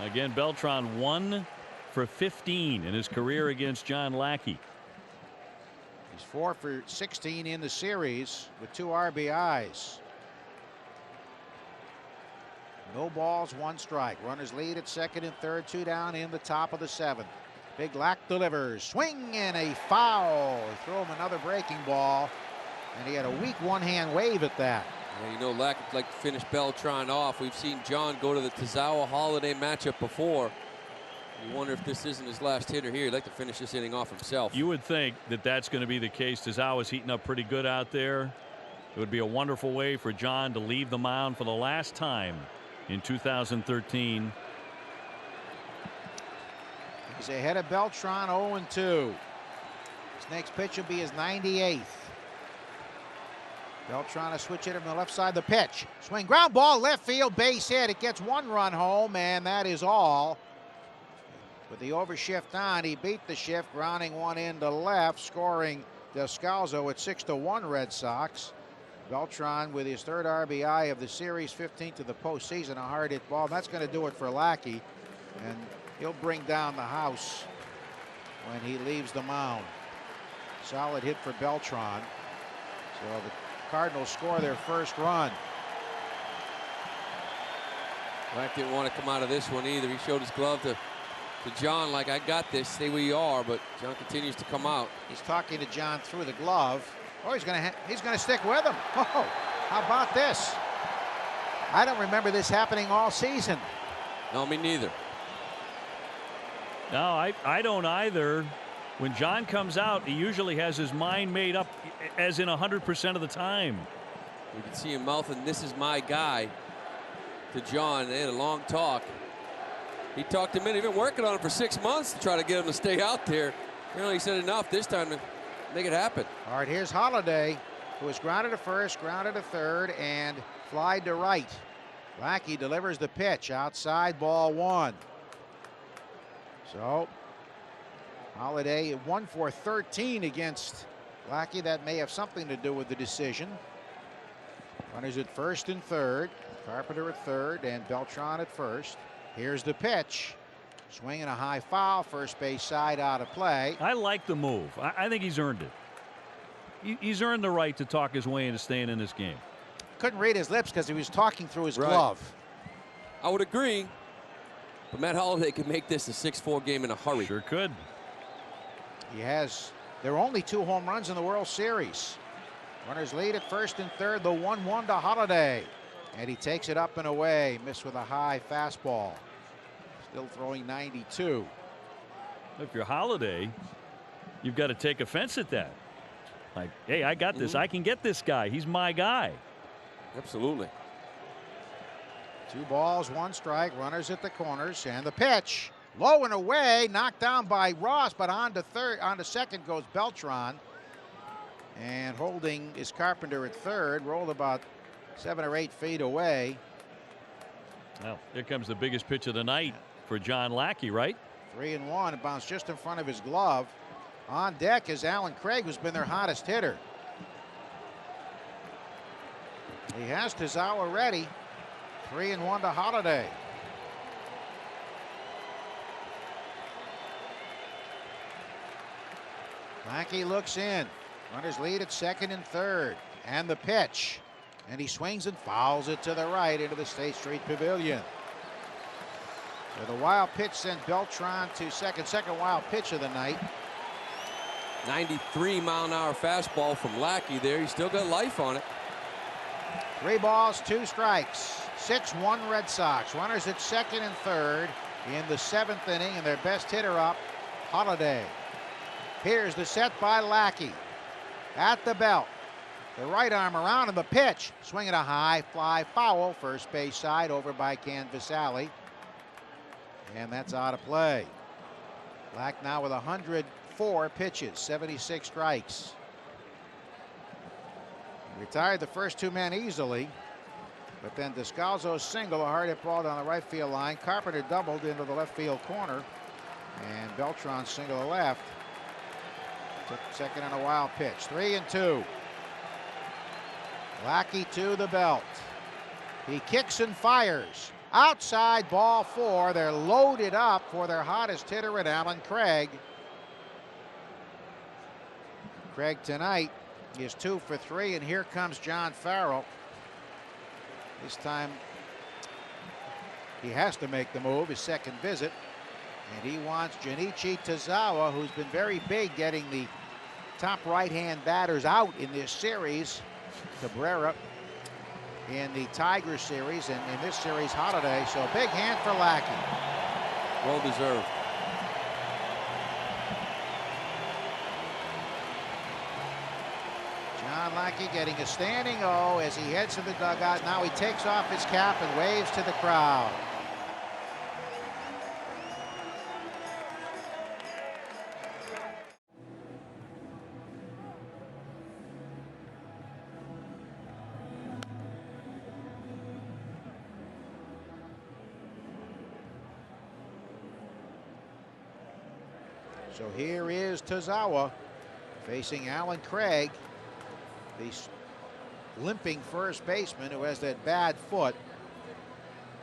Again, Beltran 1 for 15 in his career against John Lackey. He's 4 for 16 in the series with 2 RBIs. No balls, 1 strike. Runners lead at second and third, 2 down in the top of the 7th. Big Lack delivers. Swing and a foul. They throw him another breaking ball, and he had a weak one-hand wave at that. Yeah, you know, Lack would like to finish Beltran off. We've seen John go to the Tazawa Holiday matchup before. You wonder if this isn't his last hitter here. He'd like to finish this inning off himself. You would think that that's going to be the case. Tazawa's heating up pretty good out there. It would be a wonderful way for John to leave the mound for the last time in 2013. He's ahead of Beltran, 0-2. His next pitch will be his 98th. Beltran to switch it from the left side. The pitch. Swing, ground ball, left field, base hit. It gets 1 run home, and that is all. With the overshift on, he beat the shift, grounding one into left, scoring Descalzo at 6-1 Red Sox. Beltran with his third RBI of the series, 15th of the postseason, a hard hit ball. That's going to do it for Lackey, and he'll bring down the house when he leaves the mound. Solid hit for Beltran. So the Cardinals score their first run. Black didn't want to come out of this one either. He showed his glove to John like, I got this, stay where you are, but John continues to come out. He's talking to John through the glove. Oh, he's gonna stick with him. Oh, how about this? I don't remember this happening all season. No, me neither. No, I don't either. When John comes out, he usually has his mind made up, as in 100% of the time. You can see him mouthing, "This is my guy," to John. They had a long talk. He talked him in. He'd been working on it for 6 months to try to get him to stay out there. You know, he said enough this time to make it happen. All right, here's Holliday, who was grounded to first, grounded to third, and flied to right. Lackey delivers the pitch outside, ball one. So Holliday 1 for 13 against Lackey. That may have something to do with the decision. Runners at first and third. Carpenter at third and Beltran at first. Here's the pitch. Swinging a high foul, first base side out of play. I like the move. I think he's earned it. He's earned the right to talk his way into staying in this game. Couldn't read his lips because he was talking through his Right. glove. I would agree, but Matt Holliday could make this a 6-4 game in a hurry. Sure could. There are only 2 home runs in the World Series. Runners lead at first and third, the 1-1 to Holliday. And he takes it up and away, missed with a high fastball. Still throwing 92. If you're Holliday, you've got to take offense at that. Like, hey, I got this. I can get this guy. He's my guy. Absolutely. 2 balls, 1 strike. Runners at the corners, and the pitch low and away, knocked down by Ross, but on to second goes Beltran, and holding is Carpenter at third. Rolled about 7 or 8 feet away. Well, here comes the biggest pitch of the night for John Lackey, right? 3-1. It bounced just in front of his glove. On deck is Alan Craig, who's been their hottest hitter. He has Tazawa ready. 3-1 to Holliday. Lackey looks in. Runners lead at second and third. And the pitch. And he swings and fouls it to the right into the State Street Pavilion. So the wild pitch sent Beltran to second. Second wild pitch of the night. 93-mile-an-hour fastball from Lackey there. He's still got life on it. 3 balls, 2 strikes. 6-1 Red Sox. Runners at second and third in the 7th inning, and their best hitter up, Holliday. Here's the set by Lackey. At the belt. The right arm around, and the pitch. Swinging a high fly foul, first base side over by Canvas Alley. And that's out of play. Lack now with 104 pitches, 76 strikes. Retired the first 2 men easily, but then Descalzo's single, a hard hit ball down the right field line. Carpenter doubled into the left field corner, and Beltran single to left. Took second on a wild pitch. 3-2. Lackey to the belt. He kicks and fires. Outside, ball 4. They're loaded up for their hottest hitter at Alan Craig. Craig tonight is 2 for 3, and here comes John Farrell. This time he has to make the move, his second visit, and he wants Junichi Tazawa, who's been very big getting the top right-hand batters out in this series. Cabrera in the Tiger series, and in this series Holliday. So big hand for Lackey. Well deserved. John Lackey getting a standing O as he heads to the dugout. Now he takes off his cap and waves to the crowd. So here is Tazawa facing Alan Craig, the limping first baseman who has that bad foot.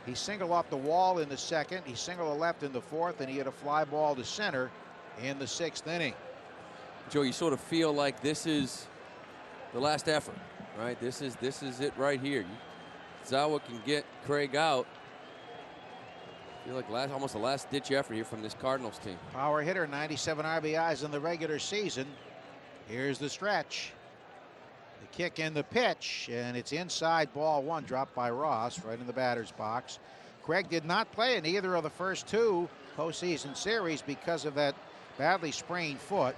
He singled off the wall in the second. He singled to left in the fourth, and he hit a fly ball to center in the 6th inning. Joe, you sort of feel like this is the last effort, right? This is it right here. Zawa can get Craig out. I feel like almost a last-ditch effort here from this Cardinals team. Power hitter, 97 RBIs in the regular season. Here's the stretch. The kick and the pitch, and it's inside, ball 1, dropped by Ross right in the batter's box. Craig did not play in either of the first 2 postseason series because of that badly sprained foot,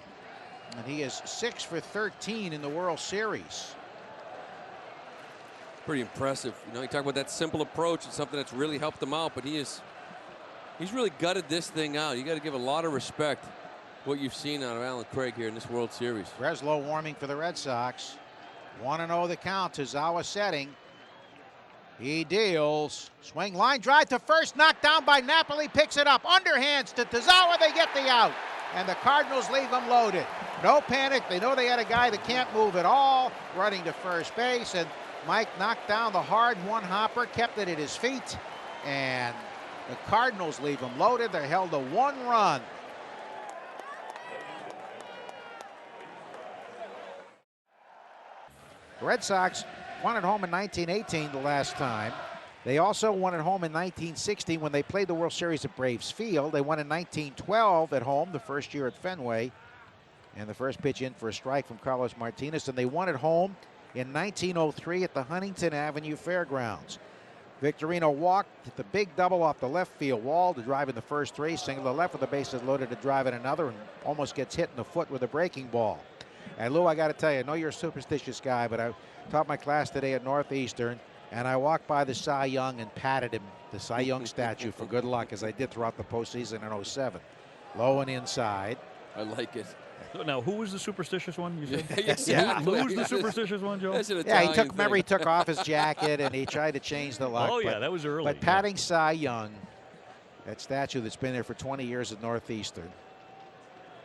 and he is 6 for 13 in the World Series. Pretty impressive. You know, you talk about that simple approach. It's something that's really helped him out, but he's really gutted this thing out. You got to give a lot of respect what you've seen out of Alan Craig here in this World Series. Breslow warming for the Red Sox. 1-0 the count. Tazawa setting. He deals. Swing, line drive to first, knocked down by Napoli, picks it up. Underhands to Tazawa, they get the out. And the Cardinals leave him loaded. No panic. They know they had a guy that can't move at all, running to first base. And Mike knocked down the hard one-hopper, kept it at his feet. And the Cardinals leave him loaded. They're held to 1 run. The Red Sox won at home in 1918 the last time. They also won at home in 1960 when they played the World Series at Braves Field. They won in 1912 at home, the first year at Fenway. And the first pitch in for a strike from Carlos Martinez. And they won at home in 1903 at the Huntington Avenue Fairgrounds. Victorino walked the big double off the left field wall to drive in the first 3. Single to left with the bases loaded to drive in another, and almost gets hit in the foot with a breaking ball. And Lou, I got to tell you, I know you're a superstitious guy, but I taught my class today at Northeastern, and I walked by the Cy Young and patted him, the Cy Young statue, for good luck, as I did throughout the postseason in '07. Low and inside. I like it. Now, who was the superstitious one you said? Yes, Yeah. Who was the superstitious one, Joe? That's an Yeah, he Italian took, remember, he thing. took off his jacket and he tried to change the lock. Oh, yeah, that was early. But patting Cy Young, that statue that's been there for 20 years at Northeastern,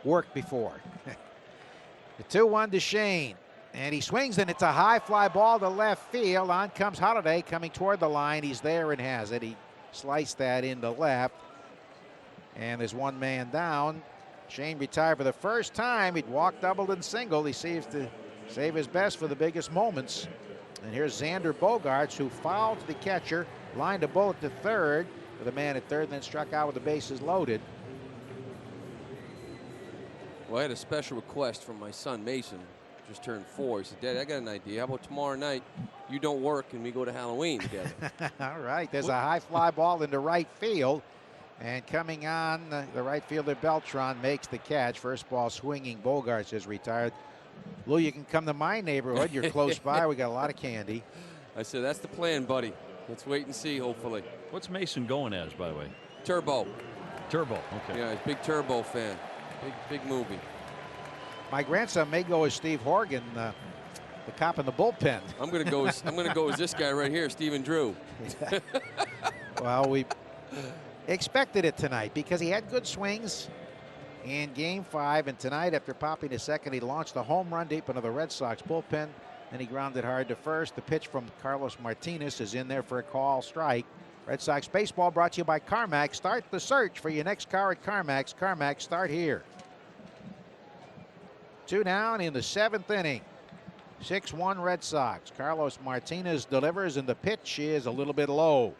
worked before. The 2-1 to Shane. And he swings, and it's a high fly ball to left field. On comes Holiday coming toward the line. He's there and has it. He sliced that into left. And there's 1 man down. Shane retired for the first time. He'd walked, doubled, and singled. He seems to save his best for the biggest moments. And here's Xander Bogaerts, who fouled to the catcher, lined a bullet to third with a man at third, and then struck out with the bases loaded. Well, I had a special request from my son, Mason, just turned 4. He said, Dad, I got an idea. How about tomorrow night you don't work and we go to Halloween together? All right, there's a high fly ball into right field. And coming on, the right fielder Beltran makes the catch. First ball swinging. Bogaerts is retired. Lou, you can come to my neighborhood. You're close by. We got a lot of candy. I said, that's the plan, buddy. Let's wait and see, hopefully. What's Mason going as, by the way? Turbo. Turbo, okay. Yeah, he's a big Turbo fan. Big movie. My grandson may go as Steve Horgan, the cop in the bullpen. I'm gonna go as this guy right here, Stephen Drew. Well, we expected it tonight because he had good swings in Game 5, and tonight, after popping a second, he launched a home run deep into the Red Sox bullpen. Then he grounded hard to first. The pitch from Carlos Martinez is in there for a call strike. Red Sox baseball brought to you by CarMax. Start the search for your next car at CarMax. CarMax, start here. 2 down in the 7th inning. 6-1 Red Sox. Carlos Martinez delivers, and the pitch is a little bit low.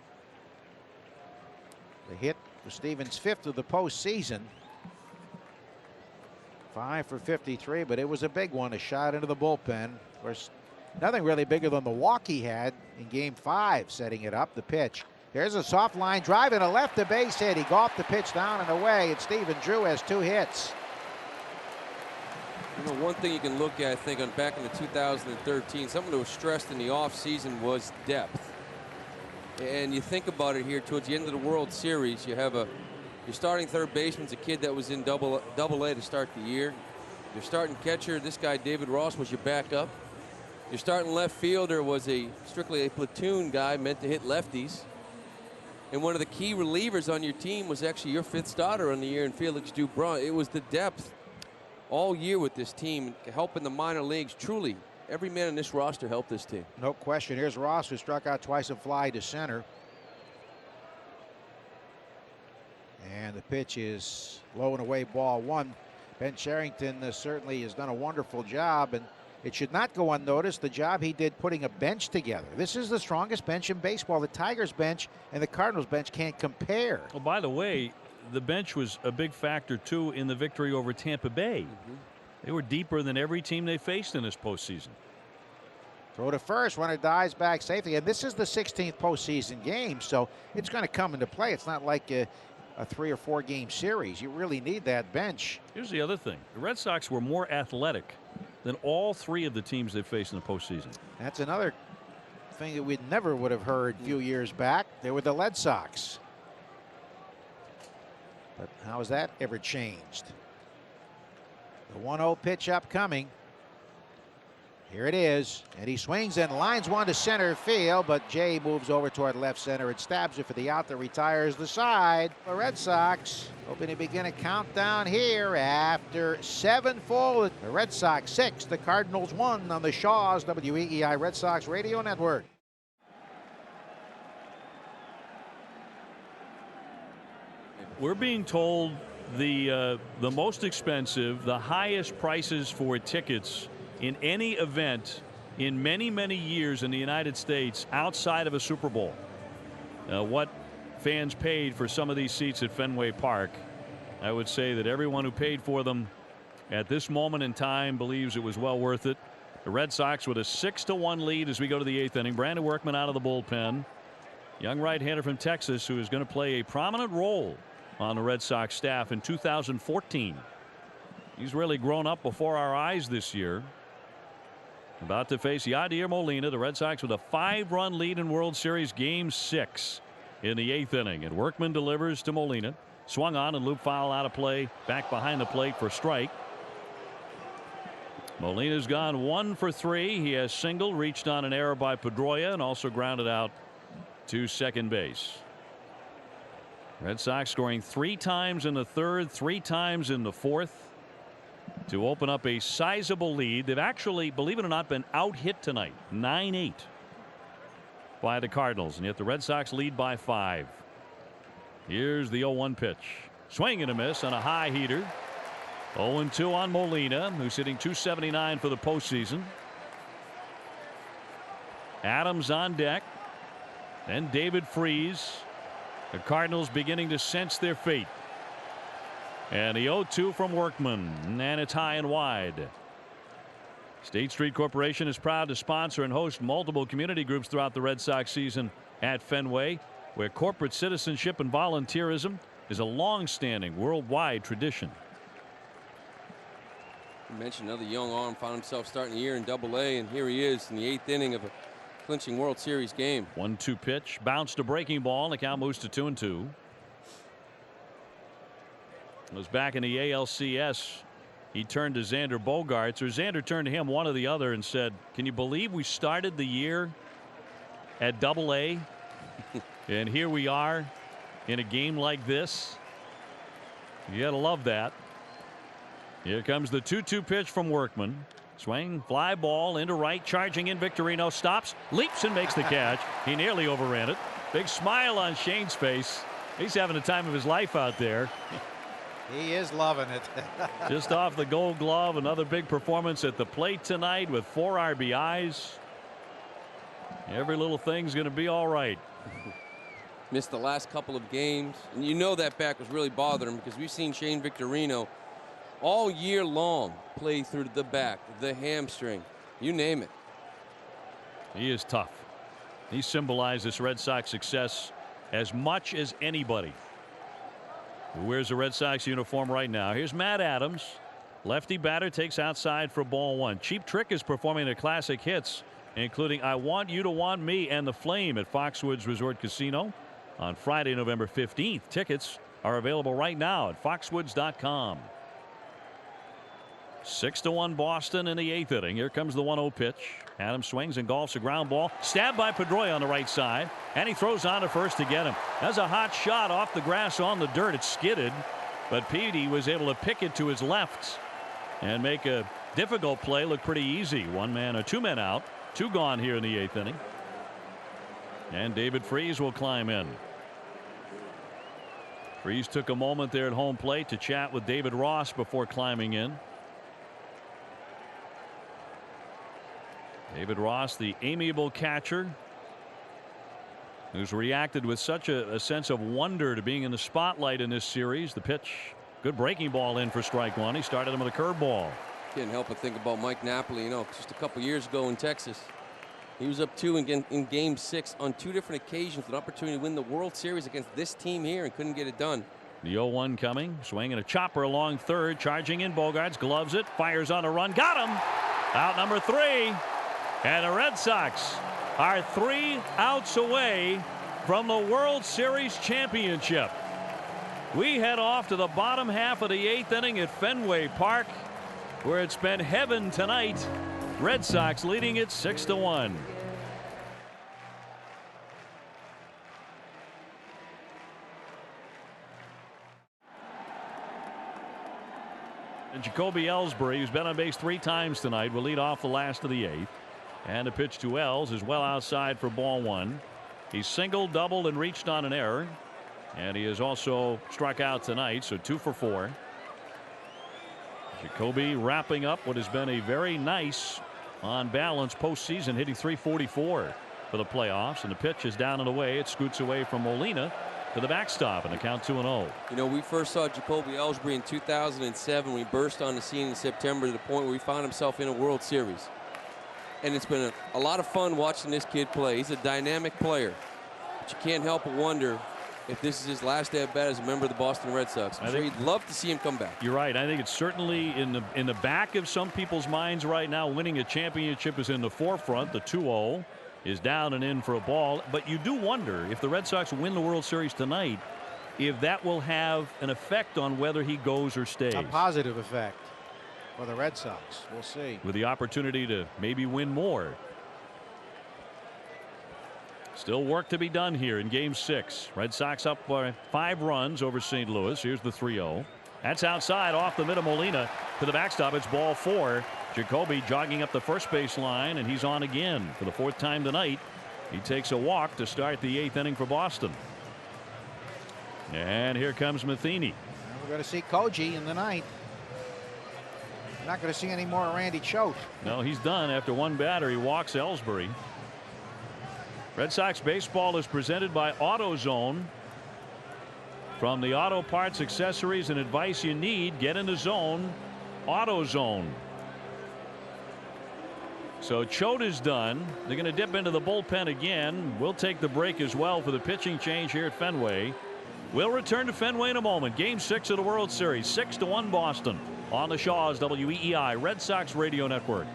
The hit for Stevens' 5th of the postseason. 5 for 53, but it was a big one, a shot into the bullpen. Of course, nothing really bigger than the walk he had in Game 5, setting it up. The pitch. Here's a soft line drive and a left to base hit. He golfed the pitch down and away, and Stephen Drew has 2 hits. You know, one thing you can look at, I think, on back in the 2013, something that was stressed in the offseason was depth. And you think about it here towards the end of the World Series, you have your starting third baseman's a kid that was in double A to start the year. Your starting catcher, this guy David Ross, was your backup. Your starting left fielder was strictly a platoon guy meant to hit lefties. And one of the key relievers on your team was actually your 5th starter on the year in Felix Dubron. It was the depth all year with this team, helping the minor leagues. Truly, every man in this roster helped this team. No question. Here's Ross, who struck out twice and fly to center. And the pitch is low and away, ball 1. Ben Cherington certainly has done a wonderful job, and it should not go unnoticed the job he did putting a bench together. This is the strongest bench in baseball. The Tigers bench and the Cardinals bench can't compare. Well, by the way, the bench was a big factor too in the victory over Tampa Bay. They were deeper than every team they faced in this postseason. Throw to first, runner dives back safely, and this is the 16th postseason game, so it's going to come into play. It's not like a 3 or 4 game series. You really need that bench. Here's the other thing: the Red Sox were more athletic than all 3 of the teams they faced in the postseason. That's another thing that we never would have heard a few years back. They were the Red Sox. But how has that ever changed? The 1-0 pitch upcoming. Here it is, and he swings and lines one to center field, but Jay moves over toward left center and stabs it for the out that retires the side. The Red Sox hoping to begin a countdown here after 7 full. The Red Sox 6, the Cardinals 1 on the Shaw's WEEI Red Sox Radio Network. We're being told the most expensive, the highest prices for tickets in any event in many years in the United States outside of a Super Bowl. What fans paid for some of these seats at Fenway Park, I would say that everyone who paid for them at this moment in time believes it was well worth it. The Red Sox with a 6-1 lead as we go to the 8th inning. Brandon Workman out of the bullpen. Young right-hander from Texas who is going to play a prominent role on the Red Sox staff in 2014. He's really grown up before our eyes this year. About to face Yadier Molina. The Red Sox with a 5-run lead in World Series Game 6 in the 8th inning. And Workman delivers to Molina. Swung on and loop foul out of play. Back behind the plate for strike. Molina's gone 1 for 3. He has singled, reached on an error by Pedroia, and also grounded out to second base. Red Sox scoring 3 times in the 3rd, 3 times in the 4th. To open up a sizable lead. They've actually, believe it or not, been out hit tonight, 9-8 by the Cardinals, and yet the Red Sox lead by 5. Here's the 0-1 pitch. Swing and a miss on a high heater. 0-2 on Molina, who's hitting .279 for the postseason. Adams on deck. Then David Freese. The Cardinals beginning to sense their fate. And the 0-2 from Workman, and it's high and wide. State Street Corporation is proud to sponsor and host multiple community groups throughout the Red Sox season at Fenway, where corporate citizenship and volunteerism is a long-standing worldwide tradition. You mentioned another young arm found himself starting the year in Double-A, and here he is in the 8th inning of a clinching World Series game. 1-2 pitch, bounced a breaking ball, and the count moves to 2-2. It was back in the ALCS. He turned to Xander Bogaerts, or Xander turned to him, one or the other, and said, "Can you believe we started the year at Double-A, and here we are in a game like this?" You gotta love that. Here comes the 2-2 pitch from Workman. Swing, fly ball into right, charging in Victorino, stops, leaps and makes the catch. He nearly overran it. Big smile on Shane's face. He's having the time of his life out there. He is loving it. Just off the Gold Glove. Another big performance at the plate tonight with 4 RBIs. Every little thing's going to be all right. Missed the last couple of games, and you know that back was really bothering him because we've seen Shane Victorino all year long play through the back, the hamstring, you name it. He is tough. He symbolized this Red Sox success as much as anybody. Who wears a Red Sox uniform right now? Here's Matt Adams. Lefty batter takes outside for ball 1. Cheap Trick is performing the classic hits, including I Want You to Want Me and The Flame at Foxwoods Resort Casino on Friday, November 15th. Tickets are available right now at foxwoods.com. 6-1 Boston in the 8th inning. Here comes the 1-0 pitch. Adams swings and golfs a ground ball. Stabbed by Pedroia on the right side. And he throws on to first to get him. That's a hot shot off the grass on the dirt. It skidded. But Petey was able to pick it to his left and make a difficult play look pretty easy. 1 man or 2 men out. 2 gone here in the 8th inning. And David Freese will climb in. Freese took a moment there at home plate to chat with David Ross before climbing in. David Ross, the amiable catcher, who's reacted with such a sense of wonder to being in the spotlight in this series. The pitch, good breaking ball in for strike 1. He started him with a curveball. Can't help but think about Mike Napoli. You know, just a couple years ago in Texas, he was up 2 in Game 6 on 2 different occasions, an opportunity to win the World Series against this team here, and couldn't get it done. The 0-1 coming, swinging a chopper along third, charging in. Bogaerts gloves it, fires on a run, got him. Out number 3. And the Red Sox are 3 outs away from the World Series championship. We head off to the bottom half of the 8th inning at Fenway Park, where it's been heaven tonight. Red Sox leading it 6-1. And Jacoby Ellsbury, who's been on base 3 times tonight, will lead off the last of the 8th. And a pitch to Ells is well outside for ball 1. He singled, doubled, and reached on an error. And he has also struck out tonight, so 2 for 4. Jacoby wrapping up what has been a very nice, on balance, postseason, hitting .344 for the playoffs. And the pitch is down and away. It scoots away from Molina to the backstop, and the count 2-0. You know, we first saw Jacoby Ellsbury in 2007 when he burst on the scene in September to the point where he found himself in a World Series. And it's been a lot of fun watching this kid play. He's a dynamic player. But you can't help but wonder if this is his last at bat as a member of the Boston Red Sox. I'm sure he'd love to see him come back. You're right. I think it's certainly in the back of some people's minds right now. Winning a championship is in the forefront. The 2-0 is down and in for a ball. But you do wonder if the Red Sox win the World Series tonight, if that will have an effect on whether he goes or stays. A positive effect for the Red Sox. We'll see. With the opportunity to maybe win more. Still work to be done here in Game 6. Red Sox up by 5 runs over St. Louis. Here's the 3-0. That's outside off the mid of Molina to the backstop. It's ball 4. Jacoby jogging up the first base line, and he's on again for the 4th time tonight. He takes a walk to start the 8th inning for Boston. And here comes Matheny. We're going to see Koji in the 9th. We're not going to see any more Randy Choate. No, he's done after 1 batter. He walks Ellsbury. Red Sox baseball is presented by AutoZone. From the auto parts, accessories, and advice you need, get in the zone. AutoZone. So Choate is done. They're going to dip into the bullpen again. We'll take the break as well for the pitching change here at Fenway. We'll return to Fenway in a moment. Game 6 of the World Series. 6-1 Boston. On the Shaw's WEEI Red Sox Radio Network.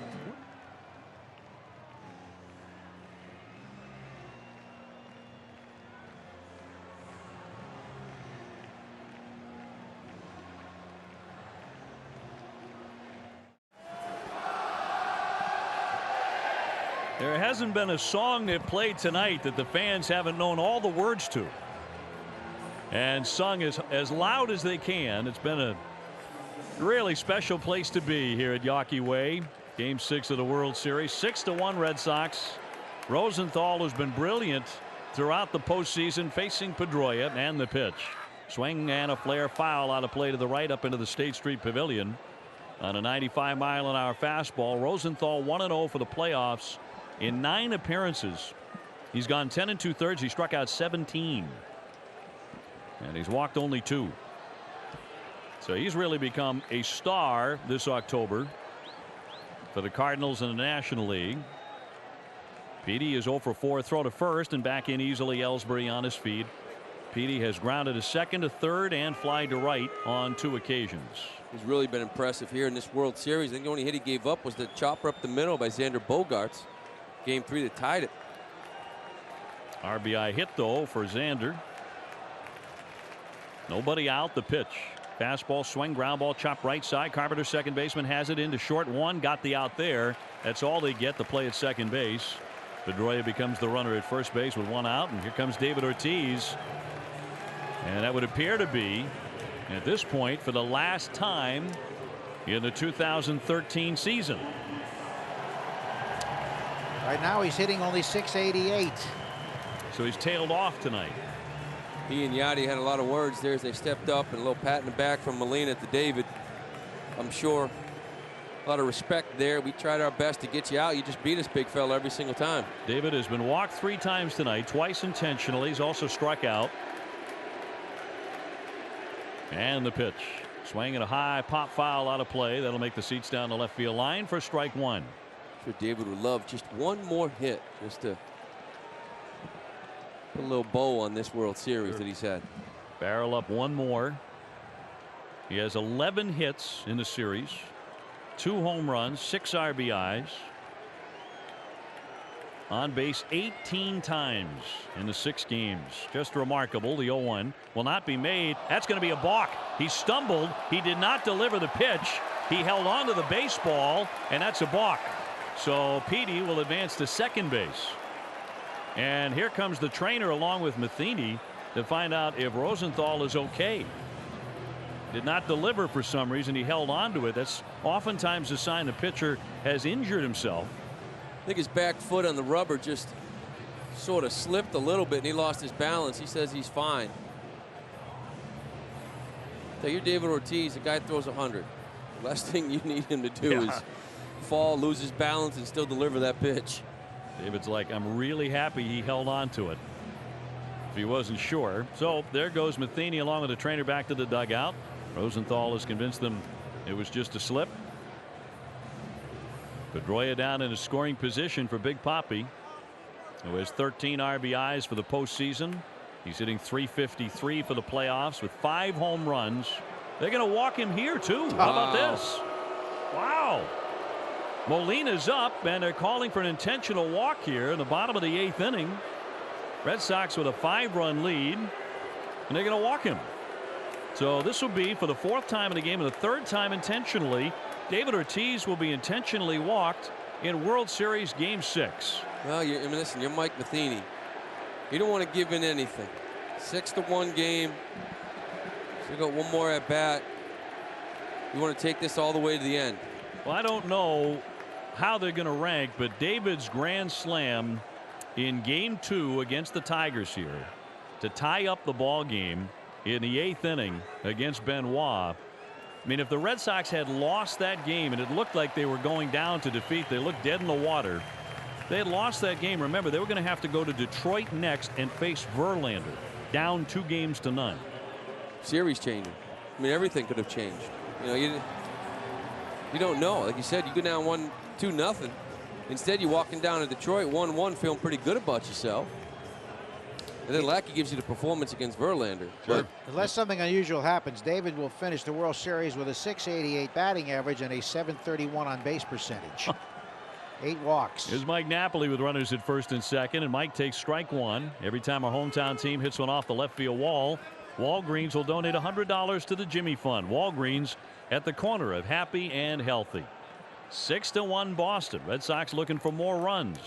There hasn't been a song that played tonight that the fans haven't known all the words to and sung as loud as they can. It's been a really special place to be here at Yawkey Way. Game 6 of the World Series. 6-1 Red Sox. Rosenthal has been brilliant throughout the postseason, facing Pedroia. And the pitch. Swing and a flare, foul out of play to the right up into the State Street Pavilion on a 95-mile-an-hour fastball. Rosenthal 1-0 for the playoffs in 9 appearances. He's gone 10 2/3. He struck out 17. And he's walked only 2. So he's really become a star this October for the Cardinals in the National League. Petey is 0 for 4. Throw to first and back in easily. Ellsbury on his feet. Petey has grounded to second, to third, and fly to right on 2 occasions. He's really been impressive here in this World Series. I think the only hit he gave up was the chopper up the middle by Xander Bogaerts. Game 3 that tied it. RBI hit though for Xander. Nobody out. The pitch. Fastball swing, ground ball, chop right side. Carpenter, second baseman, has it into short one. Got the out there. That's all they get. The play at second base. Pedroia becomes the runner at first base with one out. And here comes David Ortiz. And that would appear to be, at this point, for the last time in the 2013 season. Right now he's hitting only .688. So he's tailed off tonight. He and Yachty had a lot of words there as they stepped up, and a little pat in the back from Molina to David. I'm sure a lot of respect there. We tried our best to get you out. You just beat us, big fella, every single time. David has been walked 3 times tonight, twice intentionally. He's also struck out. And the pitch. Swinging a high pop foul out of play. That'll make the seats down the left field line for strike one. I'm sure David would love just one more hit just to put a little bow on this World Series that he's had. Barrel up one more. He has 11 hits in the series, 2 home runs, 6 RBIs. On base 18 times in the 6 games. Just remarkable. The 0-1 will not be made. That's going to be a balk. He stumbled. He did not deliver the pitch. He held on to the baseball, and that's a balk. So Petey will advance to second base. And here comes the trainer along with Matheny to find out if Rosenthal is okay. Did not deliver for some reason. He held on to it. That's oftentimes a sign the pitcher has injured himself. I think his back foot on the rubber just sort of slipped a little bit and he lost his balance. He says he's fine. So you're David Ortiz. The guy throws 100. The last thing you need him to do is fall, lose his balance, and still deliver that pitch. David's like, I'm really happy he held on to it. If he wasn't sure. So there goes Matheny along with the trainer back to the dugout. Rosenthal has convinced them it was just a slip. Pedroia down in a scoring position for Big Papi, who has 13 RBIs for the postseason. He's hitting .353 for the playoffs with 5 home runs. They're going to walk him here too. How about this? Wow. Molina's up, and they're calling for an intentional walk here in the bottom of the 8th inning. Red Sox with a 5-run lead, and they're going to walk him. So this will be for the 4th time in the game and the 3rd time intentionally. David Ortiz will be intentionally walked in World Series Game 6. Well, I mean, listen, you're Mike Matheny. You don't want to give in anything. 6-1 game. So you got one more at bat. You want to take this all the way to the end. Well, I don't know how they're going to rank, but David's grand slam in Game 2 against the Tigers here to tie up the ball game in the 8th inning against Benoit. I mean, if the Red Sox had lost that game and it looked like they were going down to defeat, they looked dead in the water. They had lost that game. Remember, they were going to have to go to Detroit next and face Verlander, down 2-0. Series changing. I mean, everything could have changed. You know, you don't know. Like you said, you go down 1-2-0. Instead, you're walking down to Detroit 1-1, feeling pretty good about yourself. And then Lackey gives you the performance against Verlander. Sure. Unless something unusual happens, David will finish the World Series with a .688 batting average and a .731 on base percentage. 8 walks. Here's Mike Napoli with runners at first and second, and Mike takes strike one. Every time our hometown team hits one off the left field wall, Walgreens will donate $100 to the Jimmy Fund. Walgreens at the corner of happy and healthy. 6-1 Boston. Red Sox looking for more runs.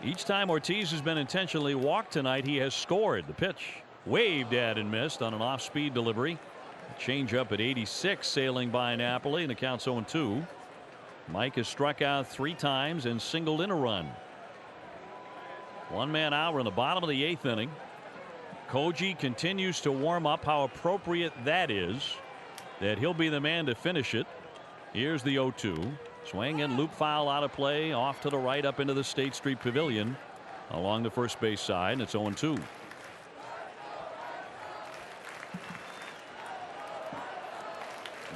Each time Ortiz has been intentionally walked tonight, he has scored. The pitch waved at and missed on an off-speed delivery. Change up at 86 sailing by Napoli, and the count's 0-2. Mike has struck out 3 times and singled in a run. 1 man out. We're in the bottom of the 8th inning. Koji continues to warm up. How appropriate that is, that he'll be the man to finish it. Here's the 0-2. Swing and loop foul out of play, off to the right up into the State Street Pavilion along the first base side, and it's 0-2.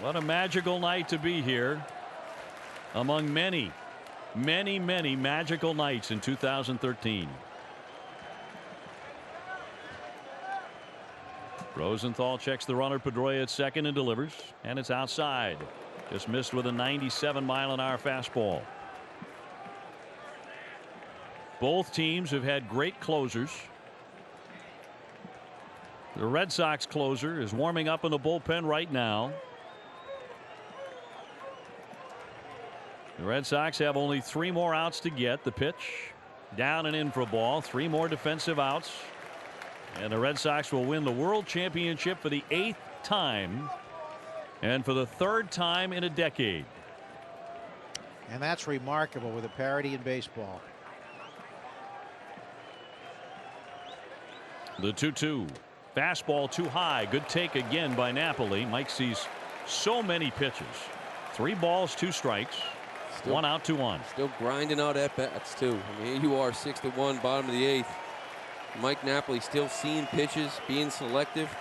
What a magical night to be here among many magical nights in 2013. Rosenthal checks the runner. Pedroia at second and delivers, and it's outside. Just missed with a 97-mile-an-hour fastball. Both teams have had great closers. The Red Sox closer is warming up in the bullpen right now. The Red Sox have only 3 more outs to get. The pitch down and in for a ball. 3 more defensive outs. And the Red Sox will win the World Championship for the 8th time and for the 3rd time in a decade. And that's remarkable with a parity in baseball. The 2-2. Fastball too high. Good take again by Napoli. Mike sees so many pitches. 3 balls, 2 strikes. Still, 1 out, 2 on. Still grinding out at bats too. I mean, here you are, 6-1, bottom of the 8th. Mike Napoli still seeing pitches, being selective.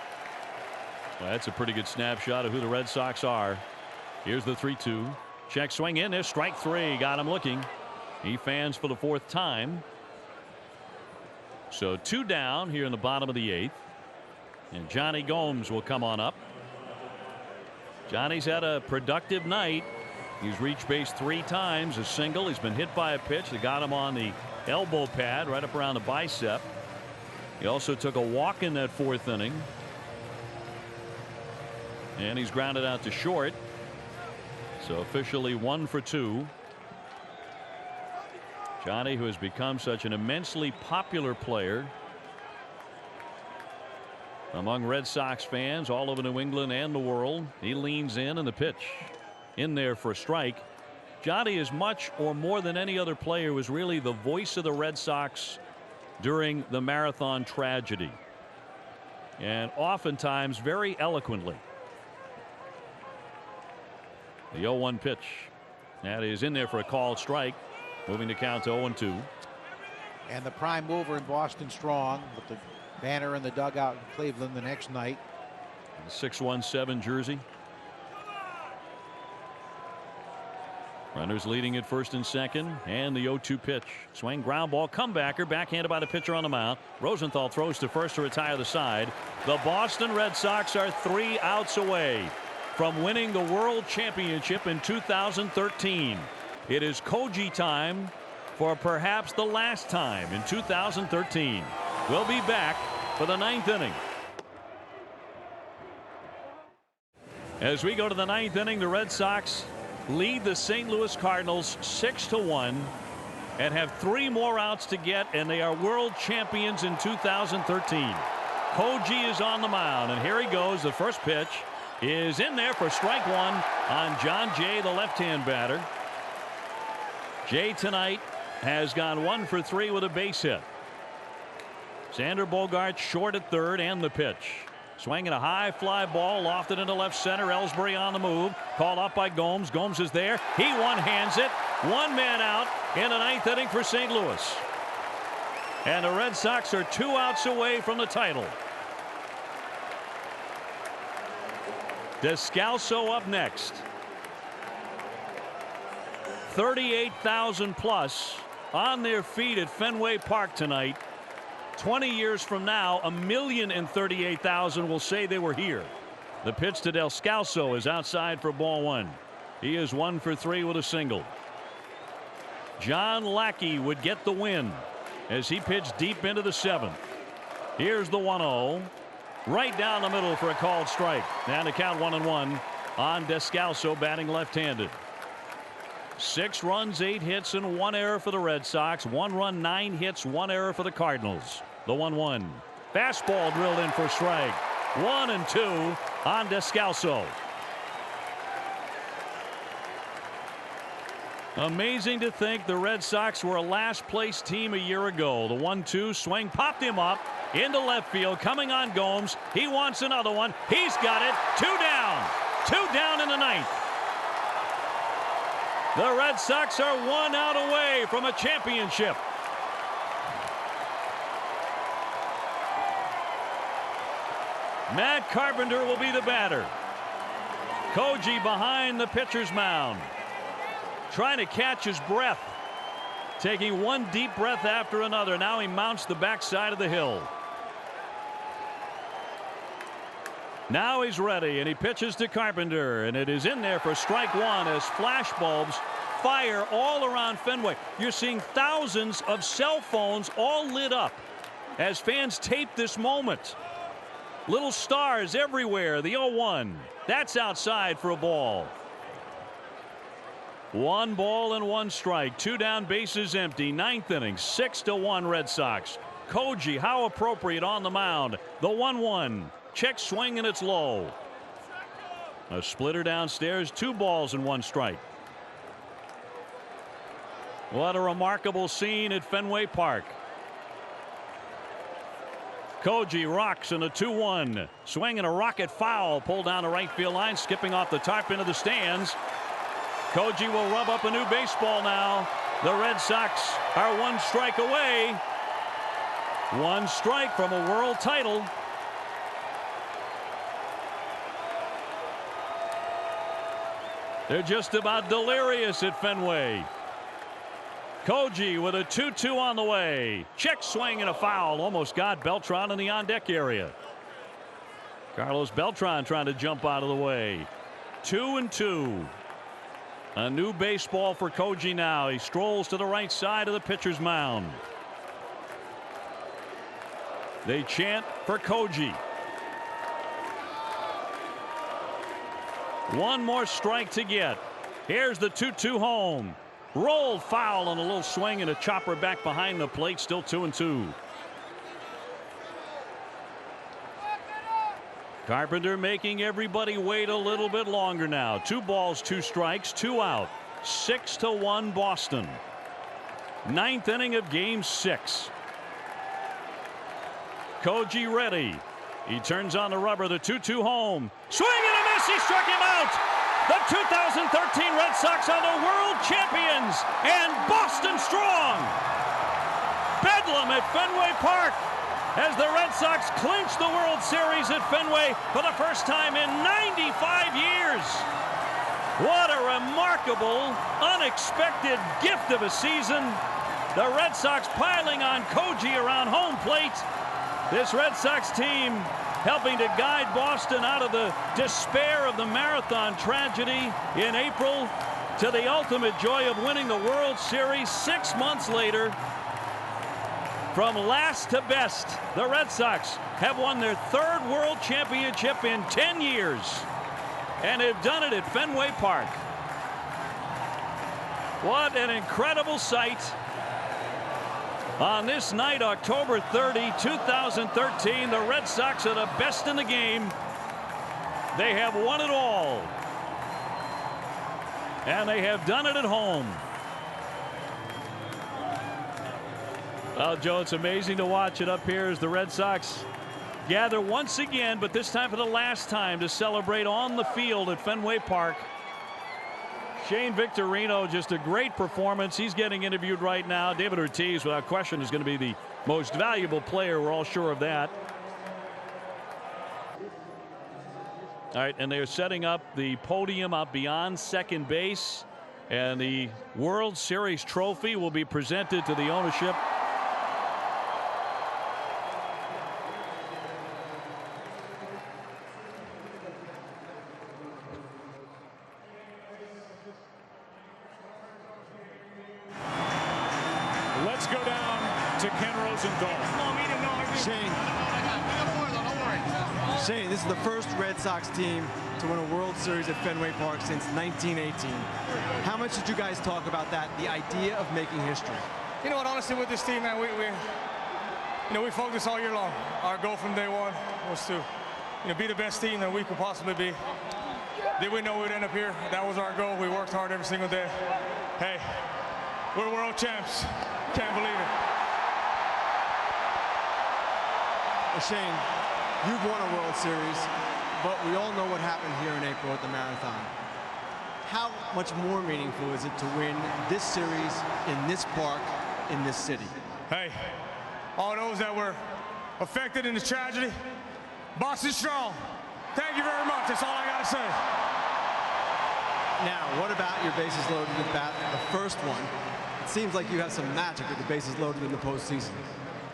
Well, that's a pretty good snapshot of who the Red Sox are. Here's the 3-2. Check swing in there. Strike 3. Got him looking. He fans for the 4th time. So 2 down here in the bottom of the 8th. And Johnny Gomes will come on up. Johnny's had a productive night. He's reached base 3 times, a single. He's been hit by a pitch that got him on the elbow pad right up around the bicep. He also took a walk in that 4th inning. And he's grounded out to short. So officially 1 for 2. Johnny, who has become such an immensely popular player among Red Sox fans all over New England and the world. He leans in, and the pitch in there for a strike. Johnny, as much or more than any other player, was really the voice of the Red Sox during the Marathon tragedy, and oftentimes very eloquently. The 0-1 pitch. That is in there for a called strike. Moving the count to 0-2. And the prime mover in Boston strong with the banner in the dugout in Cleveland the next night. The 617 jersey. Runners leading at 1st and 2nd, and the 0-2 pitch. Swing, ground ball, comebacker, backhanded by the pitcher on the mound. Rosenthal throws to first to retire the side. The Boston Red Sox are 3 outs away from winning the World Championship in 2013. It is Koji time for perhaps the last time in 2013. We'll be back for the 9th inning. As we go to the 9th inning, the Red Sox lead the St. Louis Cardinals 6-1 and have 3 more outs to get, and they are world champions in 2013. Koji is on the mound, and here he goes. The first pitch is in there for strike 1 on John Jay, the left-hand batter. Jay tonight has gone 1 for 3 with a base hit. Xander Bogaerts short at 3rd, and the pitch. Swinging a high fly ball lofted into left center. Ellsbury on the move. Called up by Gomes. Gomes is there. He one-hands it. 1 man out in the 9th inning for St. Louis. And the Red Sox are 2 outs away from the title. Descalso up next. 38,000 plus on their feet at Fenway Park tonight. 20 years from now, 1,038,000 will say they were here. The pitch to Descalso is outside for ball 1. He is 1 for 3 with a single. John Lackey would get the win as he pitched deep into the 7th. Here's the 1-0. Right down the middle for a called strike. And to count 1-1 on Descalso, batting left-handed. 6 runs, 8 hits, and 1 error for the Red Sox. 1 run, 9 hits, 1 error for the Cardinals. The 1-1. Fastball drilled in for strike. 1-2 on Descalso. Amazing to think the Red Sox were a last-place team a year ago. The 1-2 swing popped him up into left field, coming on Gomes. He wants another one. He's got it. 2 down. 2 down in the 9th. The Red Sox are 1 out away from a championship. Matt Carpenter will be the batter. Koji behind the pitcher's mound, trying to catch his breath, taking one deep breath after another. Now he mounts the backside of the hill. Now he's ready, and he pitches to Carpenter, and it is in there for strike 1 as flash bulbs fire all around Fenway. You're seeing thousands of cell phones all lit up as fans tape this moment. Little stars everywhere. The 0-1. That's outside for a ball. 1 ball and 1 strike. 2 down, bases empty. 9th inning. 6-1 Red Sox. Koji, how appropriate on the mound. The 1-1. Check swing and it's low. A splitter downstairs. 2 balls and 1 strike. What a remarkable scene at Fenway Park. Koji rocks in a 2-1. Swinging a rocket foul. Pulled down the right field line. Skipping off the tarp into the stands. Koji will rub up a new baseball now. The Red Sox are 1 strike away. 1 strike from a world title. They're just about delirious at Fenway. Koji with a 2-2 on the way. Check swing and a foul. Almost got Beltran in the on-deck area. Carlos Beltran trying to jump out of the way. 2-2. A new baseball for Koji now. He strolls to the right side of the pitcher's mound. They chant for Koji. 1 more strike to get. Here's the 2-2 home. Rolled foul on a little swing and a chopper back behind the plate. Still 2-2. Carpenter making everybody wait a little bit longer now. 2 balls, 2 strikes, 2 out. 6-1 Boston. 9th inning of game 6. Koji ready. He turns on the rubber. The 2-2 home. Swing and a miss. He struck him out. The 2013 Red Sox are the world champions and Boston strong. Bedlam at Fenway Park as the Red Sox clinch the World Series at Fenway for the first time in 95 years. What a remarkable, unexpected gift of a season. The Red Sox piling on Koji around home plate. This Red Sox team helping to guide Boston out of the despair of the marathon tragedy in April to the ultimate joy of winning the World Series 6 months later. From last to best, the Red Sox have won their 3rd World Championship in 10 years, and they've done it at Fenway Park. What an incredible sight. On this night, October 30, 2013, the Red Sox are the best in the game. They have won it all. And they have done it at home. Well, Joe, it's amazing to watch it up here as the Red Sox gather once again, but this time for the last time, to celebrate on the field at Fenway Park. Shane Victorino, just a great performance. He's getting interviewed right now. David Ortiz, without question, is going to be the most valuable player. We're all sure of that. All right, and they're setting up the podium up beyond second base, and the World Series trophy will be presented to the ownership. Let's go down to Ken Rosenthal. Shane, this is the first Red Sox team to win a World Series at Fenway Park since 1918. How much did you guys talk about that, the idea of making history? You know what, honestly, with this team, man, we focused all year long. Our goal from day one was to, be the best team that we could possibly be. Did we know we'd end up here? That was our goal. We worked hard every single day. Hey, we're world champs. Can't believe it. Shane, you've won a World Series, but we all know what happened here in April at the Marathon. How much more meaningful is it to win this series in this park, in this city? Hey, all those that were affected in this tragedy, Boston strong. Thank you very much. That's all I got to say. Now, what about your bases loaded at bat, the first one? It seems like you have some magic with the bases loaded in the postseason.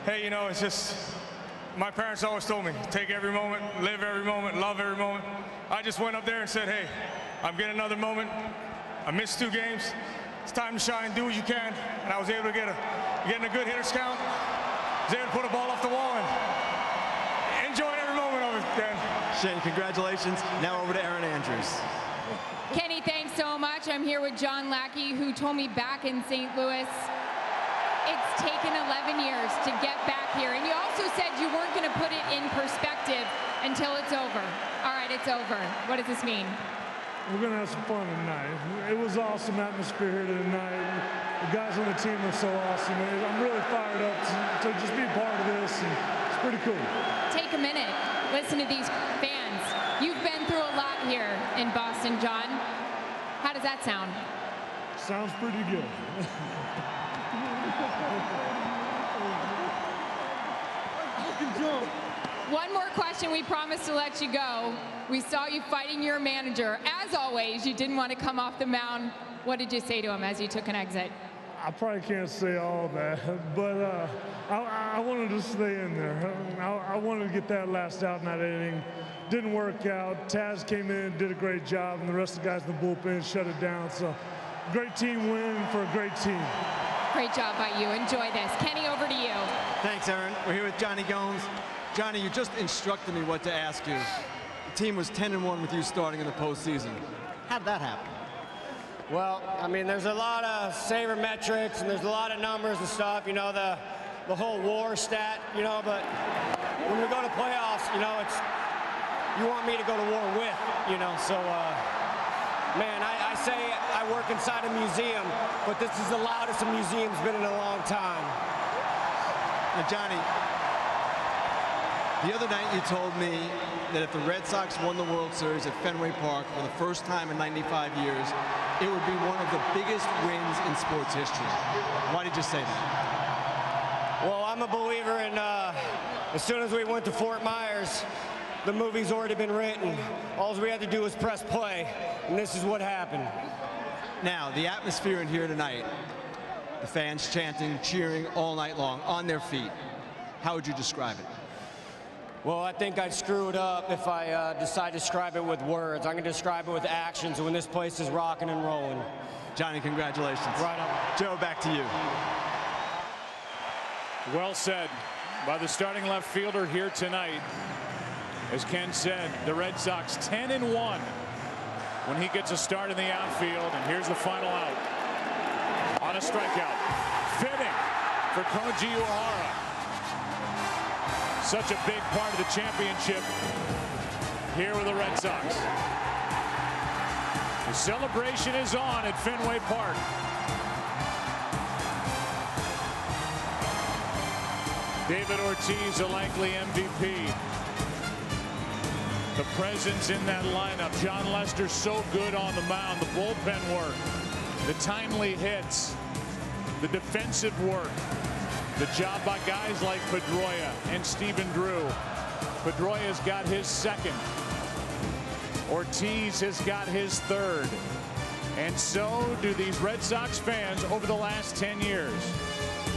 Hey, it's just, my parents always told me, take every moment, live every moment, love every moment. I just went up there and said, hey, I'm getting another moment. I missed 2 games. It's time to shine, do what you can. And I was able to get getting a good hitter's count. I was able to put a ball off the wall and enjoy every moment of it. Dan. Shane, congratulations. Now over to Aaron Andrews. Kenny, thanks so much. I'm here with John Lackey, who told me back in St. Louis it's taken 11 years to get back here. And you also said you weren't going to put it in perspective until it's over. All right, it's over. What does this mean? We're going to have some fun tonight. It was awesome atmosphere here tonight. The guys on the team are so awesome. I'm really fired up to just be part of this, and it's pretty cool. Take a minute. Listen to these fans. You've been through a lot here in Boston, John. How does that sound? Sounds pretty good. One more question. We promised to let you go. We saw you fighting your manager. As always, you didn't want to come off the mound. What did you say to him as you took an exit? I probably can't say all that, but I wanted to stay in there. I wanted to get that last out in that inning. Didn't work out. Taz came in, did a great job, and the rest of the guys in the bullpen shut it down. So, great team win for a great team. Great job by you. Enjoy this. Kenny, over to you. Thanks, Aaron. We're here with Johnny Gomes. Johnny, you just instructed me what to ask you. The team was 10-1 with you starting in the postseason. How'd that happen? Well, I mean, there's a lot of sabermetrics and there's a lot of numbers and stuff, you know, the whole WAR stat, you know, but when we go to playoffs, you know, it's, you want me to go to war with, you know, so, man, I say I work inside a museum, but this is the loudest a museum's been in a long time. Now, Johnny, the other night you told me that if the Red Sox won the World Series at Fenway Park for the first time in 95 years, it would be one of the biggest wins in sports history. Why did you say that? Well, I'm a believer in as soon as we went to Fort Myers, the movie's already been written. All we had to do was press play, and this is what happened. Now, the atmosphere in here tonight, the fans chanting, cheering all night long, on their feet. How would you describe it? Well, I think I'd screw it up if I decide to describe it with words. I'm going to describe it with actions when this place is rocking and rolling. Johnny, congratulations. Right on. Joe, back to you. Well said by the starting left fielder here tonight. As Ken said, the Red Sox 10-1 when he gets a start in the outfield. And here's the final out. On a strikeout. Fitting for Koji Uehara. Such a big part of the championship here with the Red Sox. The celebration is on at Fenway Park. David Ortiz, a Langley MVP. The presence in that lineup. John Lester so good on the mound. The bullpen work. The timely hits. The defensive work. The job by guys like Pedroia and Stephen Drew. Pedroia's got his second. Ortiz has got his third. And so do these Red Sox fans over the last 10 years.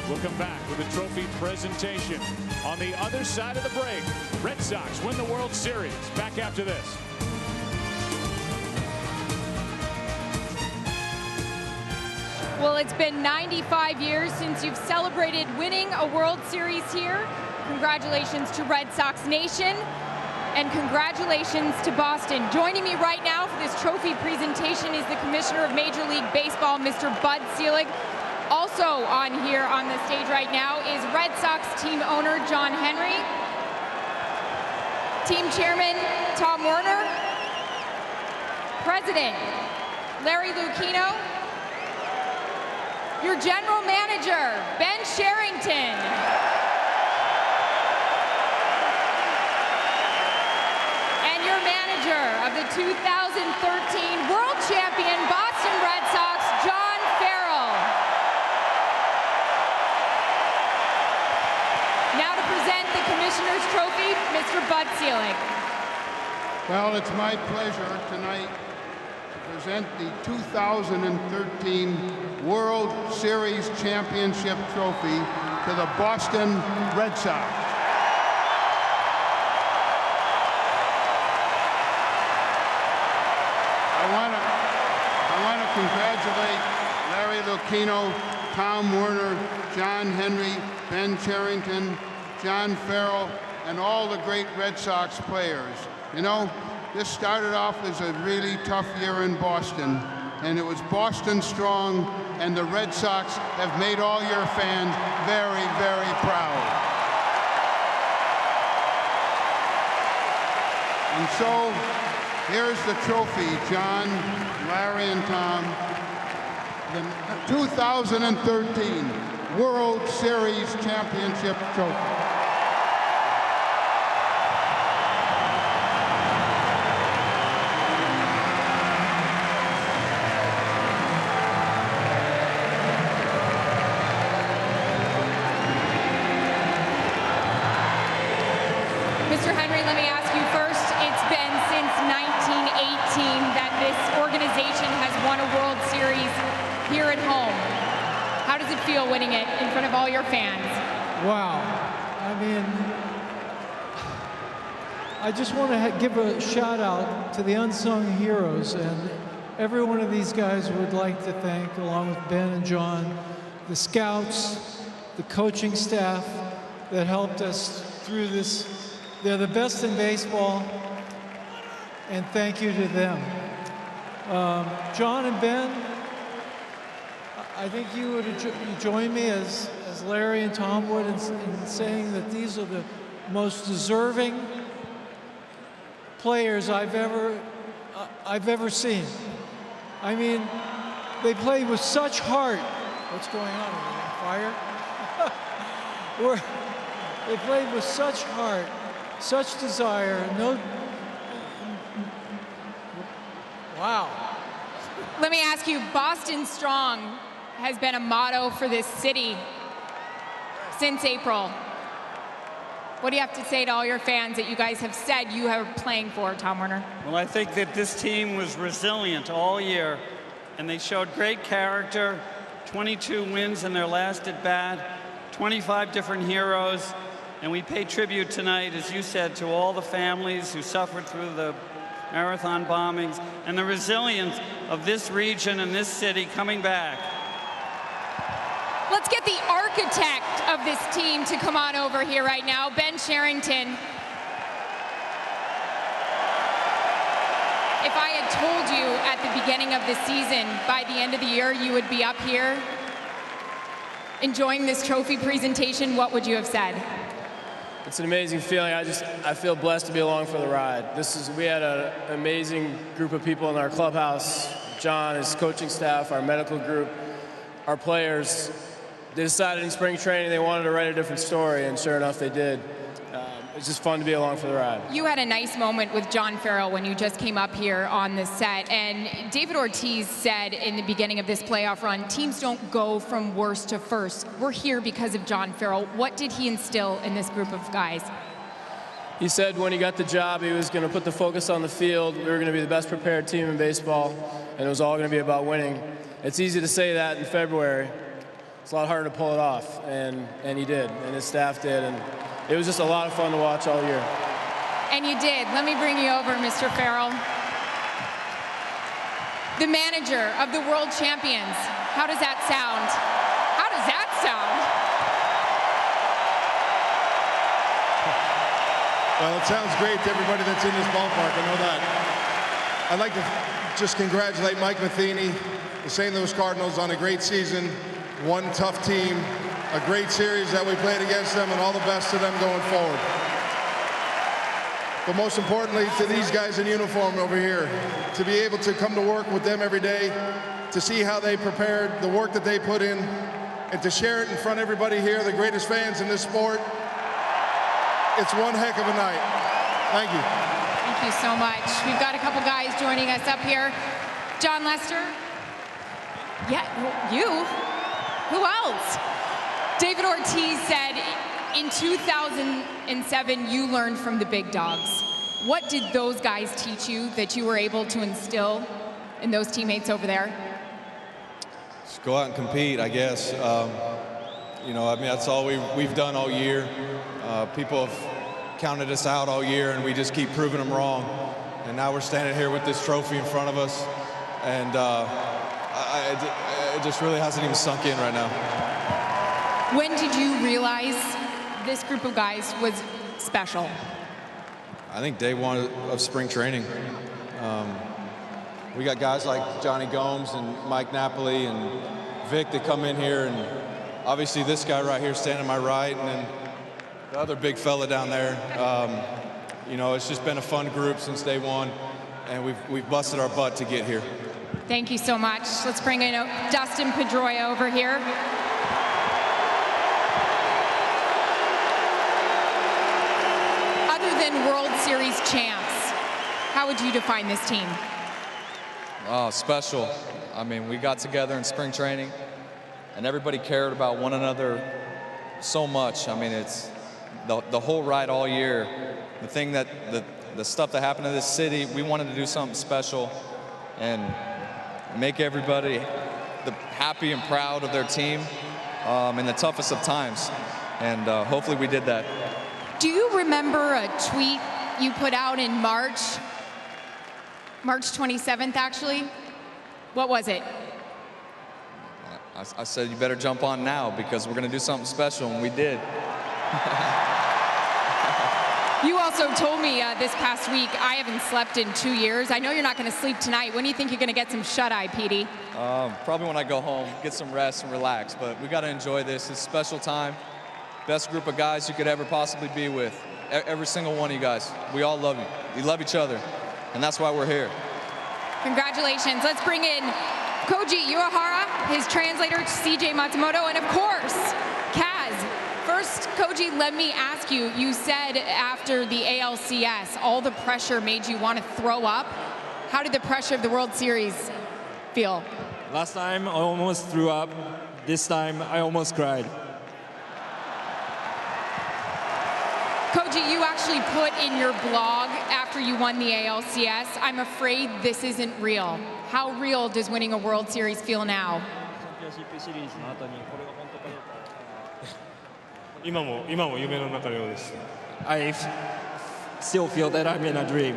We'll come back with a trophy presentation on the other side of the break. Red Sox win the World Series. Back after this. Well, it's been 95 years since you've celebrated winning a World Series here. Congratulations to Red Sox Nation, and congratulations to Boston. Joining me right now for this trophy presentation is the Commissioner of Major League Baseball, Mr. Bud Selig. Also on here on the stage right now is Red Sox team owner John Henry, team chairman Tom Werner, President Larry Lucchino, your general manager, Ben Sherrington. And your manager of the 2013 World Champion Boston Red Sox, John Farrell. Now to present the Commissioner's Trophy, Mr. Bud Selig. Well, it's my pleasure tonight to present the 2013 World Series Championship Trophy to the Boston Red Sox. I want to congratulate Larry Lucchino, Tom Werner, John Henry, Ben Sherrington, John Farrell, and all the great Red Sox players. You know, this started off as a really tough year in Boston, and it was Boston strong, and the Red Sox have made all your fans very, very proud. And so, here's the trophy, John, Larry, and Tom. The 2013 World Series Championship Trophy. Mr. Henry, let me ask you first. It's been since 1918 that this organization has won a World Series here at home. How does it feel winning it in front of all your fans? Wow. I mean, I just want to give a shout out to the unsung heroes, and every one of these guys would like to thank, along with Ben and John, the scouts, the coaching staff that helped us through this. They're the best in baseball, and thank you to them. John and Ben, I think you would join me as Larry and Tom would in saying that these are the most deserving players I've ever seen. I mean, they played with such heart. What's going on? Are we on fire? They played with such heart, such desire. Wow. Let me ask you, Boston Strong has been a motto for this city since April. What do you have to say to all your fans that you guys have said you are playing for, Tom Werner? Well, I think that this team was resilient all year, and they showed great character, 22 wins in their last at bat, 25 different heroes, and we pay tribute tonight, as you said, to all the families who suffered through the marathon bombings and the resilience of this region and this city coming back. Let's get the architect of this team to come on over here right now, Ben Sherrington. If I had told you at the beginning of the season, by the end of the year, you would be up here enjoying this trophy presentation, what would you have said? It's an amazing feeling. I feel blessed to be along for the ride. We had an amazing group of people in our clubhouse. John, his coaching staff, our medical group, our players. They decided in spring training they wanted to write a different story, and sure enough, they did. It's just fun to be along for the ride. You had a nice moment with John Farrell when you just came up here on the set, and David Ortiz said in the beginning of this playoff run, teams don't go from worst to first. We're here because of John Farrell. What did he instill in this group of guys? He said when he got the job, he was going to put the focus on the field. We were going to be the best prepared team in baseball, and it was all going to be about winning. It's easy to say that in February. It's a lot harder to pull it off, and he did, and his staff did, and it was just a lot of fun to watch all year. And you did. Let me bring you over, Mr. Farrell. The manager of the world champions. How does that sound? How does that sound? Well, it sounds great to everybody that's in this ballpark. I know that. I'd like to just congratulate Mike Matheny, the St. Louis Cardinals, on a great season, one tough team, a great series that we played against them, and all the best to them going forward. But most importantly, to these guys in uniform over here, to be able to come to work with them every day, to see how they prepared, the work that they put in, and to share it in front of everybody here, the greatest fans in this sport. It's one heck of a night. Thank you. Thank you so much. We've got a couple guys joining us up here. John Lester? Yeah, you? Who else? David Ortiz said in 2007 you learned from the big dogs. What did those guys teach you that you were able to instill in those teammates over there? Just go out and compete, I guess. You know, I mean, that's all we've done all year. People have counted us out all year, and we just keep proving them wrong. And now we're standing here with this trophy in front of us, and it just really hasn't even sunk in right now. When did you realize this group of guys was special? I think day one of spring training. We got guys like Johnny Gomes and Mike Napoli and Vic that come in here, and obviously this guy right here standing to my right, and then the other big fella down there. You know, it's just been a fun group since day one, and we've busted our butt to get here. Thank you so much. Let's bring in Dustin Pedroia over here. Other than World Series champs, how would you define this team? Oh, special. I mean, we got together in spring training, and everybody cared about one another so much. I mean, it's the whole ride all year. The thing that the stuff that happened to this city, we wanted to do something special and make everybody happy and proud of their team in the toughest of times. And hopefully we did that. Do you remember a tweet you put out in March 27th, actually? What was it? I said, you better jump on now because we're going to do something special, and we did. You also told me this past week, I haven't slept in 2 years. I know you're not going to sleep tonight. When do you think you're going to get some shut-eye, Petey? Probably when I go home, get some rest and relax. But we got to enjoy this. It's a special time. Best group of guys you could ever possibly be with. Every single one of you guys. We all love you. We love each other. And that's why we're here. Congratulations. Let's bring in Koji Uehara, his translator, CJ Matsumoto, and of course, Kaz. First, Koji, let me ask you, you said after the ALCS, all the pressure made you want to throw up. How did the pressure of the World Series feel? Last time, I almost threw up. This time, I almost cried. Koji, you actually put in your blog after you won the ALCS, I'm afraid this isn't real. How real does winning a World Series feel now? I still feel that I'm in a dream.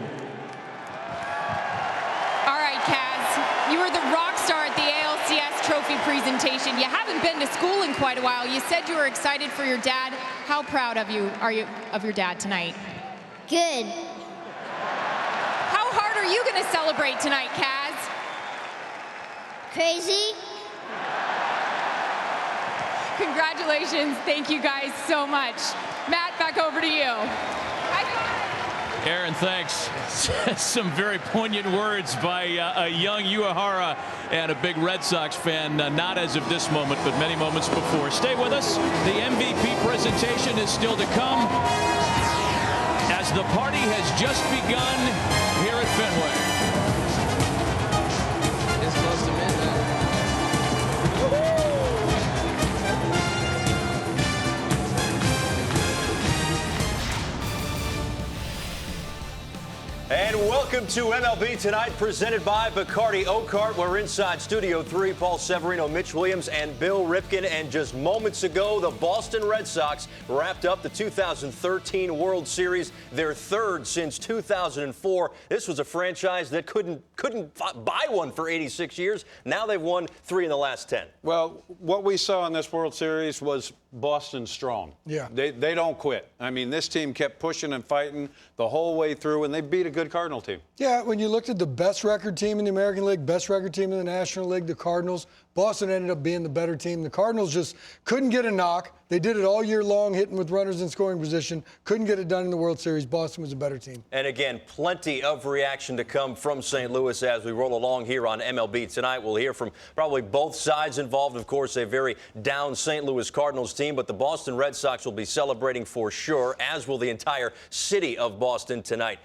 All right, Kaz, you were the rock star at the ALCS trophy presentation. You haven't been to school in quite a while. You said you were excited for your dad. How proud are you of your dad tonight? Good. How hard are you going to celebrate tonight, Kaz? Crazy. Congratulations. Thank you guys so much. Matt, back over to you. Aaron, thanks. Some very poignant words by a young Uehara and a big Red Sox fan, not as of this moment, but many moments before. Stay with us. The MVP presentation is still to come as the party has just begun here at Fenway. It's close to midnight. And welcome to MLB Tonight, presented by Bacardi Oakart. We're inside Studio 3. Paul Severino, Mitch Williams, and Bill Ripken. And just moments ago, the Boston Red Sox wrapped up the 2013 World Series, their third since 2004. This was a franchise that couldn't buy one for 86 years. Now they've won 3 in the last 10. Well, what we saw in this World Series was Boston strong. Yeah. They don't quit. I mean, this team kept pushing and fighting the whole way through, and they beat a good Cardinal team. Yeah, when you looked at the best record team in the American League, best record team in the National League, the Cardinals, Boston ended up being the better team. The Cardinals just couldn't get a knock. They did it all year long, hitting with runners in scoring position. Couldn't get it done in the World Series. Boston was a better team. And again, plenty of reaction to come from St. Louis as we roll along here on MLB Tonight. We'll hear from probably both sides involved. Of course, a very down St. Louis Cardinals team, but the Boston Red Sox will be celebrating for sure, as will the entire city of Boston tonight.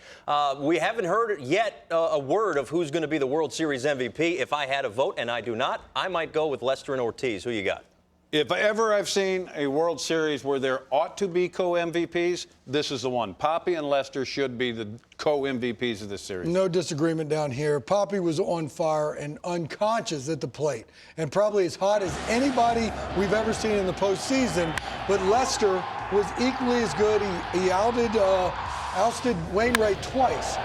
We haven't heard yet a word of who's going to be the World Series MVP. If I had a vote, and I do not, I might go with Lester and Ortiz. Who you got? If ever I've seen a World Series where there ought to be co-MVPs, this is the one. Poppy and Lester should be the co-MVPs of this series. No disagreement down here. Poppy was on fire and unconscious at the plate, and probably as hot as anybody we've ever seen in the postseason. But Lester was equally as good. He ousted Wainwright twice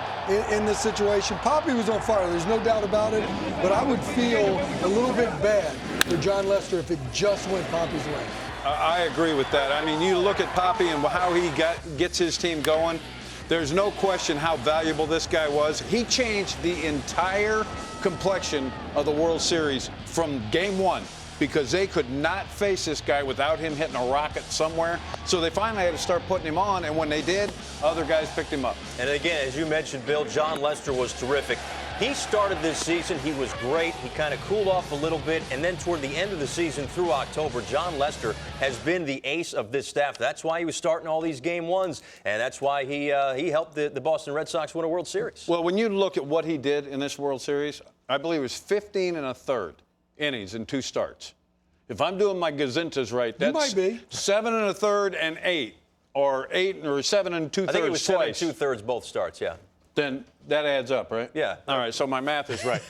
in this situation. Poppy was on fire, there's no doubt about it, but I would feel a little bit bad for John Lester if it just went Poppy's way. I agree with that. I mean, you look at Poppy and how he gets his team going. There's no question how valuable this guy was. He changed the entire complexion of the World Series from game one because they could not face this guy without him hitting a rocket somewhere. So they finally had to start putting him on, and when they did, other guys picked him up. And again, as you mentioned, Bill, John Lester was terrific. He started this season, he was great. He kind of cooled off a little bit, and then toward the end of the season through October, John Lester has been the ace of this staff. That's why he was starting all these game ones, and that's why he helped the Boston Red Sox win a World Series. Well, when you look at what he did in this World Series, I believe it was 15 1/3 innings in 2 starts. If I'm doing my gazintas right, that's 7 1/3 and 8, or 8 or 7 2/3 I think it was twice. 7 2/3 both starts, yeah. Then that adds up, right? Yeah. All right, so my math is right.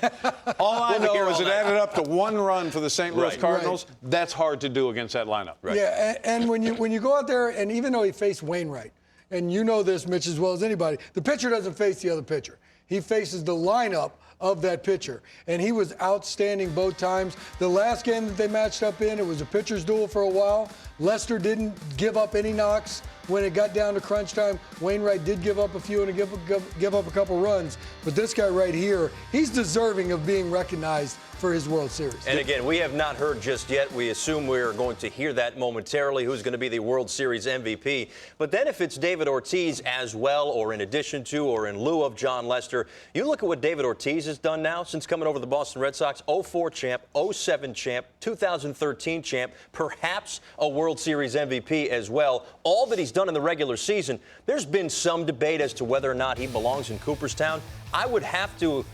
All I know is it added up to 1 run for the St. Louis Cardinals. Right. That's hard to do against that lineup. Right. Yeah, and when you go out there, and even though he faced Wainwright, and you know this, Mitch, as well as anybody, the pitcher doesn't face the other pitcher. He faces the lineup of that pitcher, and he was outstanding both times. The last game that they matched up in, it was a pitcher's duel for a while. Lester didn't give up any knocks when it got down to crunch time. Wainwright did give up a few and give up a couple runs, but this guy right here, he's deserving of being recognized for his World Series. And again, we have not heard just yet. We assume we're going to hear that momentarily, who's going to be the World Series MVP. But then if it's David Ortiz as well, or in addition to, or in lieu of John Lester, you look at what David Ortiz has done now since coming over to the Boston Red Sox. 04 champ, 07 champ, 2013 champ, perhaps a World Series MVP as well. All that he's done in the regular season, there's been some debate as to whether or not he belongs in Cooperstown. I would have to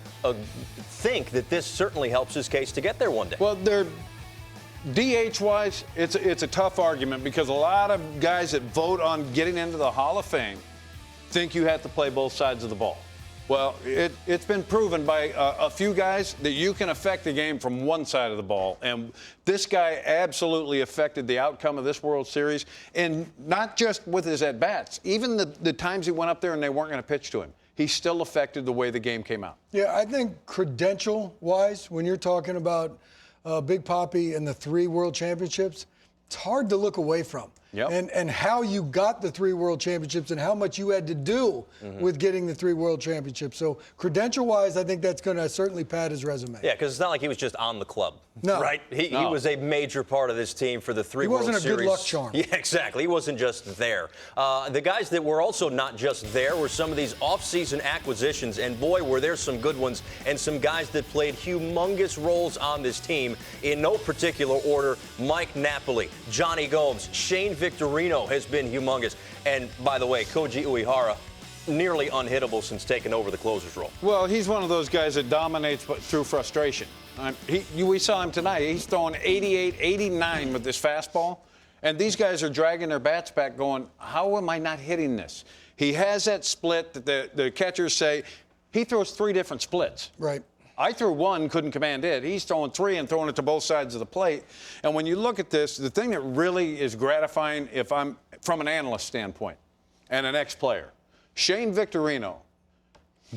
think that this certainly helps his case to get there one day. Well, they're DH-wise, it's a tough argument because a lot of guys that vote on getting into the Hall of Fame think you have to play both sides of the ball. Well, it's been proven by a few guys that you can affect the game from one side of the ball. And this guy absolutely affected the outcome of this World Series, and not just with his at-bats. Even the times he went up there and they weren't going to pitch to him, he still affected the way the game came out. Yeah, I think credential-wise, when you're talking about Big Papi and the 3 World Championships, it's hard to look away from. Yep. And how you got the 3 World Championships and how much you had to do with getting the 3 World Championships. So credential-wise, I think that's going to certainly pad his resume. Yeah, because it's not like he was just on the club. No. Right? He was a major part of this team for the 3 World Series. He wasn't a good luck charm. Yeah, exactly. He wasn't just there. The guys that were also not just there were some of these off-season acquisitions, and boy, were there some good ones, and some guys that played humongous roles on this team. In no particular order, Mike Napoli, Johnny Gomes, Shane Victorino has been humongous. And by the way, Koji Uehara, nearly unhittable since taking over the closer's role. Well, he's one of those guys that dominates through frustration. We saw him tonight. He's throwing 88, 89 with this fastball. And these guys are dragging their bats back going, how am I not hitting this? He has that split that the catchers say. He throws 3 different splits. Right. I threw 1, couldn't command it. He's throwing 3 and throwing it to both sides of the plate. And when you look at this, the thing that really is gratifying, if I'm from an analyst standpoint and an ex-player, Shane Victorino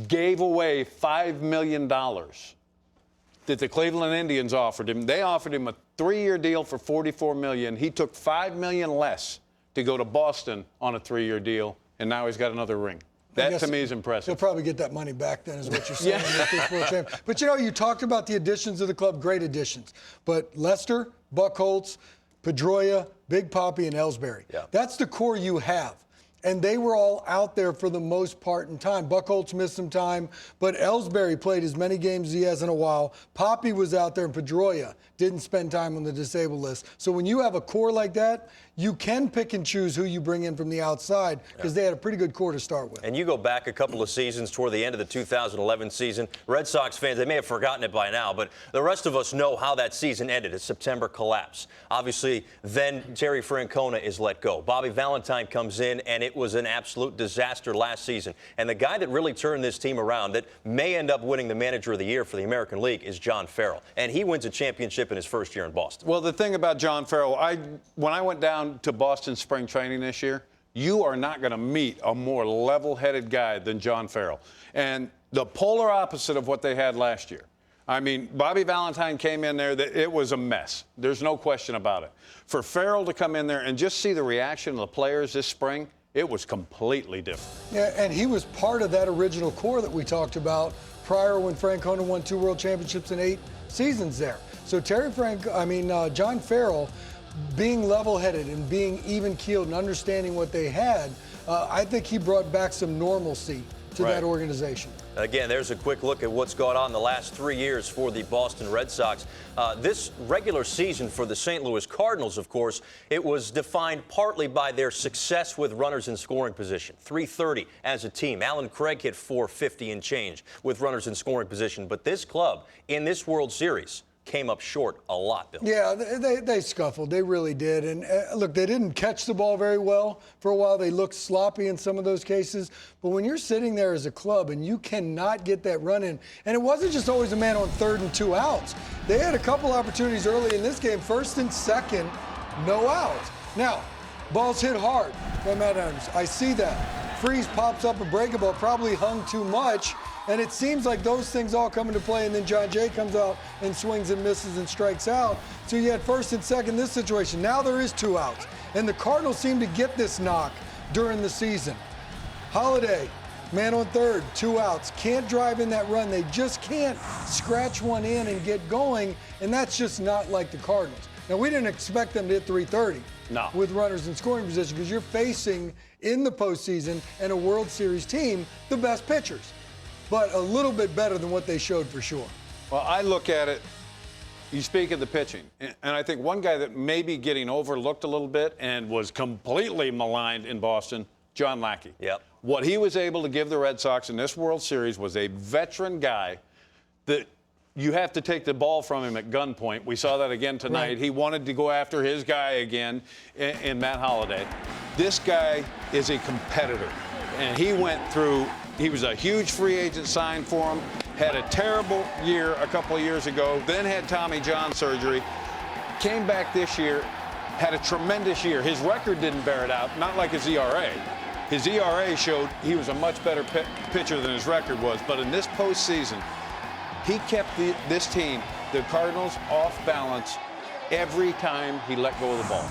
gave away $5 million that the Cleveland Indians offered him. They offered him a 3-year deal for $44 million. He took $5 million less to go to Boston on a 3-year deal, and now he's got another ring. That, to me, is impressive. He'll probably get that money back then, is what you're saying. With this World Champion. But, you know, you talked about the additions to the club, great additions. But Lester, Buchholz, Pedroia, Big Papi, and Ellsbury. Yeah. That's the core you have. And they were all out there for the most part in time. Buchholz missed some time, but Ellsbury played as many games as he has in a while. Papi was out there, and Pedroia didn't spend time on the disabled list. So when you have a core like that, you can pick and choose who you bring in from the outside because they had a pretty good core to start with. And you go back a couple of seasons toward the end of the 2011 season, Red Sox fans, they may have forgotten it by now, but the rest of us know how that season ended, a September collapse. Obviously, then Terry Francona is let go. Bobby Valentine comes in, and it was an absolute disaster last season. And the guy that really turned this team around, that may end up winning the Manager of the Year for the American League, is John Farrell. And he wins a championship in his first year in Boston. Well, the thing about John Farrell, when I went down to Boston spring training this year, you are not going to meet a more level-headed guy than John Farrell. And the polar opposite of what they had last year. I mean, Bobby Valentine came in there, it was a mess. There's no question about it. For Farrell to come in there and just see the reaction of the players this spring, it was completely different. Yeah, and he was part of that original core that we talked about prior when Francona won 2 World Championships in 8 seasons there. So John Farrell, being level-headed and being even-keeled and understanding what they had, I think he brought back some normalcy to that organization. Again, there's a quick look at what's gone on the last 3 years for the Boston Red Sox. This regular season for the St. Louis Cardinals, of course, it was defined partly by their success with runners in scoring position. 330 as a team. Alan Craig hit 450 and change with runners in scoring position. But this club, in this World Series, came up short a lot, Bill. Yeah, they scuffled. They really did. And look, they didn't catch the ball very well for a while. They looked sloppy in some of those cases. But when you're sitting there as a club and you cannot get that run in, and it wasn't just always a man on 3rd and 2 outs. They had a couple opportunities early in this game, 1st and 2nd, no outs. Now, balls hit hard by Matt Adams. I see that. Freeze pops up a breaking ball, probably hung too much. And it seems like those things all come into play, and then John Jay comes out and swings and misses and strikes out. So you had 1st and 2nd this situation. Now there is 2 outs. And the Cardinals seem to get this knock during the season. Holiday, man on 3rd, 2 outs. Can't drive in that run. They just can't scratch one in and get going, and that's just not like the Cardinals. Now, we didn't expect them to hit 330 with runners in scoring position because you're facing, in the postseason and a World Series team, the best pitchers. But a little bit better than what they showed for sure. Well, I look at it, you speak of the pitching, and I think one guy that may be getting overlooked a little bit and was completely maligned in Boston, John Lackey. Yep. What he was able to give the Red Sox in this World Series was a veteran guy that you have to take the ball from him at gunpoint. We saw that again tonight. Right. He wanted to go after his guy again in Matt Holliday. This guy is a competitor, and he went through. He was a huge free agent sign for him, had a terrible year a couple of years ago, then had Tommy John surgery, came back this year, had a tremendous year. His record didn't bear it out, not like his ERA. His ERA showed he was a much better pitcher than his record was, but in this postseason, he kept this team, the Cardinals, off balance every time he let go of the ball.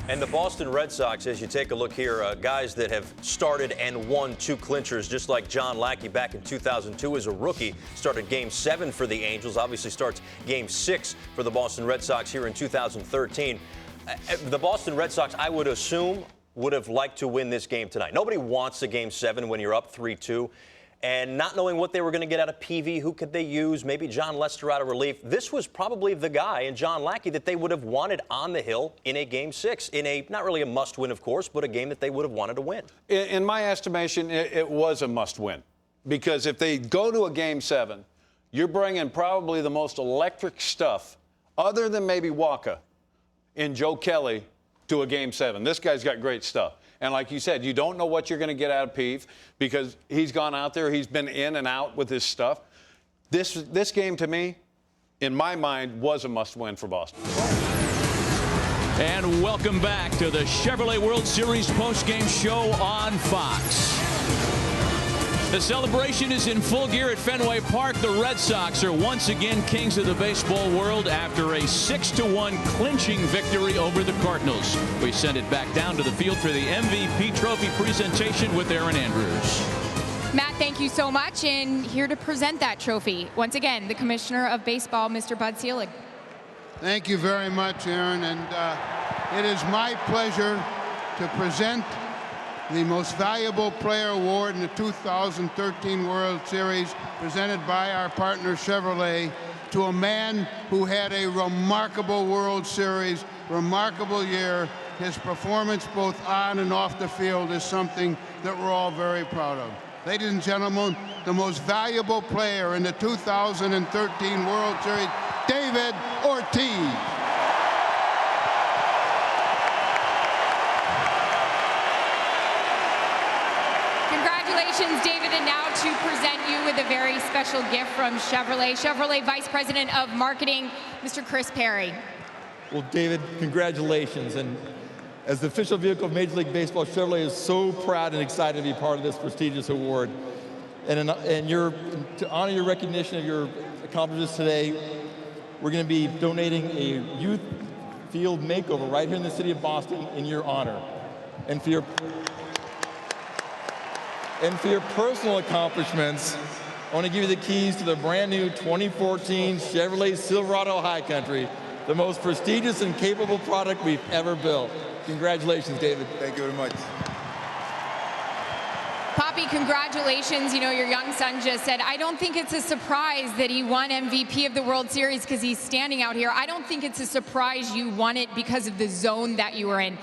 And the Boston Red Sox, as you take a look here, guys that have started and won 2 clinchers, just like John Lackey back in 2002 as a rookie, started Game 7 for the Angels, obviously starts Game 6 for the Boston Red Sox here in 2013. The Boston Red Sox, I would assume, would have liked to win this game tonight. Nobody wants a Game 7 when you're up 3-2. And not knowing what they were going to get out of PV, who could they use, maybe John Lester out of relief. This was probably the guy in John Lackey that they would have wanted on the hill in a Game 6, in a, not really a must-win, of course, but a game that they would have wanted to win. In my estimation, it was a must-win. Because if they go to a Game 7, you're bringing probably the most electric stuff, other than maybe Waka, in Joe Kelly, to a Game 7. This guy's got great stuff. And like you said, you don't know what you're going to get out of Peeve because he's gone out there. He's been in and out with his stuff. This game, to me, in my mind, was a must-win for Boston. And welcome back to the Chevrolet World Series postgame show on Fox. The celebration is in full gear at Fenway Park. The Red Sox are once again kings of the baseball world after a 6-1 clinching victory over the Cardinals. We send it back down to the field for the MVP trophy presentation with Aaron Andrews. Matt, thank you so much. And here to present that trophy, once again, the Commissioner of Baseball, Mr. Bud Selig. Thank you very much, Aaron. And it is my pleasure to present the Most Valuable Player Award in the 2013 World Series, presented by our partner Chevrolet, to a man who had a remarkable World Series, remarkable year. His performance both on and off the field is something that we're all very proud of. Ladies and gentlemen, the most valuable player in the 2013 World Series, David Ortiz. Congratulations, David, and now to present you with a very special gift from Chevrolet. Chevrolet Vice President of Marketing, Mr. Chris Perry. Well, David, congratulations. And as the official vehicle of Major League Baseball, Chevrolet is so proud and excited to be part of this prestigious award. And to honor your recognition of your accomplished this today. We're going to be donating a youth field makeover right here in the city of Boston in your honor. And for your personal accomplishments, I want to give you the keys to the brand new 2014 Chevrolet Silverado High Country, the most prestigious and capable product we've ever built. Congratulations, David. Thank you very much. Poppy, congratulations. You know, your young son just said, I don't think it's a surprise that he won MVP of the World Series because he's standing out here. I don't think it's a surprise you won it because of the zone that you were in.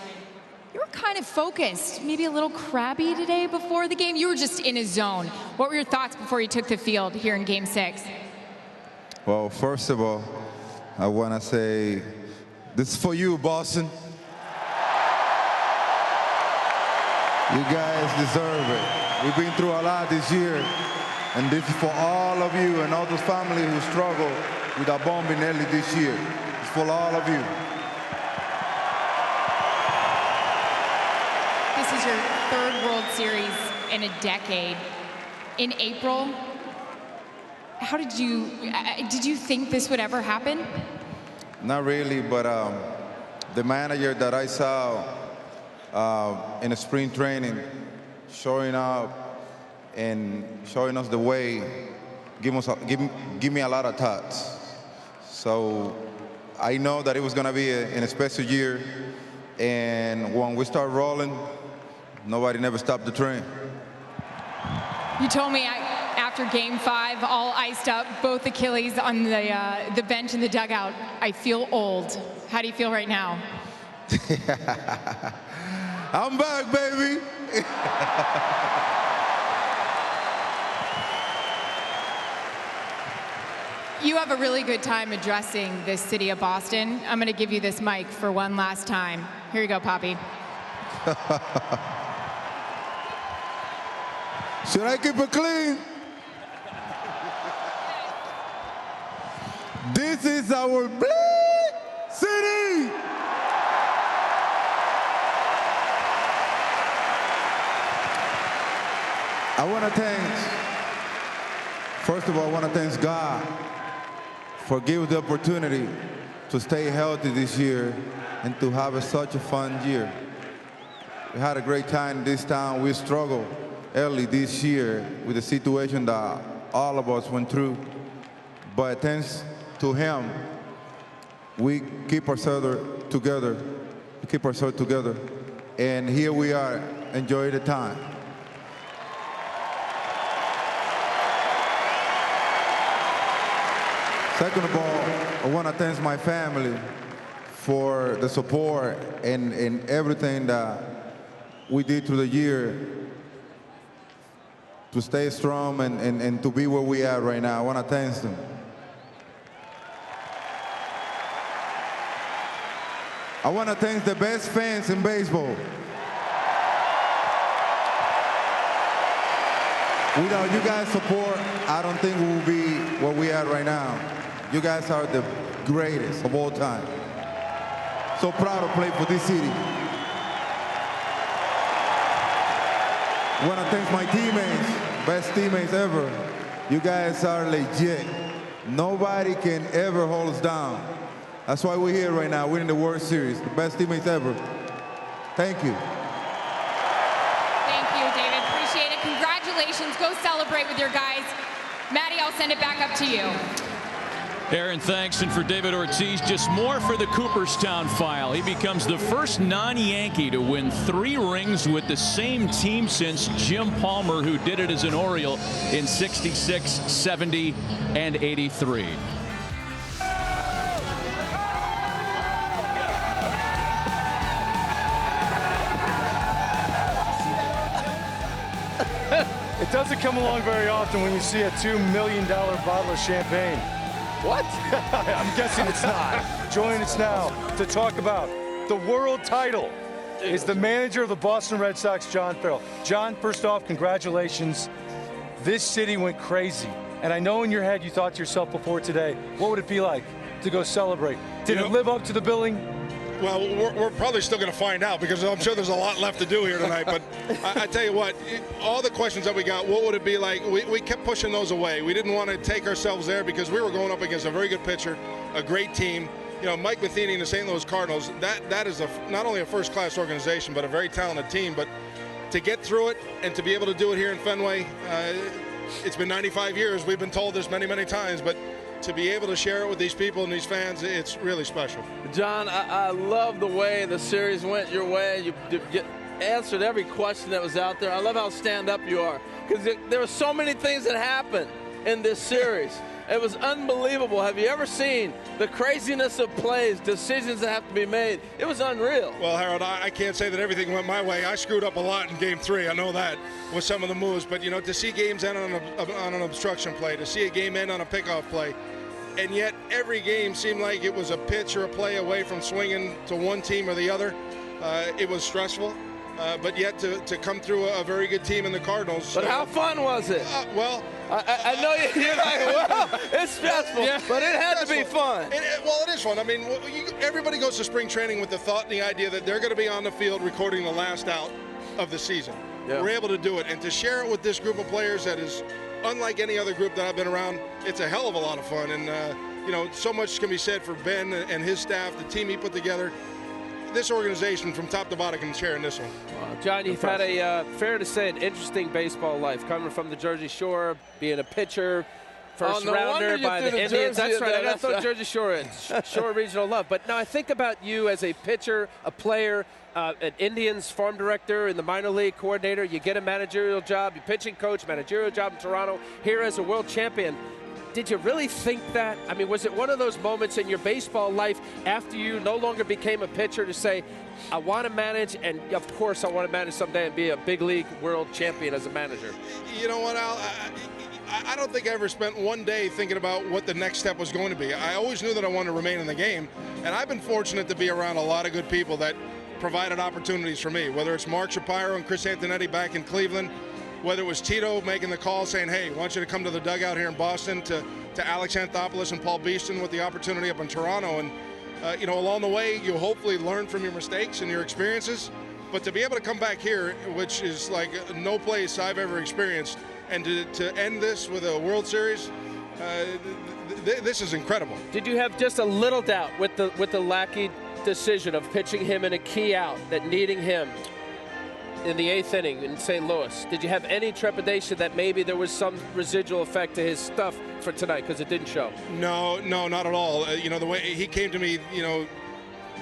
You were kind of focused, maybe a little crabby today before the game. You were just in a zone. What were your thoughts before you took the field here in Game 6? Well, first of all, I want to say this is for you, Boston. You guys deserve it. We've been through a lot this year, and this is for all of you and all those families who struggle with a bombing early this year. It's for all of you. This is your third World Series in a decade. In April, how did you think this would ever happen? Not really, but the manager that I saw in a spring training, showing up and showing us the way, give me a lot of thoughts. So I know that it was going to be a special year, and when we start rolling, nobody never stopped the train. You told me after Game 5, all iced up, both Achilles on the bench in the dugout, I feel old. How do you feel right now? I'm back, baby. You have a really good time addressing this city of Boston. I'm going to give you this mic for one last time. Here you go, Poppy. Should I keep it clean? This is our black city. I want to first of all, I want to thank God for giving the opportunity to stay healthy this year and to have such a fun year. We had a great time in this town. We struggled early this year with the situation that all of us went through. But thanks to him, we keep ourselves together. And here we are, enjoy the time. Second of all, I want to thank my family for the support and everything that we did through the year to stay strong and to be where we are right now. I want to thank them. I want to thank the best fans in baseball. Without you guys' support, I don't think we will be where we are right now. You guys are the greatest of all time. So proud to play for this city. I want to thank my teammates, best teammates ever. You guys are legit. Nobody can ever hold us down. That's why we're here right now, winning the World Series. The best teammates ever. Thank you. Thank you, David. Appreciate it. Congratulations. Go celebrate with your guys. Maddie, I'll send it back up to you. Aaron, thanks. And for David Ortiz, just more for the Cooperstown file. He becomes the first non-Yankee to win 3 rings with the same team since Jim Palmer, who did it as an Oriole in '66, '70, and '83. It doesn't come along very often when you see a $2 million bottle of champagne. What? I'm guessing it's not. Joining us now to talk about the world title is the manager of the Boston Red Sox, John Farrell. John, first off, congratulations. This city went crazy. And I know in your head you thought to yourself before today, what would it be like to go celebrate? Did it live up to the billing? Well, we're probably still going to find out because I'm sure there's a lot left to do here tonight. But I tell you what, all the questions that we got, what would it be like? We kept pushing those away. We didn't want to take ourselves there because we were going up against a very good pitcher, a great team. You know, Mike Matheny and the St. Louis Cardinals, that is not only a first-class organization, but a very talented team. But to get through it and to be able to do it here in Fenway, it's been 95 years. We've been told this many, many times, but to be able to share it with these people and these fans, it's really special. John, I love the way the series went your way. You answered every question that was out there. I love how stand-up you are, because there were so many things that happened in this series. It was unbelievable. Have you ever seen the craziness of plays, decisions that have to be made? It was unreal. Well, Harold, I can't say that everything went my way. I screwed up a lot in Game 3. I know that with some of the moves. But, you know, to see games end on an obstruction play, to see a game end on a pickoff play, and yet every game seemed like it was a pitch or a play away from swinging to one team or the other. It was stressful. But yet to come through a very good team in the Cardinals. But how fun was it? Well, I know you're like, well, it's stressful, but it had to be fun. Well, it is fun. I mean, everybody goes to spring training with the thought and the idea that they're going to be on the field recording the last out of the season. Yeah. We're able to do it, and to share it with this group of players that is unlike any other group that I've been around, it's a hell of a lot of fun. And, you know, so much can be said for Ben and his staff, the team he put together. This organization from top to bottom can share in this one. John, you've had a, fair to say, an interesting baseball life, coming from the Jersey Shore, being a pitcher, first rounder by the Indians. That's right, I thought Jersey Shore Regional Love. But now I think about you as a pitcher, a player, an Indians farm director in the minor league coordinator. You get a managerial job, you pitching coach, managerial job in Toronto, here as a world champion. Did you really think that? I mean, was it one of those moments in your baseball life after you no longer became a pitcher to say, I want to manage, and of course I want to manage someday and be a big league world champion as a manager? You know what, Al? I don't think I ever spent one day thinking about what the next step was going to be. I always knew that I wanted to remain in the game, and I've been fortunate to be around a lot of good people that provided opportunities for me, whether it's Mark Shapiro and Chris Antonetti back in Cleveland, whether it was Tito making the call saying, hey, I want you to come to the dugout here in Boston, to Alex Anthopoulos and Paul Beeston with the opportunity up in Toronto. And, you know, along the way, you hopefully learn from your mistakes and your experiences. But to be able to come back here, which is like no place I've ever experienced, and to end this with a World Series, this is incredible. Did you have just a little doubt with the Lackey decision of pitching him in a key out, that needing him in the 8th inning in St. Louis? Did you have any trepidation that maybe there was some residual effect to his stuff for tonight, because it didn't show? No, not at all. You know, the way he came to me, you know,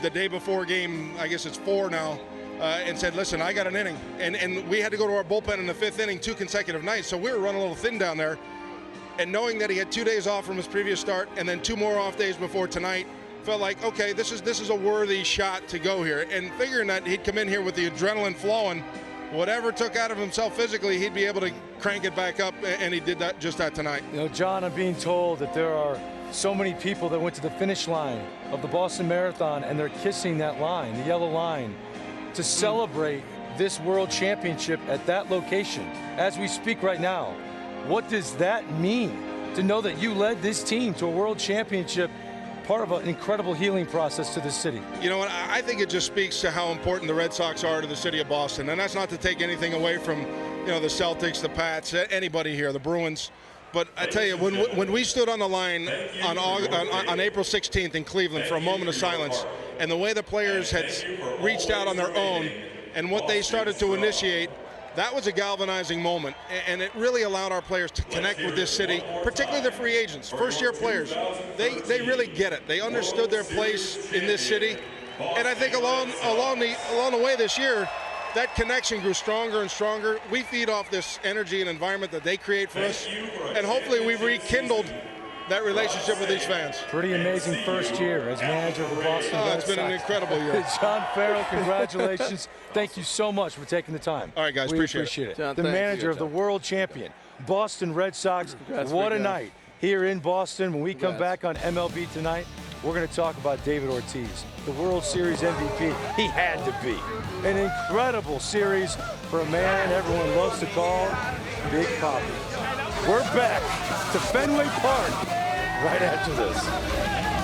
the day before game, I guess it's 4 now, and said, listen, I got an inning. And we had to go to our bullpen in the 5th inning 2 consecutive nights, so we were running a little thin down there. And knowing that he had 2 days off from his previous start and then 2 more off days before tonight, felt like, okay, this is a worthy shot to go here. And figuring that he'd come in here with the adrenaline flowing, whatever took out of himself physically, he'd be able to crank it back up, and he did just that tonight. You know, John, I'm being told that there are so many people that went to the finish line of the Boston Marathon, and they're kissing that line, the yellow line, to celebrate this world championship at that location as we speak right now. What does that mean, to know that you led this team to a world championship, part of an incredible healing process to the city? You know what, I think it just speaks to how important the Red Sox are to the city of Boston. And that's not to take anything away from, you know, the Celtics, the Pats, anybody here, the Bruins. But I tell you, when we stood on the line on April 16th in Cleveland for a moment of silence, and the way the players had reached out on their own and what they started to initiate, that was a galvanizing moment, and it really allowed our players to connect with this city, particularly the free agents, first-year players. They really get it. They understood their place in this city, and I think along the way this year, that connection grew stronger and stronger. We feed off this energy and environment that they create for us, and hopefully we've rekindled that relationship with these fans. Pretty amazing first year as manager of the Boston Red Sox. It's been an incredible year. John Farrell, congratulations. Thank you so much for taking the time. All right, guys, appreciate it. John, the manager of the world champion, Boston Red Sox. What a night here in Boston. When we come back on MLB Tonight, we're going to talk about David Ortiz, the World Series MVP. He had to be. An incredible series for a man everyone loves to call Big Papi. We're back to Fenway Park right after this.